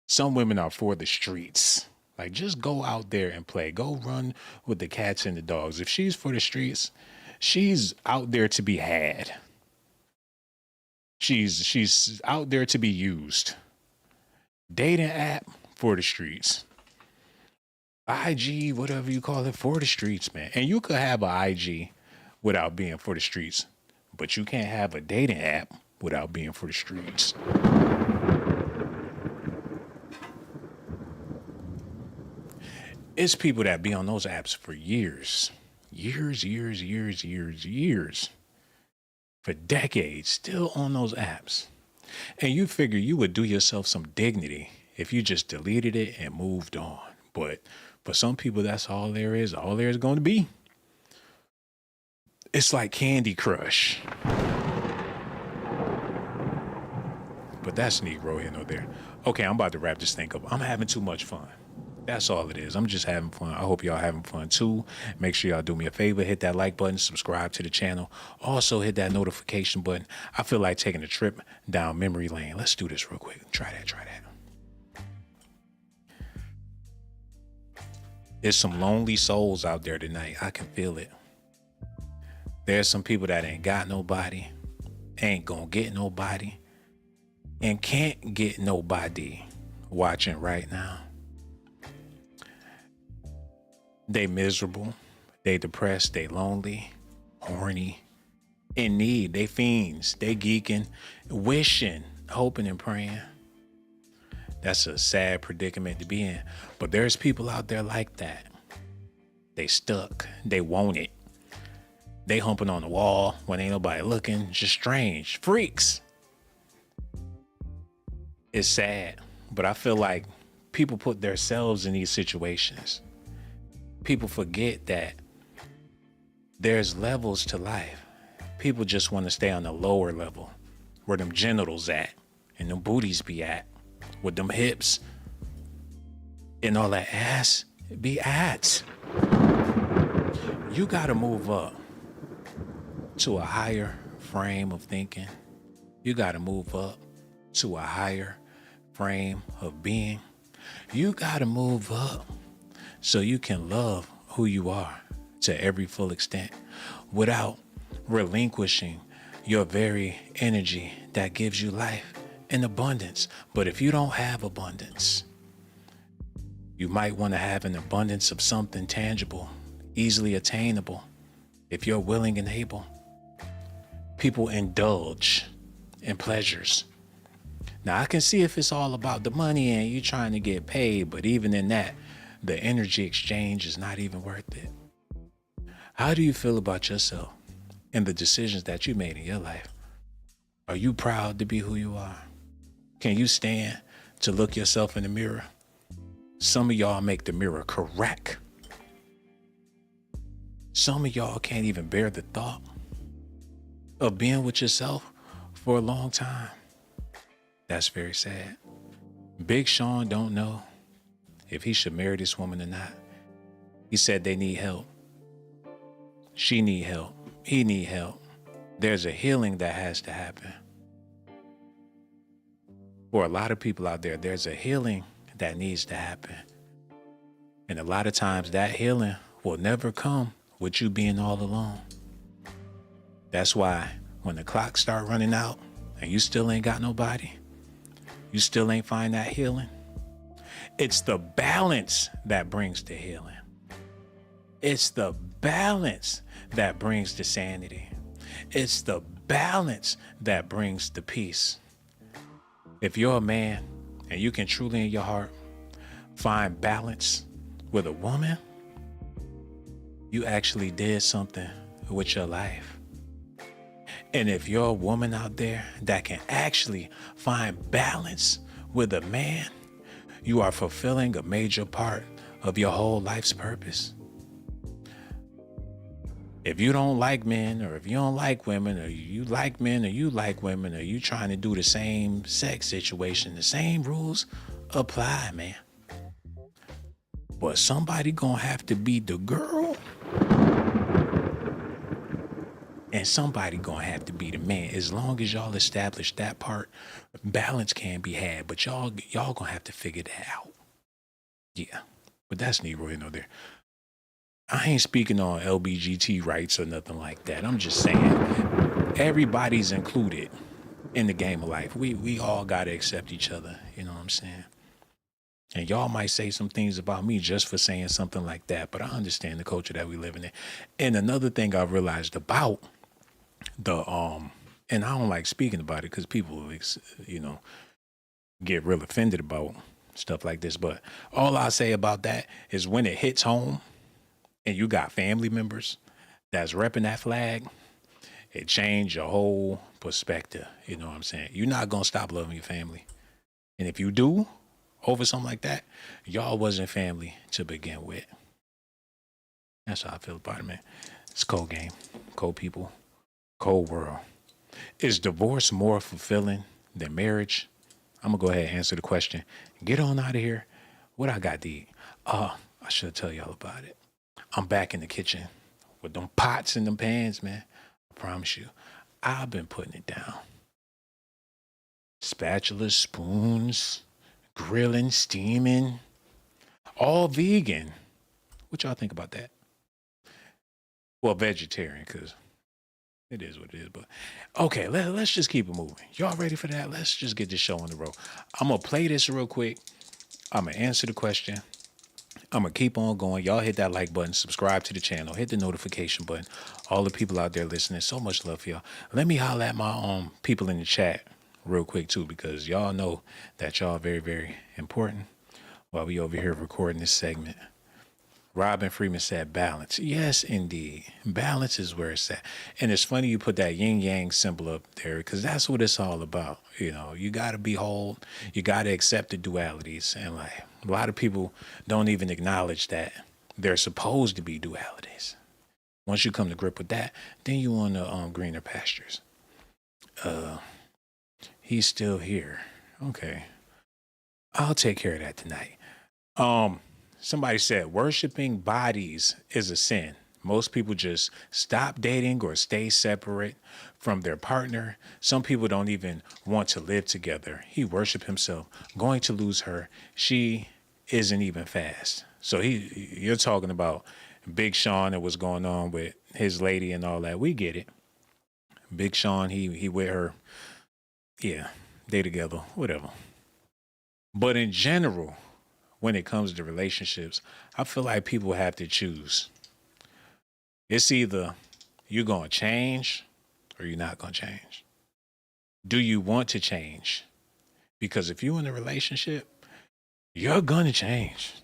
some women are for the streets. Like, just go out there and play. Go run with the cats and the dogs. If she's for the streets, she's out there to be had. She's out there to be used. Dating app for the streets. IG, whatever you call it, for the streets, man. And you could have an IG without being for the streets, but you can't have a dating app without being for the streets. It's people that be on those apps for years. Years. For decades, still on those apps. And you figure you would do yourself some dignity if you just deleted it and moved on. But for some people, that's all there is going to be. It's like Candy Crush. But that's Negro here, no there. Okay, I'm about to wrap this thing up. I'm having too much fun. That's all it is. I'm just having fun. I hope y'all having fun too. Make sure y'all do me a favor. Hit that like button. Subscribe to the channel. Also hit that notification button. I feel like taking a trip down memory lane. Let's do this real quick. Try that. There's some lonely souls out there tonight. I can feel it. There's some people that ain't got nobody, ain't gonna get nobody, and can't get nobody watching right now. They miserable, they depressed, they lonely, horny, in need, they fiends, they geeking, wishing, hoping and praying. That's a sad predicament to be in. But there's people out there like that. They stuck, they want it. They humping on the wall when ain't nobody looking, just strange, freaks. It's sad, but I feel like people put themselves in these situations. People forget that there's levels to life. People just want to stay on the lower level where them genitals at and them booties be at, with them hips and all that ass be at. You got to move up to a higher frame of thinking. You got to move up to a higher frame of being. You got to move up so you can love who you are to every full extent without relinquishing your very energy that gives you life in abundance. But if you don't have abundance, you might want to have an abundance of something tangible, easily attainable, if you're willing and able. People indulge in pleasures. Now, I can see if it's all about the money and you trying to get paid, but even in that, the energy exchange is not even worth it. How do you feel about yourself and the decisions that you made in your life? Are you proud to be who you are? Can you stand to look yourself in the mirror? Some of y'all make the mirror crack. Some of y'all can't even bear the thought of being with yourself for a long time. That's very sad. Big Sean don't know if he should marry this woman or not. He said they need help. She need help. He need help. There's a healing that has to happen. For a lot of people out there, there's a healing that needs to happen. And a lot of times that healing will never come with you being all alone. That's why when the clock start running out and you still ain't got nobody, you still ain't find that healing, it's the balance that brings the healing. It's the balance that brings the sanity. It's the balance that brings the peace. If you're a man and you can truly in your heart find balance with a woman, you actually did something with your life. And if you're a woman out there that can actually find balance with a man, you are fulfilling a major part of your whole life's purpose. If you don't like men, or if you don't like women, or you like men, or you like women, or you trying to do the same sex situation, the same rules apply, man. But somebody gonna have to be the girl, and somebody gonna have to be the man. As long as y'all establish that part, balance can be had. But y'all gonna have to figure that out. Yeah, but that's neither here nor there. I ain't speaking on LBGT rights or nothing like that. I'm just saying everybody's included in the game of life. We all gotta accept each other. You know what I'm saying? And y'all might say some things about me just for saying something like that, but I understand the culture that we live in. And another thing I've realized about the and I don't like speaking about it because people, get real offended about stuff like this. But all I say about that is when it hits home and you got family members that's repping that flag, it changed your whole perspective. You know what I'm saying? You're not going to stop loving your family. And if you do over something like that, y'all wasn't family to begin with. That's how I feel about it, man. It's cold game, cold people, cold world. Is divorce more fulfilling than marriage? I'm going to go ahead and answer the question. Get on out of here. What I got to eat? I should tell y'all about it. I'm back in the kitchen with them pots and them pans, man. I promise you. I've been putting it down. Spatulas, spoons, grilling, steaming, all vegan. What y'all think about that? Well, vegetarian, because it is what it is. But okay, let's just keep it moving. Y'all ready for that? Let's just get this show on the road. I'm going to play this real quick. I'm going to answer the question. I'm going to keep on going. Y'all hit that like button, subscribe to the channel, hit the notification button. All the people out there listening, so much love for y'all. Let me holler at my people in the chat real quick too, because y'all know that y'all are very, very important while we over here recording this segment. Robin Freeman said balance. Yes, indeed. Balance is where it's at. And it's funny you put that yin yang symbol up there because that's what it's all about. You know, you got to be whole. You got to accept the dualities. And like a lot of people don't even acknowledge that they're supposed to be dualities. Once you come to grip with that, then you on the greener pastures. He's still here. Okay. I'll take care of that tonight. Somebody said worshiping bodies is a sin. Most people just stop dating or stay separate from their partner. Some people don't even want to live together. He worshiped himself, going to lose her. She isn't even fast. So you're talking about Big Sean and what's going on with his lady and all that. We get it. Big Sean, he with her. Yeah, they together, whatever. But in general, when it comes to relationships, I feel like people have to choose. It's either you're going to change or you're not going to change. Do you want to change? Because if you're in a relationship, you're going to change.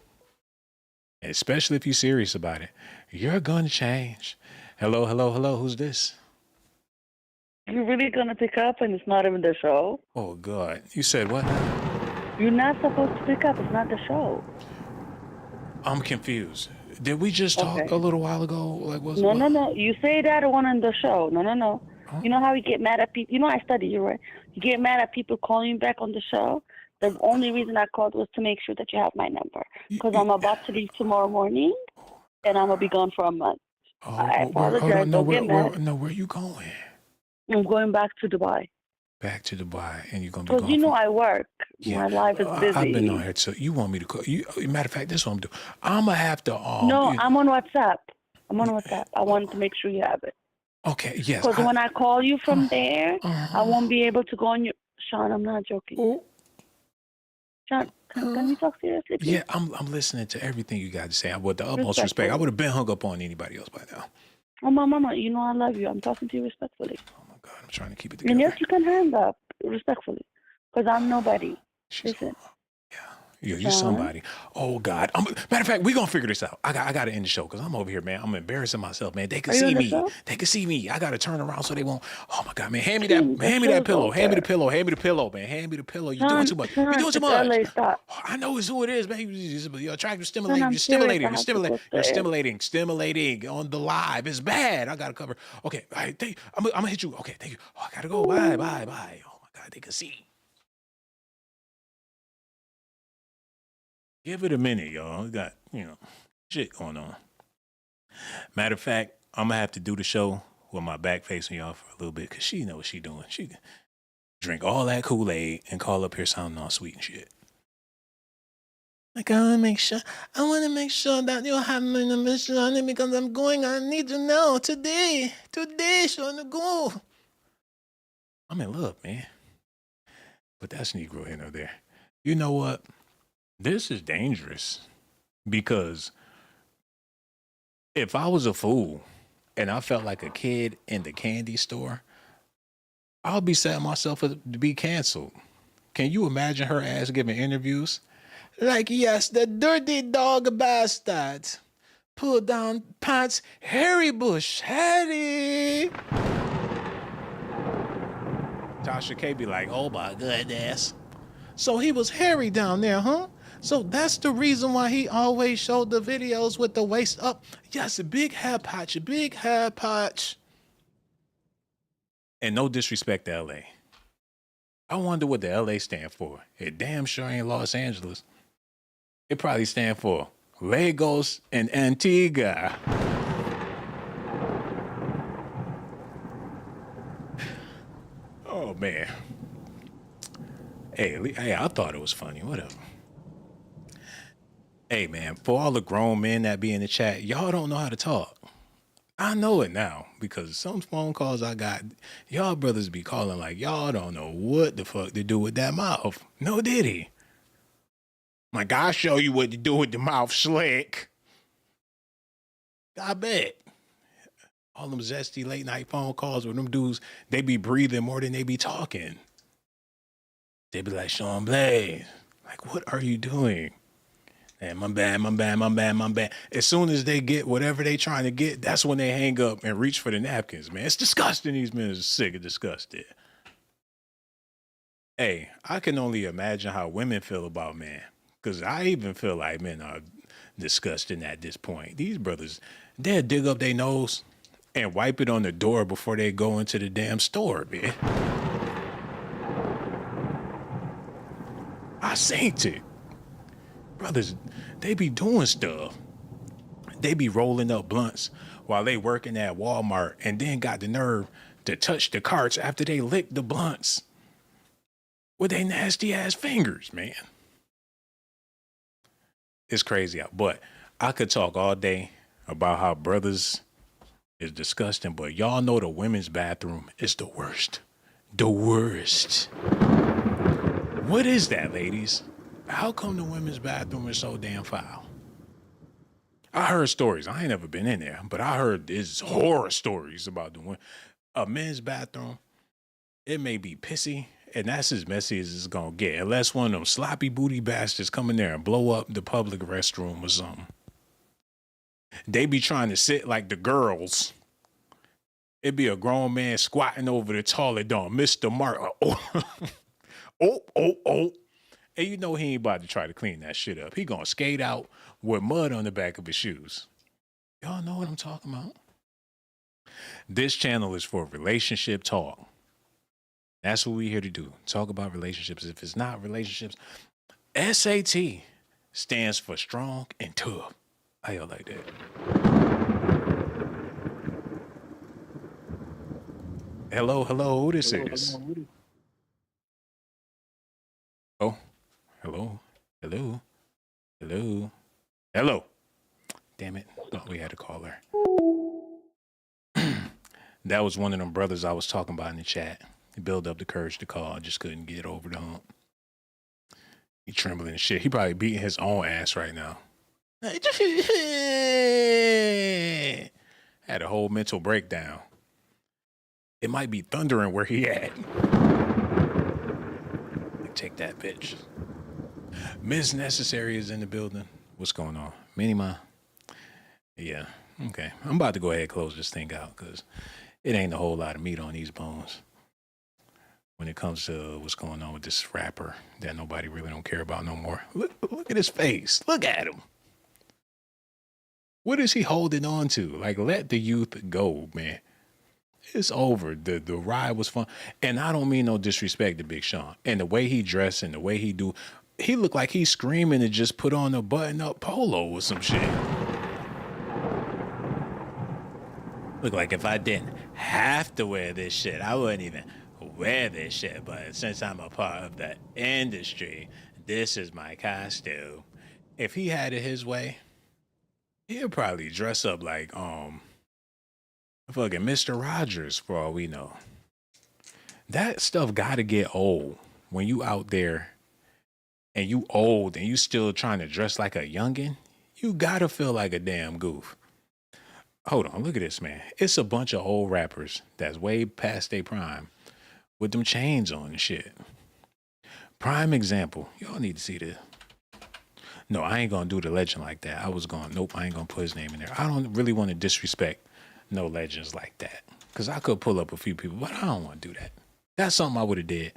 Especially if you're serious about it. You're going to change. Hello, hello, hello. Who's this? You're really gonna pick up and it's not even the show? Oh, God. You said what? You're not supposed to pick up. It's not the show. I'm confused. Did we just talk a little while ago? Like, No. You say that one on the show. No. Huh? You know how you get mad at people? You know I study you, right? You get mad at people calling you back on the show. The only reason I called was to make sure that you have my number. Because I'm about to leave tomorrow morning, and I'm going to be gone for a month. I apologize. Don't get mad. Where are you going? I'm going back to Dubai. Back to Dubai, and you're going to be gone. Because you know I work. Yeah. My life is busy. I've been on here, so you want me to call you? Matter of fact, this is what I'm doing. I'm going to have to... No, I'm on WhatsApp. I wanted to make sure you have it. Okay, yes. Because when I call you from there, I won't be able to go on your... Sean, I'm not joking. Oh. Sean, can we talk seriously, please? Yeah, I'm listening to everything you got to say. With the utmost respect. I would have been hung up on anybody else by now. Oh, my mama, you know I love you. I'm talking to you respectfully. Oh, my God. I'm trying to keep it together. And yes, you can hang up respectfully. Because I'm nobody. Listen. Yeah, you're somebody. Oh, God. Matter of fact, we're going to figure this out. I got to end the show because I'm over here, man. I'm embarrassing myself, man. They can see me. They can see me. I got to turn around so they won't. Oh, my God, man. Hand me that pillow. Hand me the pillow. Hand me the pillow, man. Hand me the pillow. You're doing too much. You're doing too much. I know it's who it is, man. You're attractive, stimulating. You're stimulating. You're stimulating on the live. It's bad. I got to cover. Okay. All right. I'm going to hit you. Okay. Thank you. Oh, I got to go. Bye. Oh, my God. They can see. Give it a minute, y'all. We got, shit going on. Matter of fact, I'm going to have to do the show with my back facing y'all for a little bit because she knows what she doing. She drink all that Kool-Aid and call up here sounding all sweet and shit. Like, I want to make sure that you have my number, Sean, because I'm going. I need to know today, Sean, go. I'm in love, man. But that's Negro here or there. You know what? This is dangerous because if I was a fool and I felt like a kid in the candy store, I'll be setting myself up to be canceled. Can you imagine her ass giving interviews? Like, yes, the dirty dog bastard. Pull down pants, Harry Bush, Harry. Tasha K be like, oh my goodness. So he was hairy down there, huh? So that's the reason why he always showed the videos with the waist up. Yes, a big hair patch, And no disrespect to LA. I wonder what the LA stand for. It damn sure ain't Los Angeles. It probably stand for Lagos and Antigua. Oh, man. Hey, I thought it was funny. Whatever. Hey, man, for all the grown men that be in the chat, y'all don't know how to talk. I know it now because some phone calls I got, y'all brothers be calling like y'all don't know what the fuck to do with that mouth. No diddy. Like, I'll show you what to do with the mouth, slick. I bet. All them zesty late night phone calls with them dudes, they be breathing more than they be talking. They be like, Sean Blaze, like, what are you doing? And my bad. As soon as they get whatever they trying to get, that's when they hang up and reach for the napkins, man. It's disgusting. These men are sick and disgusted. Hey, I can only imagine how women feel about men. Because I even feel like men are disgusting at this point. These brothers, they'll dig up their nose and wipe it on the door before they go into the damn store, man. I seen it. brothers, they be doing stuff. They be rolling up blunts while they working at Walmart and then got the nerve to touch the carts after they lick the blunts with their nasty ass fingers, man. It's crazy out. But I could talk all day about how brothers is disgusting, but y'all know the women's bathroom is the worst. The worst. What is that, ladies? How come the women's bathroom is so damn foul? I heard stories. I ain't never been in there, but I heard there's horror stories about a men's bathroom. It may be pissy, and that's as messy as it's gonna get, unless one of them sloppy booty bastards come in there and blow up the public restroom or something. They be trying to sit like the girls. It'd be a grown man squatting over the toilet door, Mr. Mark. Oh. And you know he ain't about to try to clean that shit up. He gonna skate out with mud on the back of his shoes. Y'all know what I'm talking about? This channel is for relationship talk. That's what we're here to do. Talk about relationships. If it's not relationships, S.A.T stands for strong and tough. How y'all like that? Hello, who this is? Oh, hello. Damn it, thought we had a caller. That was one of them brothers I was talking about in the chat. He built up the courage to call, just couldn't get over the hump. He trembling and shit. He probably beating his own ass right now. Had a whole mental breakdown. It might be thundering where he at. Take that, bitch. Ms. Necessary is in the building. What's going on? Minima? Yeah, okay. I'm about to go ahead and close this thing out because it ain't a whole lot of meat on these bones when it comes to what's going on with this rapper that nobody really don't care about no more. Look at his face. Look at him. What is he holding on to? Like, let the youth go, man. It's over. The ride was fun. And I don't mean no disrespect to Big Sean. And the way he dressed and the way he looked like he's screaming to just put on a button-up polo or some shit. Look like if I didn't have to wear this shit, I wouldn't even wear this shit. But since I'm a part of the industry, this is my costume. If he had it his way, he'll probably dress up like fucking Mr. Rogers for all we know. That stuff gotta get old when you out there and you old and you still trying to dress like a youngin'. You gotta feel like a damn goof. Hold on, look at this, man. It's a bunch of old rappers that's way past their prime with them chains on and shit. Prime example. Y'all need to see this. No, I ain't gonna do the legend like that. Nope, I ain't gonna put his name in there. I don't really want to disrespect no legends like that. Because I could pull up a few people, but I don't want to do that. That's something I would have did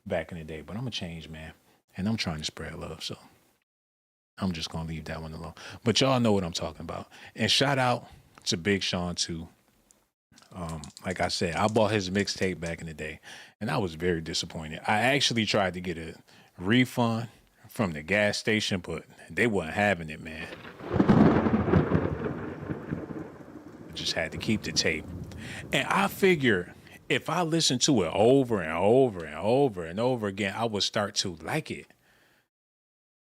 back in the day, but I'm a change man. And I'm trying to spread love, so I'm just going to leave that one alone. But y'all know what I'm talking about. And shout out to Big Sean, too. Like I said, I bought his mixtape back in the day, and I was very disappointed. I actually tried to get a refund from the gas station, but they wasn't having it, man. I just had to keep the tape. And I figure if I listen to it over and over and over and over again, I would start to like it.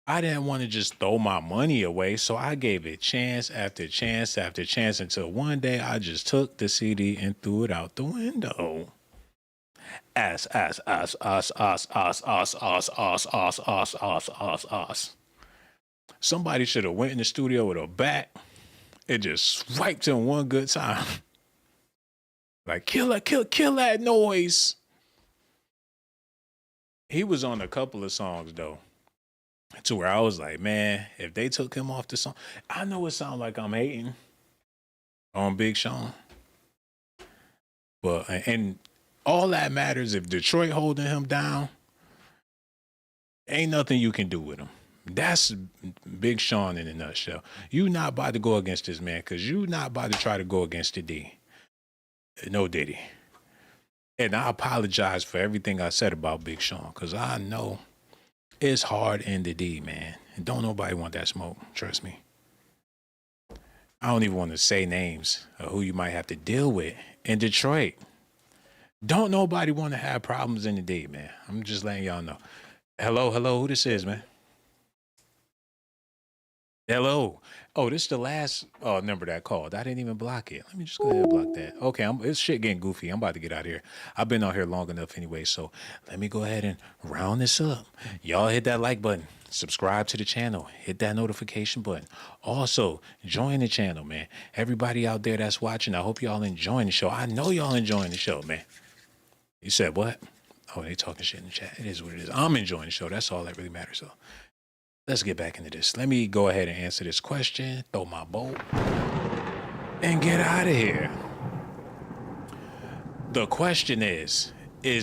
I didn't want to just throw my money away, so I gave it chance after chance after chance until one day I just took the CD and threw it out the window. Us. Somebody should have went in the studio with a bat and just swiped him one good time. Like, kill that noise. He was on a couple of songs, though, to where I was like, man, if they took him off the song, I know it sounds like I'm hating on Big Sean. But, and all that matters, if Detroit holding him down, ain't nothing you can do with him. That's Big Sean in a nutshell. You not about to go against this man, because you not about to try to go against the D. No Diddy. And I apologize for everything I said about Big Sean, because I know it's hard in the D, man. And don't nobody want that smoke. Trust me. I don't even want to say names of who you might have to deal with in Detroit. Don't nobody want to have problems in the day, man. I'm just letting y'all know. Hello, who this is, man? Hello. Oh, this is the last number that called. I didn't even block it. Let me just go ahead and block that. Okay, this shit getting goofy. I'm about to get out of here. I've been out here long enough anyway, so let me go ahead and round this up. Y'all hit that like button. Subscribe to the channel. Hit that notification button. Also, join the channel, man. Everybody out there that's watching, I hope y'all enjoying the show. I know y'all enjoying the show, man. You said what? Oh, they talking shit in the chat. It is what it is. I'm enjoying the show. That's all that really matters, so. Let's get back into this. Let me go ahead and answer this question, throw my bolt, and get out of here. The question is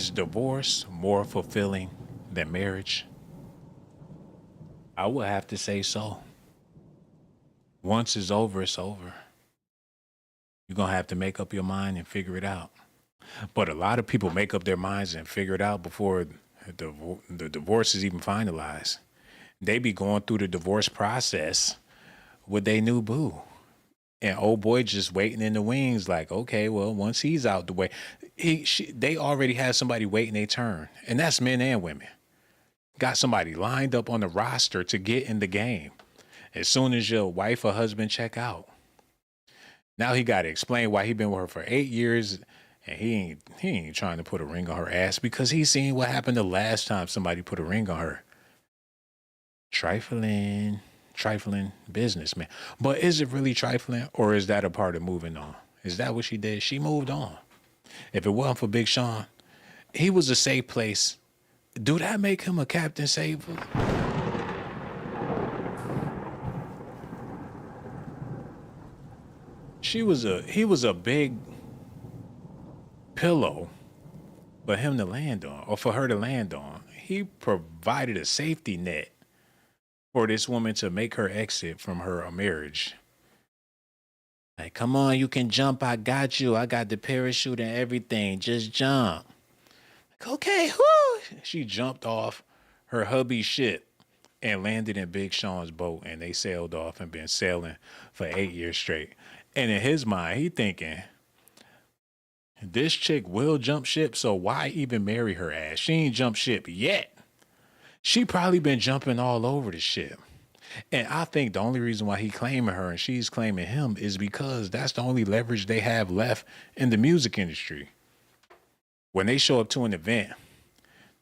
divorce more fulfilling than marriage? I would have to say so. Once it's over, it's over. You're going to have to make up your mind and figure it out. But a lot of people make up their minds and figure it out before the divorce is even finalized. They be going through the divorce process with their new boo. And old boy just waiting in the wings like, okay, well, once he's out the way, they already have somebody waiting their turn. And that's men and women. Got somebody lined up on the roster to get in the game. As soon as your wife or husband check out. Now he got to explain why he been with her for 8 years and he ain't trying to put a ring on her ass because he's seen what happened the last time somebody put a ring on her. Trifling business, man. But is it really trifling or is that a part of moving on? Is that what she did? She moved on. If it wasn't for Big Sean, he was a safe place. Do that make him a Captain Saver? He was a big pillow for him to land on or for her to land on. He provided a safety net for this woman to make her exit from her marriage. Like, come on, you can jump. I got you. I got the parachute and everything. Just jump. Like, okay, whoo. She jumped off her hubby's ship and landed in Big Sean's boat, and they sailed off and been sailing for 8 years straight. And in his mind, he thinking, this chick will jump ship, so why even marry her ass? She ain't jumped ship yet. She probably been jumping all over the ship. And I think the only reason why he claiming her and she's claiming him is because that's the only leverage they have left in the music industry. When they show up to an event,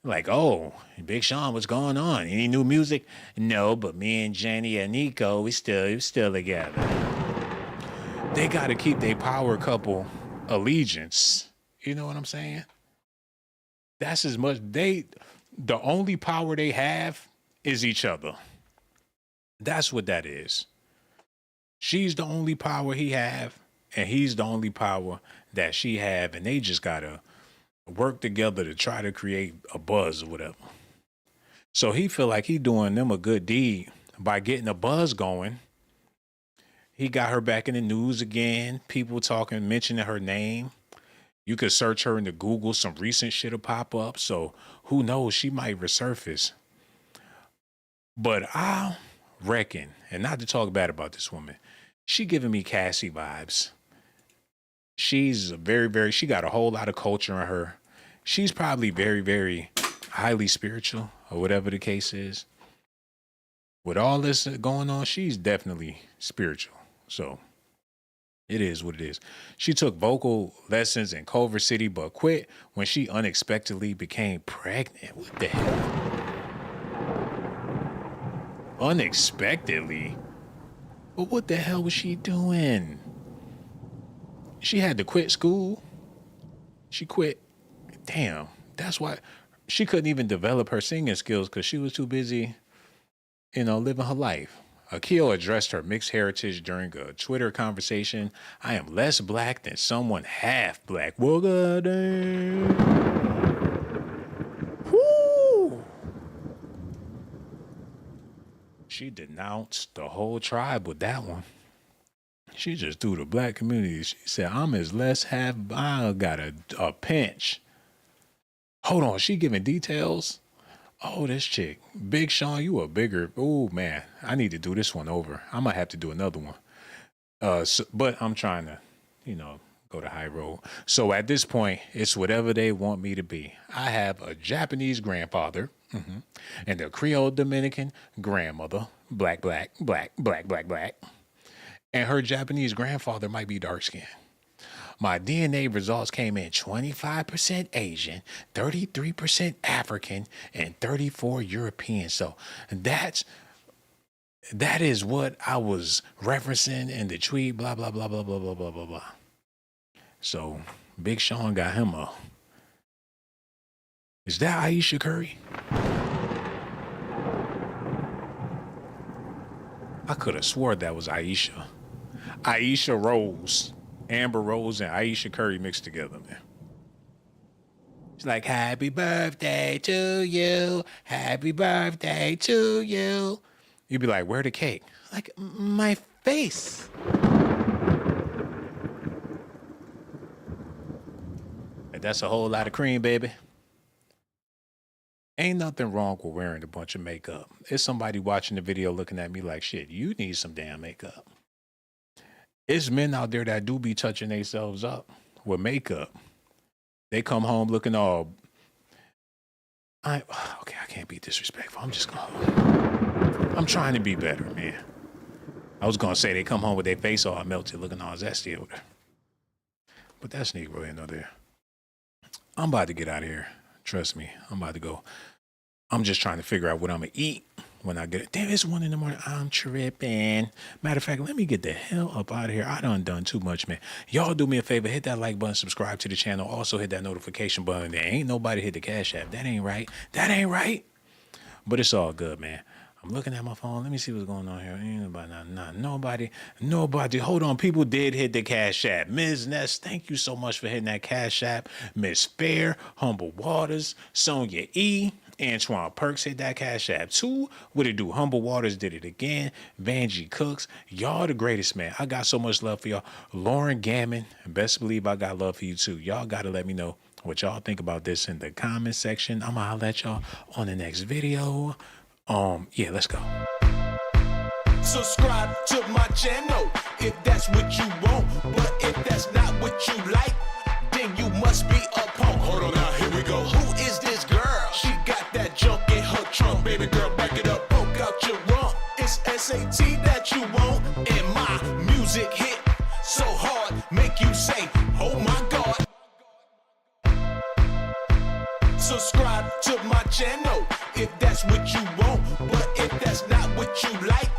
like, oh, Big Sean, what's going on? Any new music? No, but me and Jhené Aiko, we still together. They got to keep their power couple allegiance. You know what I'm saying? That's as much the only power they have is each other. That's what that is. She's the only power he have, and he's the only power that she have, and they just gotta work together to try to create a buzz or whatever. So he feel like he doing them a good deed by getting a buzz going. He got her back in the news again. People talking, mentioning her name. You could search her into Google. Some recent shit will pop up. So who knows? She might resurface. But I reckon, and not to talk bad about this woman, she giving me Cassie vibes. She's she got a whole lot of culture in her. She's probably very, very highly spiritual or whatever the case is. With all this going on, she's definitely spiritual. So it is what it is. She took vocal lessons in Culver City, but quit when she unexpectedly became pregnant. What the hell? Unexpectedly? But what the hell was she doing? She had to quit school. She quit. Damn, that's why she couldn't even develop her singing skills because she was too busy, living her life. Akio addressed her mixed heritage during a Twitter conversation. I am less black than someone half black. Well, goddamn. Whoo! She denounced the whole tribe with that one. She just threw the black community. She said, I'm as less half, I got a pinch. Hold on, she giving details Oh, this chick, Big Sean, you a bigger. Oh man, I need to do this one over. I might have to do another one. But I'm trying to, you know, go the high road. So at this point, it's whatever they want me to be. I have a Japanese grandfather and a Creole Dominican grandmother, black, black, black, black, black, black. And her Japanese grandfather might be dark skinned. My DNA results came in 25% Asian, 33% African, and 34 European. So that is what I was referencing in the tweet, blah, blah, blah, blah, blah, blah, blah, blah, blah. So Big Sean got him a. Is that Aisha Curry? I could have swore that was Aisha. Aisha Rose. Amber Rose and Aisha Curry mixed together, man. It's like, happy birthday to you. Happy birthday to you. You'd be like, where the cake? Like, my face. That's a whole lot of cream, baby. Ain't nothing wrong with wearing a bunch of makeup. It's somebody watching the video looking at me like, shit, you need some damn makeup. It's men out there that do be touching themselves up with makeup. They come home looking all. Okay, I can't be disrespectful. I'm trying to be better, man. I was gonna say they come home with their face all melted, looking all zesty over there. But that's neither here nor there. I'm about to get out of here. Trust me, I'm about to go. I'm just trying to figure out what I'm gonna eat when I get it. Damn, it's 1 a.m. I'm tripping. Matter of fact, let me get the hell up out of here. I done too much, man. Y'all do me a favor, hit that like button, subscribe to the channel. Also hit that notification button. There ain't nobody hit the Cash App. That ain't right. That ain't right. But it's all good, man. I'm looking at my phone. Let me see what's going on here. Ain't nobody, nobody. Hold on. People did hit the Cash App. Ms. Ness, thank you so much for hitting that Cash App. Miss Fair, Humble Waters, Sonia E., Antoine Perks hit that Cash App too. What it do? Humble Waters did it again. Vanjie Cooks. Y'all the greatest, man. I got so much love for y'all. Lauren Gammon. Best believe I got love for you too. Y'all got to let me know what y'all think about this in the comment section. I'm going to let y'all on the next video. Yeah, let's go. Subscribe to my channel if that's what you want. But if that's not what you like, then you must be a punk. Hold on now, here we go. Who is this girl? She got that junk in her trunk. Baby girl, back it up, poke out your rump. It's S.A.T that you want, and my music hit so hard, make you say, oh my God. Subscribe to my channel if that's what you want. But if that's not what you like,